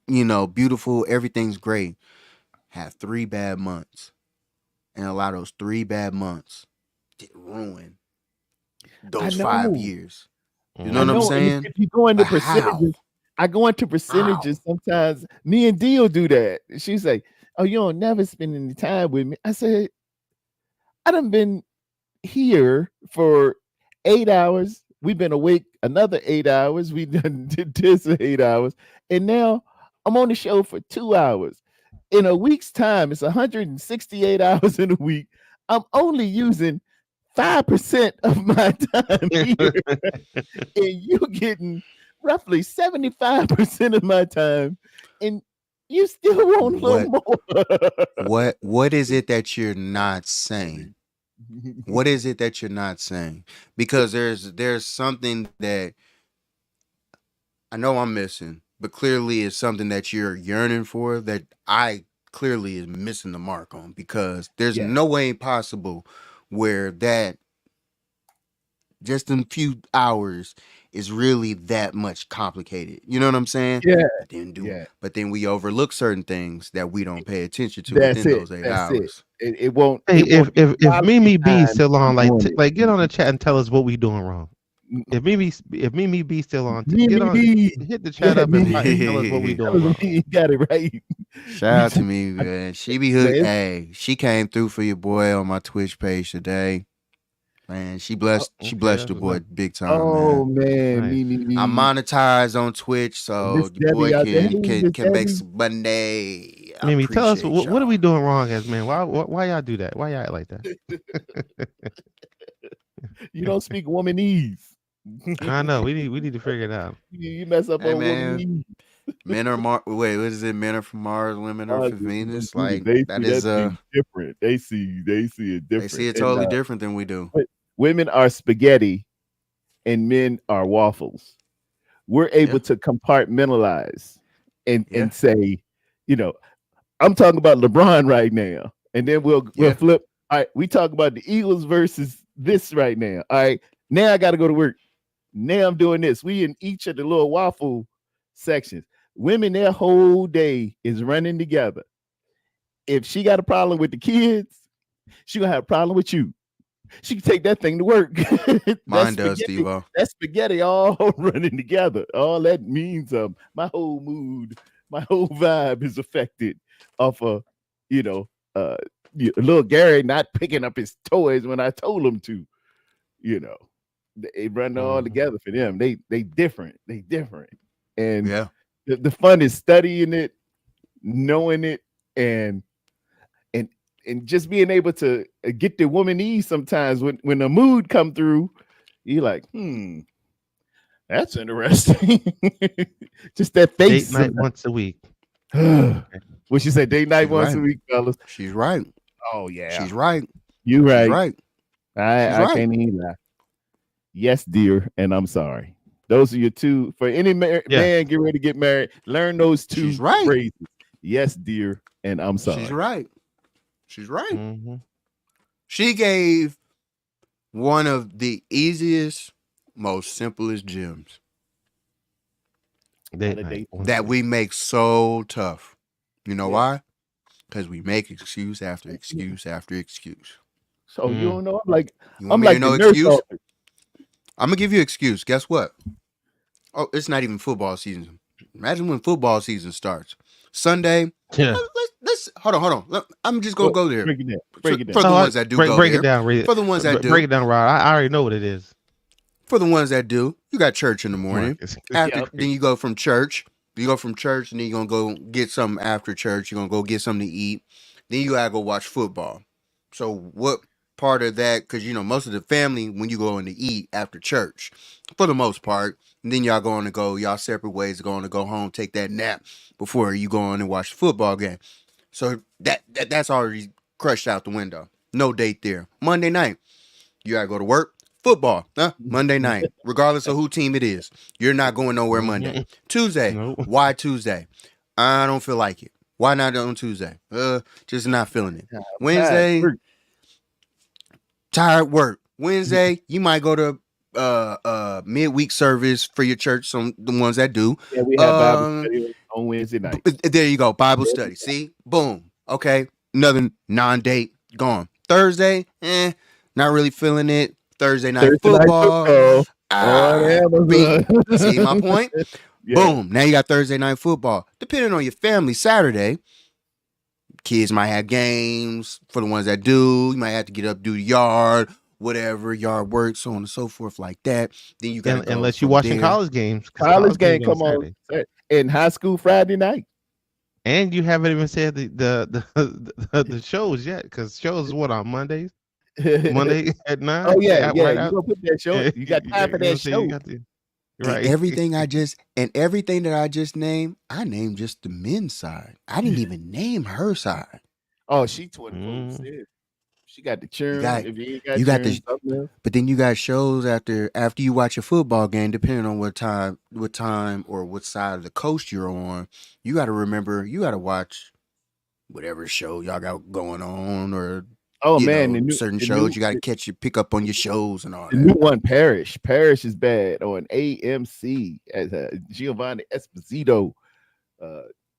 beautiful, everything's great, have 3 bad months, and allow those 3 bad months to ruin those 5 years. You know what I'm saying? If you go into percentages, I go into percentages sometimes. Me and Dio do that. She's like, oh, you don't never spend any time with me. I said, I done been here for 8 hours. We've been awake another 8 hours. We done did this 8 hours. And now I'm on the show for 2 hours. In a week's time, it's 168 hours in a week. I'm only using 5% of my time here. And you're getting roughly 75% of my time. And you still want a little more. What is it that you're not saying? What is it that you're not saying? Because there's something that I know I'm missing, but clearly it's something that you're yearning for that I clearly is missing the mark on, because there's no way possible where that just in a few hours is really that much complicated. You know what I'm saying? Yeah. But then we overlook certain things that we don't pay attention to within those 8 hours. It won't. Hey, if Mimi B still on, like get on the chat and tell us what we doing wrong. If Mimi B still on, get on, hit the chat up and tell us what we doing wrong. You got it right. Shout out to me, man. She be hooked. Hey, she came through for your boy on my Twitch page today. Man, she blessed your boy big time. Oh man, nice. I'm monetized on Twitch, so your boy can make some money. Mimi, tell us what are we doing wrong, as man? Why y'all do that? Why y'all act like that? You don't speak womanese. I know we need to figure it out. You mess up Hey on man, women. men are wait, what is it? Men are from Mars, women are from Venus. Like They that see is that thing different. They see it they see different. it totally different than we do. Women are spaghetti and men are waffles. We're able to compartmentalize and say, you know, I'm talking about LeBron right now, and then we'll flip. All right, we talk about the Eagles versus this right now. All right, now I got to go to work. Now I'm doing this. We in each of the little waffle sections. Women, their whole day is running together. If she got a problem with the kids, she gonna have a problem with you. She can take that thing to work. Mine does, Steve-O. That spaghetti all running together. All that means my whole mood, my whole vibe is affected off of, little Gary not picking up his toys when I told him to. They run all together for them. They different. They different. And the fun is studying it, knowing it, and just being able to get the womanese sometimes when the mood come through, you're like, that's interesting. Just that face. Date night once a week. What you say? Date night once a week, fellas. She's right. Oh yeah, she's right. You right. She's right. I can't even lie. Yes, dear, and I'm sorry. Those are your two. For any man get ready to get married, learn those two phrases. Yes, dear, and I'm sorry. She's right. She's right. Mm-hmm. She gave one of the easiest, most simplest gems that we make so tough. You know why? Because we make excuse after excuse after excuse. So you don't know? I'm like no excuse. I'm gonna give you an excuse. Guess what? Oh, it's not even football season. Imagine when football season starts. Sunday. Yeah. Let's hold on. I'm just gonna go there. Break it down. For the ones that do go break there. it down. For the ones that do. Break it down, Rod. I already know what it is. For the ones that do, you got church in the morning. Then you go from church. You go from church, and then you're gonna go get something after church. You're gonna go get something to eat. Then you gotta go watch football. So what part of that? Because most of the family, when you go in to eat after church, for the most part, and then y'all going to go y'all separate ways, going to go home, take that nap before you go on and watch the football game. So that's already crushed out the window. No date there. Monday night, you gotta go to work. Football, Monday night, regardless of who team it is. You're not going nowhere Monday. Tuesday, why Tuesday? I don't feel like it. Why not on Tuesday? Just not feeling it. Wednesday, tired work. Wednesday, you might go to midweek service for your church. Some the ones that do. Yeah, we have Bible study on Wednesday night. There you go, Bible study. See, boom. Okay, another non-date gone. Thursday, not really feeling it. Thursday night football. See my point? Yeah. Boom. Now you got Thursday night football. Depending on your family, Saturday, kids might have games. For the ones that do, you might have to get up, do the yard, whatever, yard work, so on and so forth, like that. Then you got unless you're watching college games. College game come on in high school Friday night. And you haven't even said the shows yet, because shows is what on Mondays? Monday at 9. Oh yeah. You gonna put that show. You got time for that show. Right. Everything that I just named, I named just the men's side. I didn't even name her side. Oh, she 24/7. She got the churn. But then you got shows after you watch a football game, depending on what time or what side of the coast you're on. You got to remember, you got to watch whatever show y'all got going on, or certain shows you got to pick up on your shows and all the that. New one, Parish is bad on AMC as Giovanni Esposito,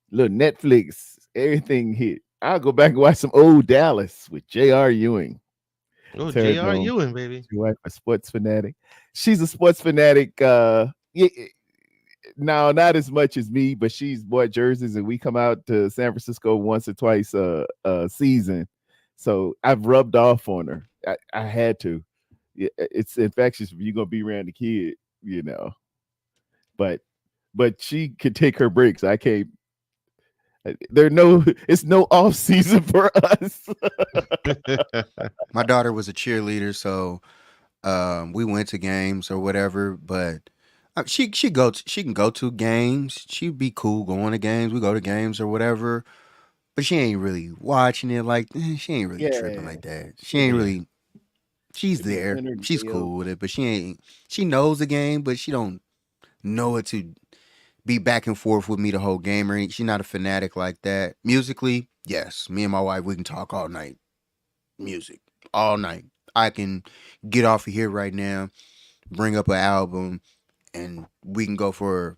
little Netflix, everything hit. I'll go back and watch some old Dallas with J.R. Ewing. Oh, J.R. Ewing, baby. Your wife a sports fanatic. She's a sports fanatic. Now, not as much as me, but she's bought jerseys, and we come out to San Francisco once or twice a season. So I've rubbed off on her. I had to. It's infectious if you're gonna be around the kid, But she could take her breaks. I can't. It's no off season for us. My daughter was a cheerleader, so We went to games or whatever, but she can go to games. She'd be cool going to games. We go to games or whatever, but she ain't really watching it like she ain't really tripping Yeah. like that. She ain't Yeah. really. She's It'd be there. Leonard She's Gill. cool with it, but she ain't. She knows the game, but she don't know it to be back and forth with me the whole game. Or she's not a fanatic like that. Musically, yes, me and my wife we can talk all night. Music all night. I can get off of here right now, bring up an album, and we can go for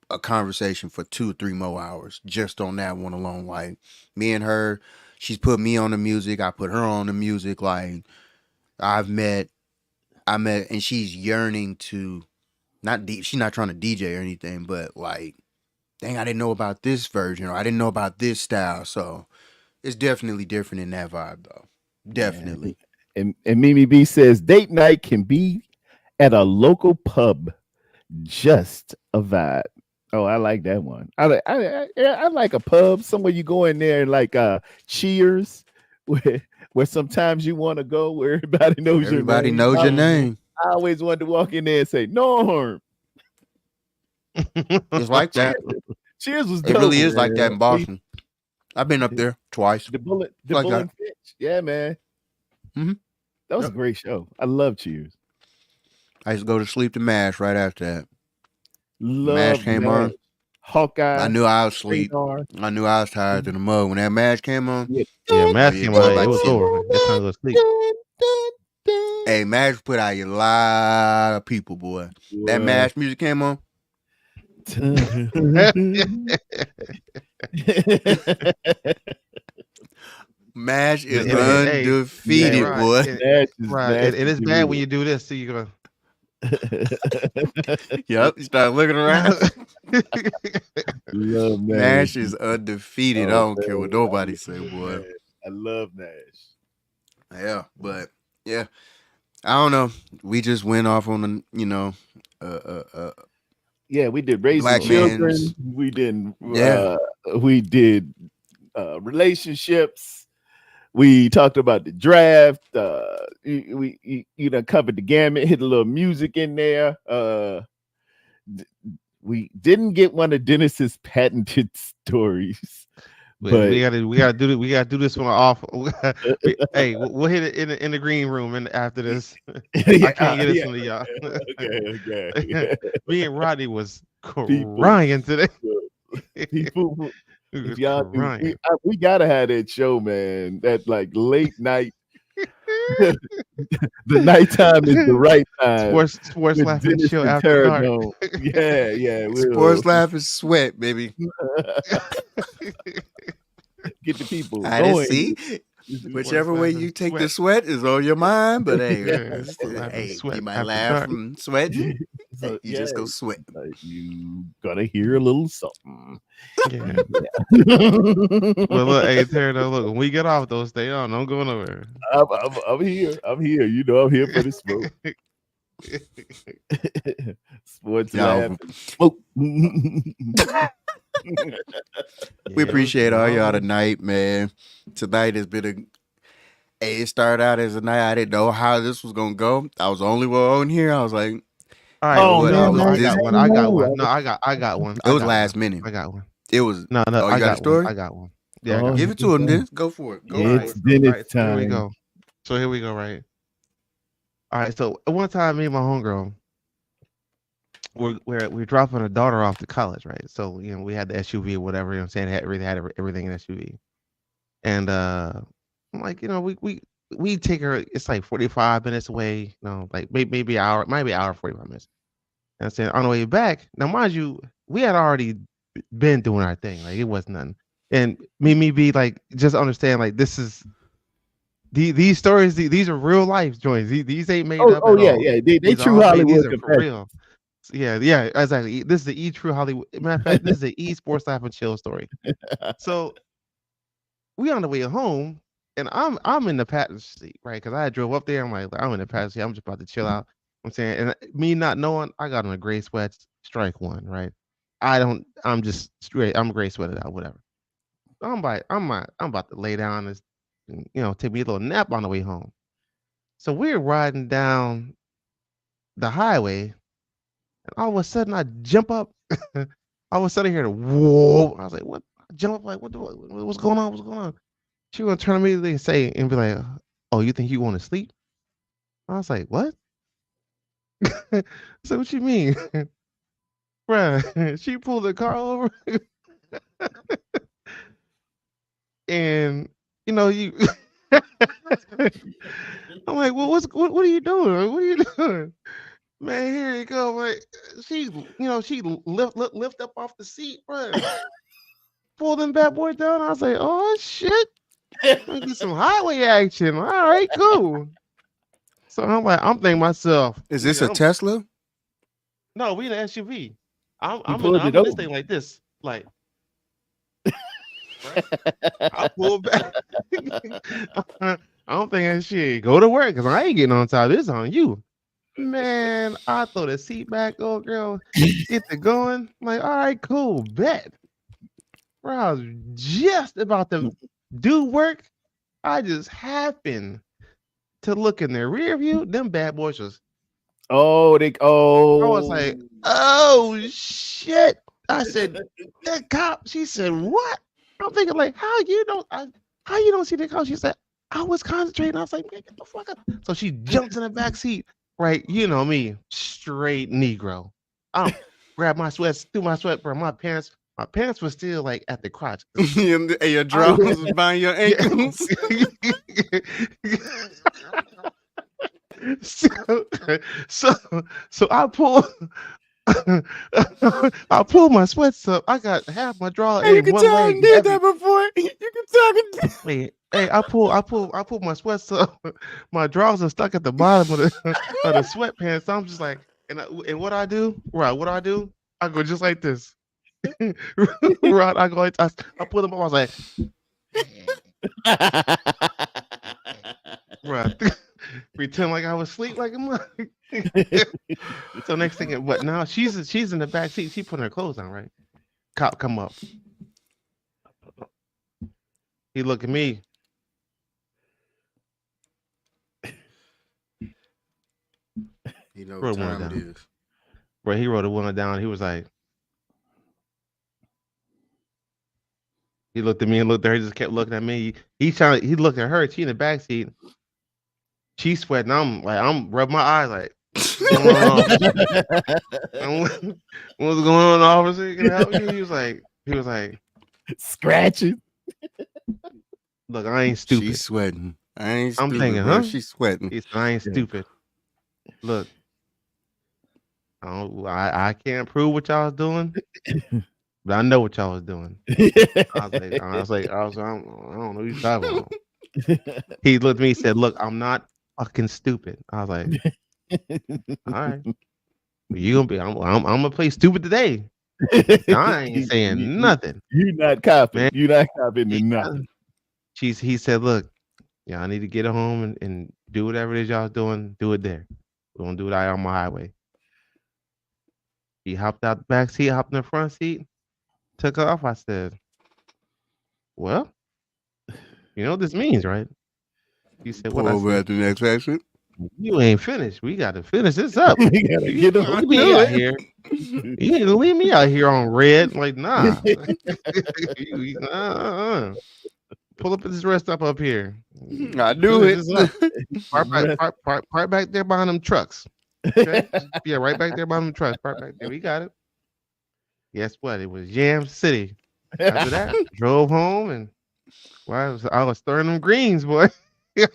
a conversation for 2 or 3 more hours just on that one alone. Like me and her, she's put me on the music. I put her on the music. Like I met, and she's yearning to she's not trying to DJ or anything, but like, dang, I didn't know about this version or I didn't know about this style. So it's definitely different in that vibe, though. Definitely. And Mimi B says date night can be at a local pub, just a vibe. Oh, I like that one. I like a pub somewhere you go in there and like Cheers, where sometimes you want to go where everybody knows Everybody your name. knows your name. I always wanted to walk in there and say Norm. It's like that. Cheers was It dope. really is like that in Boston. I've been up there twice. The Bull like and Finch. Yeah, man. Mhm. That was a great show. I love Cheers. I used to go to sleep to MASH right after that. Love MASH came on. Hawkeye. I knew I was asleep. Radar. I knew I was tired to the mug. When that MASH came on, Yeah. Yeah, Mask yeah, came go out. back It was to over. It's time to go to sleep. hey, MASH put out a lot of people, boy. That MASH music came on. MASH is Hey, undefeated, right. boy. Right. And it's bad when you do this. So you're gonna. Yep, you start looking around. Love MASH is undefeated. I Oh, don't care what nobody say, boy. I love Nash. Yeah, but yeah, I don't know. We just went off on Yeah, we did raising Black children. man's- We did relationships. We talked about the draft. We covered the gamut, hit a little music in there. We didn't get one of Dennis's patented stories. But we gotta do this one off. Hey, we'll hit it in the green room and after this. I can't get this one to y'all. Okay. Me and Rodney was crying today. People, We was if y'all crying. we gotta have that show, man. That like late night. The nighttime is the right time. Sports with laughing Dennis chill and after dark. Terrano. Yeah. Sports laugh and sweat, baby. Get the people I going. didn't see. Whichever way you take the sweat is on your mind, but hey, Yeah, sports laugh and hey, sweat you might after laugh dark. from sweating. So, You just go sweat. You gotta hear a little something. Yeah. Well, look, hey, Terrano, look, when we get off, though, stay on. Don't go nowhere. I'm here. I'm here. You know, I'm here for the smoke. Sports No. laugh and smoke. We appreciate all y'all tonight, man. Tonight has been it started out as a night I didn't know how this was gonna go. I was the only one on here. I was like, All right, Oh, well, man, I this- got one. I got one. No, I got one. it was last minute. I got one. It was. No, Oh, you I got a got story? one. I got one. Yeah, I Oh, got Give it to him, then. Go for it. Go for It's it. Dennis Right, so here we time. go. So here we go, right? All right, so one time me and my homegirl we're dropping a daughter off to college, right? So we had the SUV or whatever, you know what I'm saying? Had everything in the SUV. And I'm like, we take her, it's like 45 minutes away, like maybe an hour, maybe an hour 45 minutes. And I'm saying on the way back, now mind you, we had already been doing our thing, like it was nothing. And me be like, just understand, like this is these stories, these are real life joints. These ain't made up. Oh at yeah, all. yeah. They These are true all made- Hollywood These are for confessions. real. Yeah, exactly. This is the true Hollywood. Matter of fact, this is the Sports Laugh and Chill story. So we on the way home, and I'm in the passenger seat, right? Because I drove up there. I'm like, I'm in the passenger seat. I'm just about to chill out. I'm saying, and me not knowing, I got on a gray sweat, strike one, right? I'm just straight. I'm gray sweated out, whatever. I'm about to lay down and take me a little nap on the way home. So we're riding down the highway, and all of a sudden I jump up. All of a sudden I hear the whoa. I was like, what? I jump up like, what's going on? What's going on? She gonna turn immediately and say and be like, oh, you think you want to sleep? I was like, what? So what you mean? Bruh, she pulled the car over and you know you I'm like, well, what are you doing? What are you doing? Man, here you go. Like she lift up off the seat, bro. Pull them bad boy down. I was like, oh shit. Get some highway action. All right, cool. So I'm thinking myself, Is this a Tesla? No, we in an SUV. I'm pulled in it this thing like this. Like I pull back. I'm thinking shit, go to work because I ain't getting on top. This on you. Man, I throw the seat back, old girl, get the going. I'm like, all right, cool, bet. Bro, I was just about to do work. I just happened to look in their rear view. Them bad boys was. I was like, oh shit. I said, that cop. She said, what? I'm thinking like, how you don't see the cop? She said, I was concentrating. I was like, man, get the fuck up. So she jumps in the back seat. Right, you know me, straight Negro. I don't grab my sweats, threw my sweat, bro. My pants were still like at the crotch. And your drawers was behind your ankles. So I pull my sweats up. I got half my draw Hey, you in can one tell I leg. did that before. You can tell. Hey, I pull my sweats up. My drawers are stuck at the bottom of the sweatpants. So I'm just like, and what I do, right? What I do, I go just like this. Right, I go like I pull them up. I was like, right. Pretend like I was asleep like a mother. So next thing, but now she's in the back seat. She putting her clothes on, right? Cop come up. He look at me. You know what time it is. Bro, he wrote a window down. He was like, he looked at me and looked at her. He just kept looking at me. He looked at her. She in the back seat. She's sweating. I'm rubbing my eyes like, what's going on? What's going on, officer? Can I help you? He was like, scratching. Look, I ain't stupid. She's sweating. I'm thinking, bro. huh? She's sweating. I ain't stupid. Look, I can't prove what y'all was doing, but I know what y'all was doing. I don't know what you're talking about. He looked at me and said, look, I'm not fucking stupid. I was like, all right. I'm gonna play stupid today. I ain't saying nothing. You not copying. You not copying nothing. He said, look, y'all need to get home and do whatever it is y'all doing. Do it there. We're gonna do it out on my highway. He hopped out the back seat, hopped in the front seat, took off. I said, well, you know what this means, right? He said, Pull over at the next exit. You ain't finished. We got to finish this up. We gotta get leave me out here. You ain't gonna leave me out here on red. Like, nah. Pull up this rest up here. I do it. Park back there behind them trucks. Okay? Yeah, right back there behind them trucks. Park back there. We got it. Guess what? It was Jam City. After that, drove home and I was stirring them greens, boy. had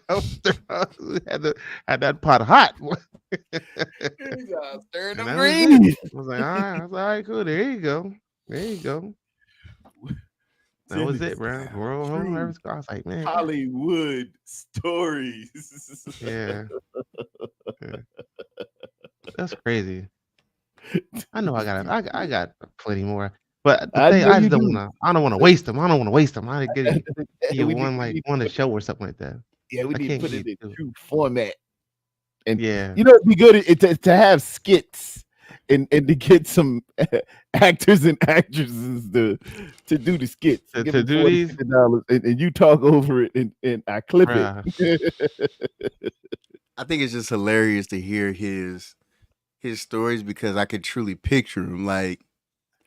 that pot hot. Stirring them greens. I was like, all right, cool. There you go. That was it, bro. Roll home. I was like, man, Hollywood stories. Yeah. That's crazy. I know I got plenty more, but I don't want to waste them. I don't want to waste them. I didn't get you one to show or something like that. Yeah, we need to put it in true format. And yeah, it'd be good to have skits and to get some actors and actresses to do the skits. To do these and you talk over it and I clip it. I think it's just hilarious to hear his his stories because I could truly picture him. Like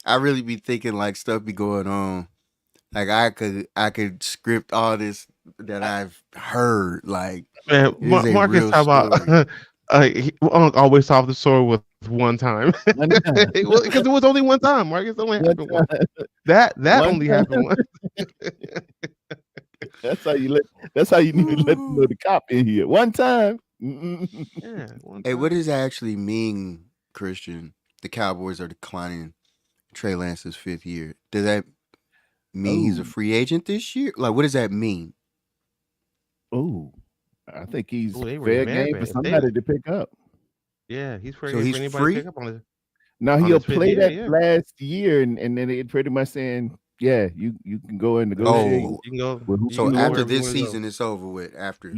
I really be thinking like stuff be going on. Like I could script all this that I've heard. Like Man, it is a Marcus real talk about story. Unc always solved the story with one time. One time. Because it was only one time. Marcus only One happened once. time. That One only time. happened once. That's how you need to let the cop in here. One time. Yeah, one Hey, time. what does that actually mean, Christian? The Cowboys are declining Trey Lance's 5th year. Does that mean he's a Oh. free agent this year? Like, what does that mean? Oh, I think he's Ooh, they were fair mad game bad. for somebody to pick up. Yeah, he's free So for he's anybody free? to pick up on it. Now On he'll his fifth play year, that yeah. last year, and then it pretty much saying, yeah, you can go and negotiate. Oh, You can go. With who you so can go after wherever you this wanna go. season, it's over with. After,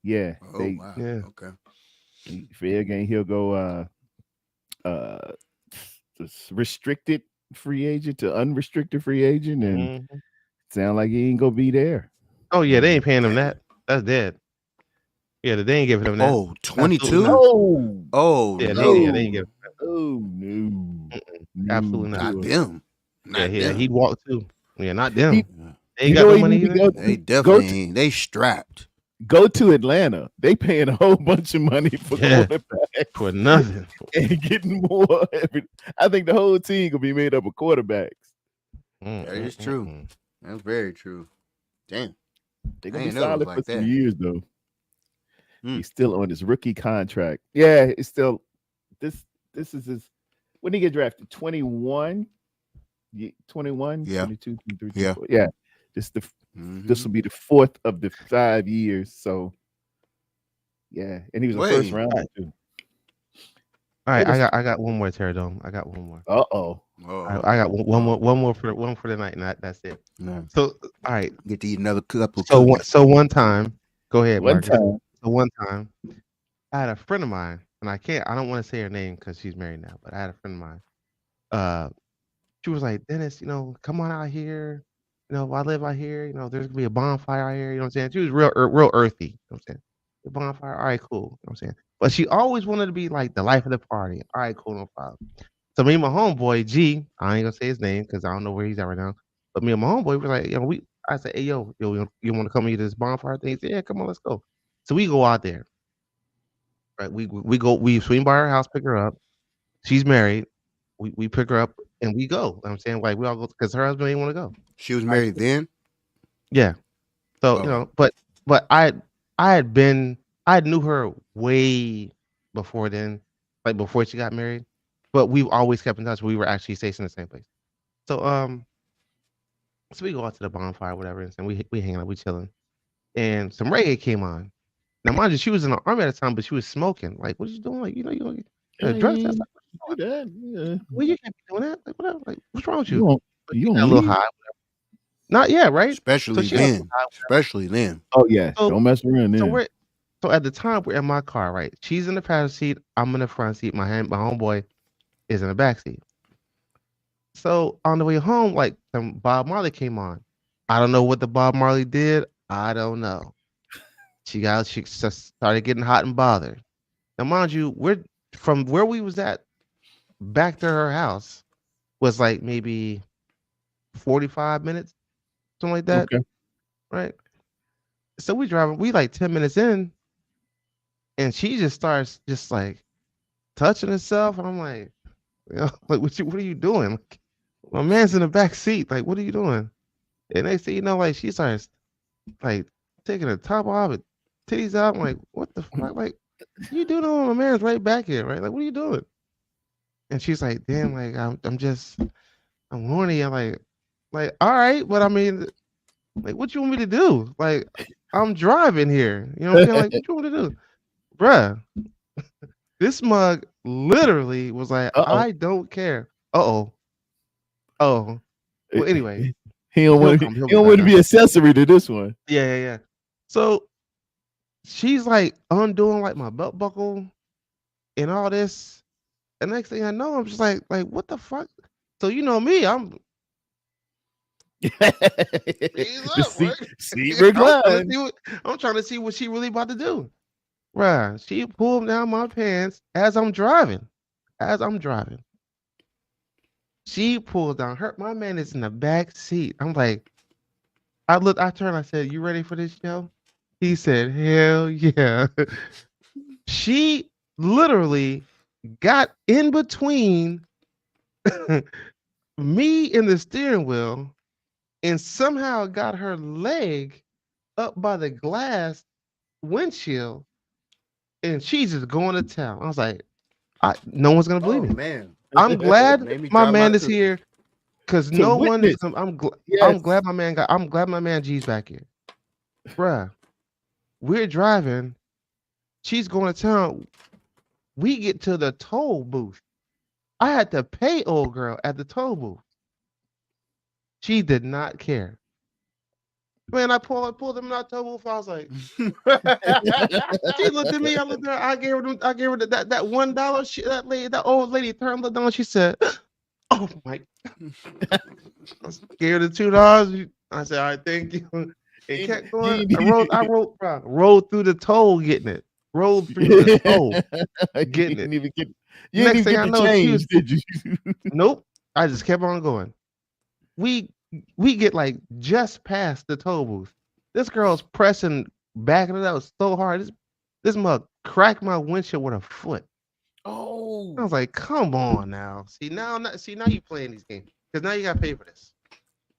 Yeah, oh they wow, Yeah. okay. fair game. He'll go restricted free agent to unrestricted free agent, and Mhm. sound like he ain't gonna be there. Oh yeah, they ain't paying him that. That's dead. Yeah, they ain't giving him that. Oh, Absolutely 22? not. Oh, Oh Yeah, no, they ain't giving. oh no, Absolutely no. not. not them. Yeah, Not yeah, them. he'd walk too. Yeah, not them. He- They ain't you got know no where money you need to either. go They to? definitely ain't. They strapped. Go to Atlanta. They paying a whole bunch of money for Yeah. quarterbacks For nothing. and getting more. I think the whole team gonna be made up of quarterbacks. That is true. That's very true. Damn. They're I gonna be ain't know it was solid like for some that. years though. Hmm. He's still on his rookie contract. Yeah, it's still this is his when he get drafted 21 21 Yeah. 22 23 Yeah. 24. Yeah, this Mhm. will be the 4th of the 5 years. So yeah, and he was a first Wait. rounder too. All right, It was- I got one more, Terradome. I got one more. Uh-oh. Oh, I got one more for the night, and that's it. no. So all right. Get to eat another couple. So cookies. one time, go ahead, One Marcus. time. So one time, I had a friend of mine, and I don't want to say her name because she's married now, but I had a friend of mine. She was like, Dennis, come on out here. I live out here. There's gonna be a bonfire out here. You know what I'm saying? She was real earthy. You know what I'm saying? The bonfire. All right, cool. You know what I'm saying? But she always wanted to be like the life of the party. All right, cool, no problem. So me and my homeboy G, I ain't gonna say his name because I don't know where he's at right now. But me and my homeboy were like, I said, hey, yo, you want to come eat this bonfire thing? He said, yeah, come on, let's go. So we go out there. Right, we swing by her house, pick her up. She's married. We pick her up and we go. I'm saying like we all go because her husband didn't want to go. She was married then? Yeah. So Oh. but I knew her way before then, like before she got married. But we've always kept in touch. We were actually stationed in the same place. So so we go out to the bonfire, whatever, and we hanging out, we chilling, and some reggae came on. Now, mind you, she was in the army at the time, but she was smoking. Like, what are you doing? Like, you drugs. That's like, Yeah. well, you can't be doing that. Like, whatever. Like, what's wrong with you? You don't, But you she got don't a little leave? high. Not yet, right? Especially she got a little then. high, Especially then. Oh yeah. So- Don't mess around So then. so at the time we're in my car, right? She's in the passenger seat. I'm in the front seat. My homeboy is in the back seat. So on the way home, like some Bob Marley came on. I don't know what the Bob Marley did. I don't know. She just started getting hot and bothered. Now, mind you, we're from where we was at back to her house was like maybe 45 minutes, something like that. Okay. Right. So we driving, we like 10 minutes in, and she just starts just like touching herself. And I'm like, like what are you doing? Like, my man's in the back seat. Like, what are you doing? And next thing you know, like she starts like taking the top off and titties out. I'm like, what the fuck? Like, you doing on my man's right back here, right? Like, what are you doing? And she's like, damn, like I'm horny. I'm like, all right, but I mean, like, what you want me to do? Like, I'm driving here. You know what I'm saying? Like, what you want me to do? Bruh, this mug literally was like, I don't care. Oh. Well, anyway. He don't want to be accessory to this one. Yeah. So she's like undoing like my belt buckle and all this. And next thing I know, I'm just like, what the fuck? So you know me, I'm Seat recline. I'm trying to see what she really about to do. Bruh, she pulled down my pants as I'm driving. She pulled down my man is in the back seat. I'm like, I turned, I said, "You ready for this show?" He said, "Hell yeah." She literally got in between me and the steering wheel and somehow got her leg up by the glass windshield, and she's just going to town. I was like, no one's gonna believe me. Man, I'm glad made me my drop man my is cookie. here because To no one is. witness. I'm Yes. glad my man G's back here, bruh. We're driving. She's going to town. We get to the toll booth. I had to pay old girl at the toll booth. She did not care. Man, I pulled them out toll booth. I was like, she looked at me. I looked at her. I gave her that $1. That old lady turned looked down. She said, "Oh my!" I gave her the $2. I said, "All right, thank you." It kept going. I rolled through the toll getting it. Rolled through the toll getting it. You Next didn't thing even I get know, the she change, was- did you? Nope. I just kept on going. We get like just past the toll booth. This girl's backing it up so hard. This mug cracked my windshield with her foot. Oh, I was like, "Come on now." See now you playing these games because now you got to pay for this.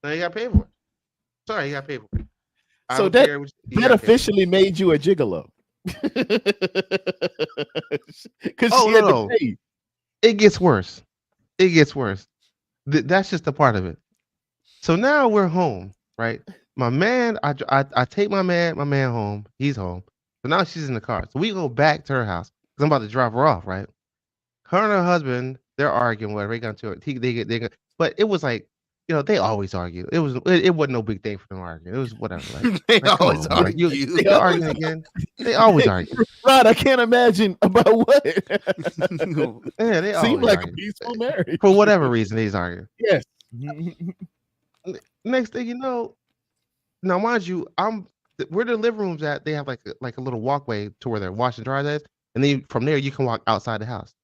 Now you got to pay for it. Sorry, you got to pay for it. I So don't that- care what you That gotta pay for it. officially made you a gigolo. Because Oh, she had no. to pay. It gets worse. That's just a part of it. So now we're home, right? My man, I take my man home. He's home. So now she's in the car. So we go back to her house because I'm about to drop her off, right? Her and her husband, they're arguing. Whatever, they got to it. But it was like, they always argue. It wasn't no big thing for them arguing. It was whatever. Like, they come always on, bro. argue. They're arguing again. They always argue. Rod, I can't imagine about what. Yeah, they Seemed always like argue. a peaceful marriage. For whatever reason, they's arguing. Yes. Next thing you know, now mind you, where the living room's at, they have like a little walkway to where their wash and dry is, and then from there you can walk outside the house.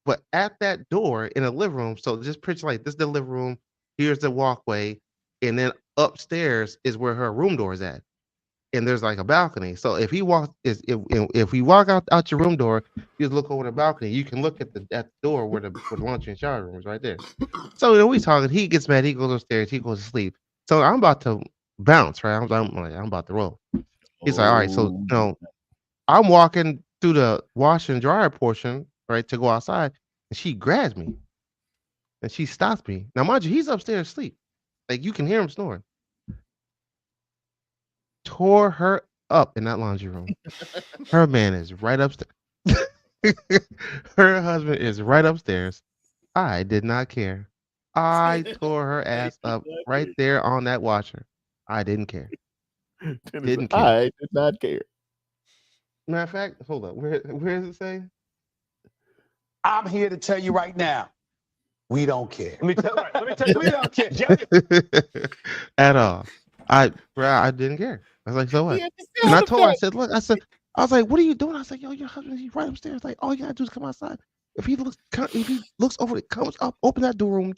But at that door in the living room, so just picture like this is the living room, here's the walkway, and then upstairs is where her room door is at. And there's like a balcony. So if we walk out your room door, you just look over the balcony. You can look at the door where the laundry and shower room is right there. So we talking. He gets mad. He goes upstairs. He goes to sleep. So I'm about to bounce. Right. I'm about to roll. He's like, all right. So I'm walking through the wash and dryer portion, right, to go outside, and she grabs me, and she stops me. Now mind you, he's upstairs asleep. Like you can hear him snoring. Tore her up in that laundry room. Her man is right upstairs. Her husband is right upstairs. I did not care. I tore her ass up right there on that washer. I didn't care. Didn't care. I did not care. Matter of fact, hold up. Where does it say? I'm here to tell you right now, we don't care. Let me tell you, we don't care. At all. I didn't care. I was like, so what? And I told her, I said, look, I was like, what are you doing? I said, yo, your husband, he's right upstairs. Like, all you gotta do is come outside. If he looks over, it comes up, open that door,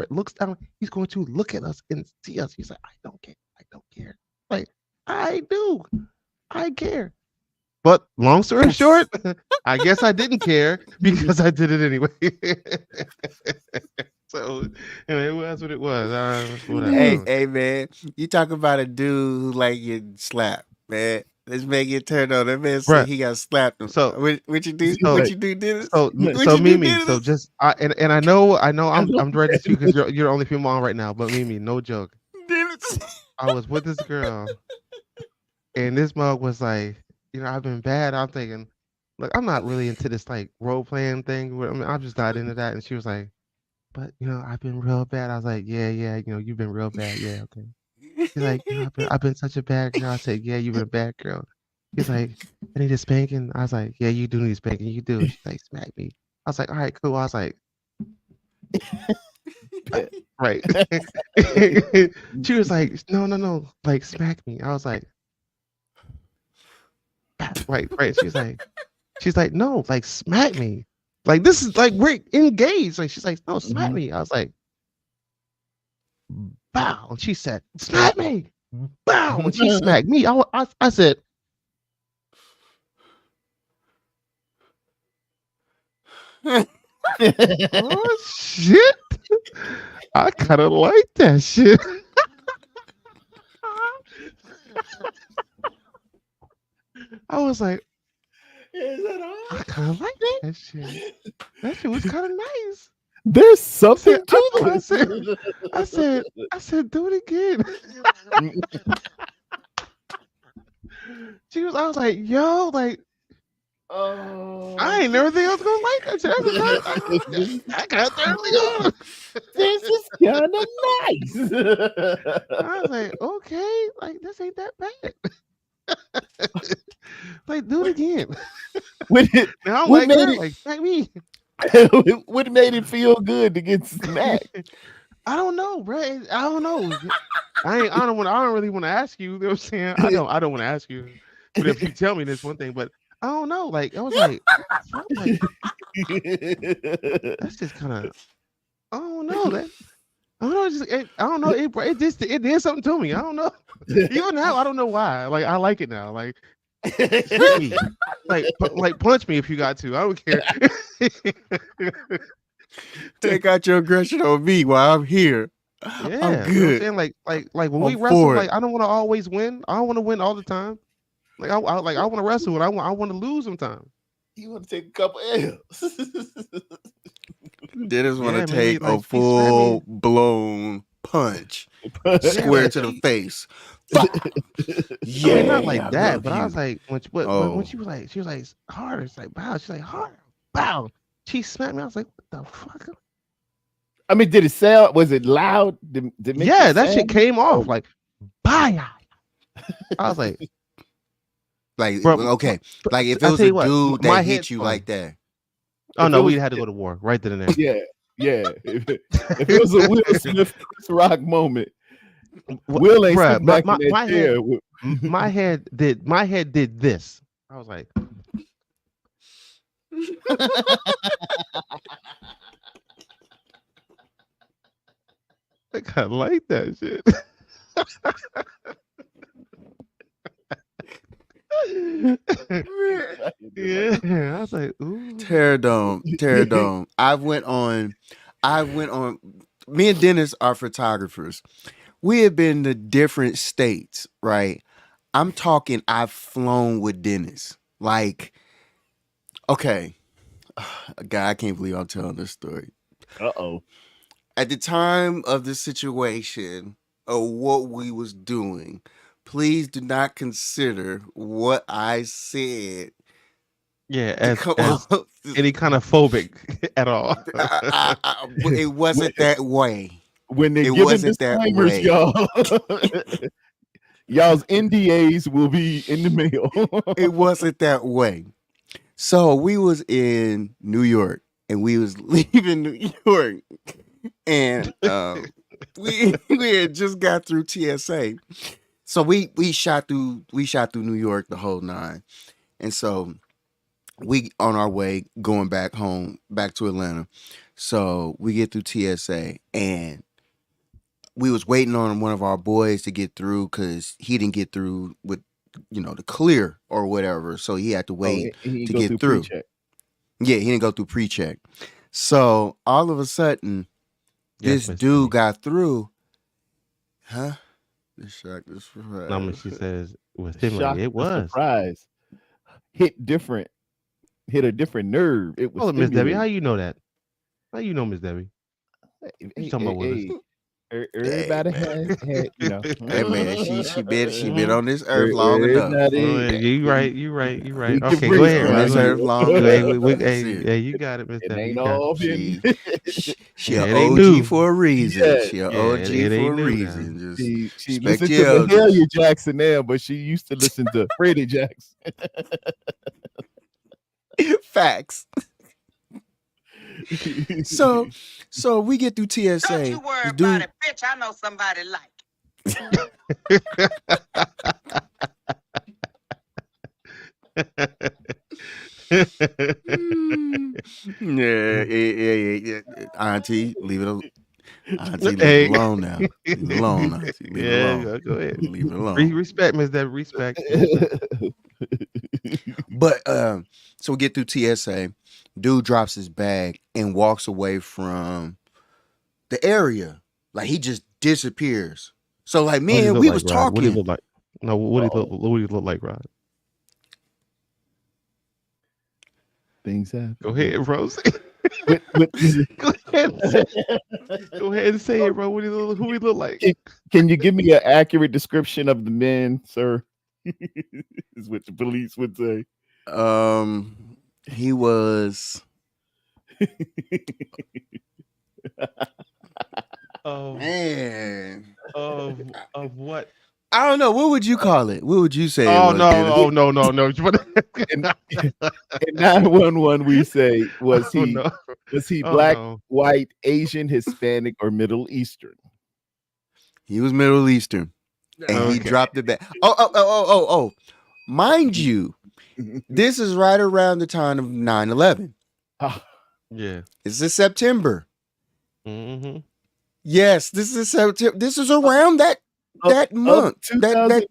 looks down, he's going to look at us and see us. He's like, I don't care. Like, I do. I care. But long story short, I guess I didn't care because I did it anyway. So anyway, it was what it was. Hey, man, you talk about a dude who like getting slapped, man. Let's make it turn on. That man said he got slapped. So what you do? So, what you do, Dennis? So Mimi. So just and I know I'm ready to because you're the only female on right now. But Mimi, no joke. Dennis. I was with this girl, and this mug was like, I've been bad. I'm thinking, look, I'm not really into this like role playing thing. I mean, I'm just not into that. And she was like, but I've been real bad. I was like, yeah, you've been real bad. Yeah, okay. She's like, I've been such a bad girl. I said, yeah, you've been a bad girl. He's like, I need a spanking. I was like, yeah, you do need spanking. You do. She's like, smack me. I was like, all right, cool. I was like, right. She was like, no, like smack me. I was like, right. She's like, no, like smack me. Like this is like we're engaged. Like she's like, no, smack me. I was like, bow. And she said, smack me. Bow. And she smacked me. I said, oh shit. I kind of like that shit. I was like, I kind of like that shit. That shit was kind of nice. There's something to I it. I said, do it again. I was like, yo, like, I ain't never think I was gonna like that shit. I got thoroughly on. This is kind of nice. I was like, okay, like this ain't that bad. Like, do it again. Now I'm like, girl, like, smack me. What made it feel good to get smacked? I don't know, bro. I don't know. I don't really want to ask you. You know what I'm saying? I don't want to ask you. But if you tell me this one thing, but I don't know. Like I was like that's just kind of. I don't know that. I don't know. I don't know. It did something to me. I don't know. Even now, I don't know why. Like I like it now. Like. like punch me if you got to. I don't care. Take out your aggression on me while I'm here. Yeah, I'm you know what I'm good. saying? Like when I'm we wrestle, for it. like I don't want to always win. I don't want to win all the time. Like I want to wrestle and I want to lose sometimes. You want to take a couple L's. Dennis want to Yeah, take maybe, a like, full blown punch square to the face. I Yeah, mean, not like I that, love but I you. was like, when she was like harder. It's like bow. She's like harder, bow. She smacked me. I was like, what the fuck? I mean, did it sound? Was it loud? Did it make Yeah, it that shit sound? came off like, bye. I was like, Like, bro, okay, like if it I was tell a you what, dude my that hit head's you fine. like that. oh If no, it was- we had to go to war right then and there. Yeah. If it was a Will Smith, Chris Rock moment, Will ain't Bruh, sitting back in that my chair. head, my head did this. I was like, I kind of like that shit. Yeah, I was like, ooh. Terradome. I went on. Me and Dennis are photographers. We have been to different states, right? I'm talking. I've flown with Dennis. Like, okay, God, I can't believe I'm telling this story. Uh-oh. At the time of the situation of what we was doing, please do not consider what I said. Yeah, to as come off- any kind of phobic at all. it wasn't that way. When they're It giving wasn't that disclaimers, way. y'all, y'all's NDAs will be in the mail. It wasn't that way. So we was in New York and we was leaving New York, and we had just got through TSA. So we shot through New York the whole nine, and so we on our way going back home, back to Atlanta. So we get through TSA and we was waiting on one of our boys to get through because he didn't get through with the clear or whatever. So he had to wait He to go get through. pre-check. Yeah, he didn't go through pre-check. So all of a sudden, Yes, this Miss dude Debbie. got through. Huh? This shock, this surprise. No, but she says with The him, shock, like, it the was. surprise. Hit a different nerve. It was Oh, Miss Debbie, how stimulating. you know that? How you know Miss Debbie? You talking about with us? Everybody man. had, Hey man, she been on this earth long enough. Everybody- You right. We can Okay, breathe go ahead. Been on Right? this around earth here. long Hey, enough. hey, you got it, Miss It Debbie. ain't You got it. all been. She Yeah, an it ain't OG new. for a reason. Yeah. She an Yeah, OG it for a ain't new now. reason. Just She respect listened to your elders. Mahalia Jackson now, but she used to listen to Freddie Jackson. Facts. So we get through TSA. Don't you worry This about dude, it, bitch. I know somebody like. Yeah. Auntie, leave it alone. Auntie, leave Hey. it alone now. Leave it alone, Auntie. Leave it alone. Go ahead. Leave it alone. Respect, Miss Deb. Respect. But so we get through TSA. Dude drops his bag and walks away from the area. Like he just disappears. So like me and we was Rod? What do talking. he look like? No, what do he look like, Rod? Things happen. Go ahead, Rose. With- Go ahead and say it, bro. Who he look like? Can you give me an accurate description of the man, sir? Is what the police would say. He was man. Of what? I don't know. What would you call it? What would you say? Oh it was, no! In 911, we say, was he was he black, white, Asian, Hispanic, or Middle Eastern? He was Middle Eastern, and he dropped it back. Oh! Mind you, this is right around the time of 9/11. Yeah, This is September. Mm-hmm. Yes, this is September. This is around that month. That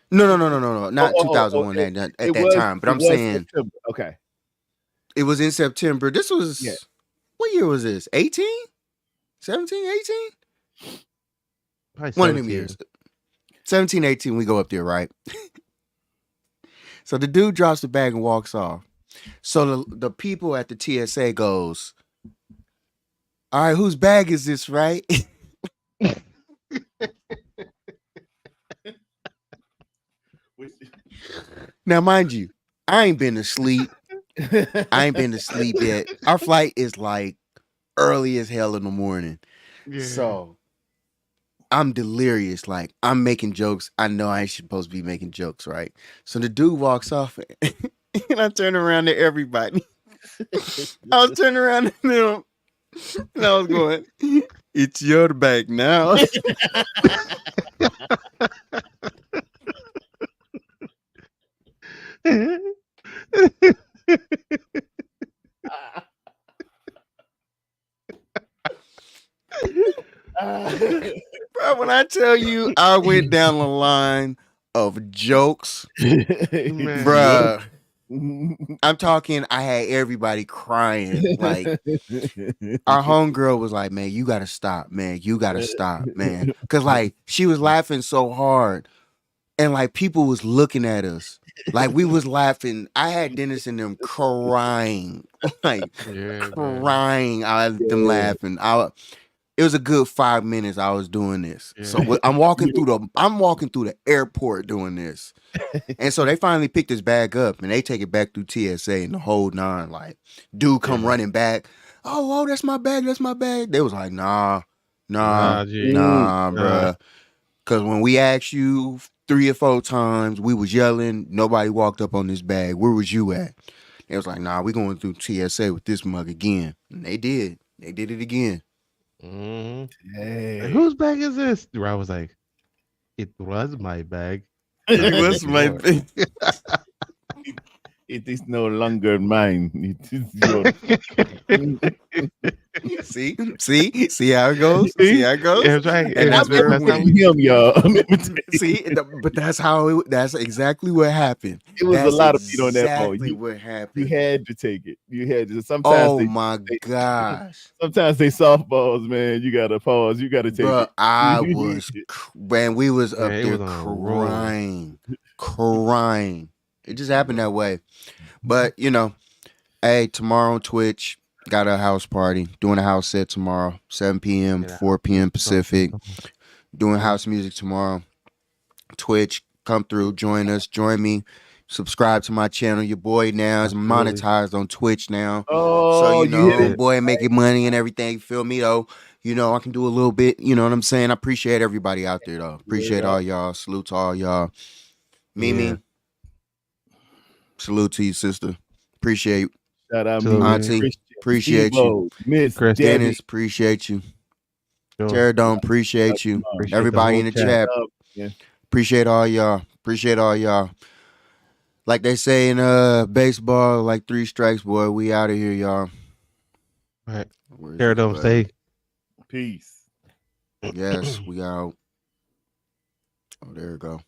no, not 2001 at that time. But I'm saying September. Okay, it was in September. This was what year was this? 18? 17, 18? One of them years. 17, 18, we go up there, right? So the dude drops the bag and walks off. So the people at the TSA goes, all right, whose bag is this, right? Now, mind you, I ain't been to sleep. I ain't been to sleep yet. Our flight is like early as hell in the morning. Yeah. So I'm delirious. Like I'm making jokes. I know I ain't supposed to be making jokes, right? So the dude walks off and I turn around to everybody. I was turning around to them and I was going, it's your bag now. Bro, when I tell you I went down the line of jokes, bruh, I'm talking, I had everybody crying. Like, our homegirl was like, man, you gotta stop, man. You gotta stop, man. Cause like she was laughing so hard. And like people was looking at us. Like we was laughing. I had Dennis and them crying. Like crying out of them laughing. It was a good 5 minutes I was doing this. Yeah. So I'm walking through the airport doing this. And so they finally picked this bag up and they take it back through TSA and the whole nine. Like, dude come running back. Oh, that's my bag. That's my bag. They was like, nah, bruh. Cause when we asked you 3 or 4 times, we was yelling. Nobody walked up on this bag. Where was you at? They was like, nah, we going through TSA with this mug again. And they did. They did it again. Mm-hmm. Hey. Whose bag is this? I was like, it was my bag. It was my bag. It is no longer mine. It is yours. See how it goes. See how it goes. That's right. And that's where him, y'all. See, but that's how it. That's exactly what happened. It was a lot of feet on that ball. Exactly what happened. You had to take it. You had to. Sometimes. Oh gosh. Sometimes they softballs, man. You gotta pause. You gotta take it. I was, man. We was up there crying. It just happened that way. But, you know, hey, tomorrow on Twitch, got a house party. Doing a house set tomorrow, 7 p.m., 4 p.m. Pacific. Doing house music tomorrow. Twitch, come through, join us, join me. Subscribe to my channel. Your boy now is monetized on Twitch now. Oh, so, you know, boy, making money and everything. Feel me, though? You know, I can do a little bit. You know what I'm saying? I appreciate everybody out there, though. Appreciate all y'all. Salute to all y'all. Mimi. Yeah. Salute to you, sister. Appreciate Shout out, Auntie. Appreciate you. Miss Chris Dennis, appreciate you. Pterodome, appreciate you. Everybody in the chat. Appreciate all y'all. Like they say in baseball, like 3 strikes, boy. We out of here, y'all. All right. Where's Care this don't button? stay. Peace. Yes, we out. Oh, there we go.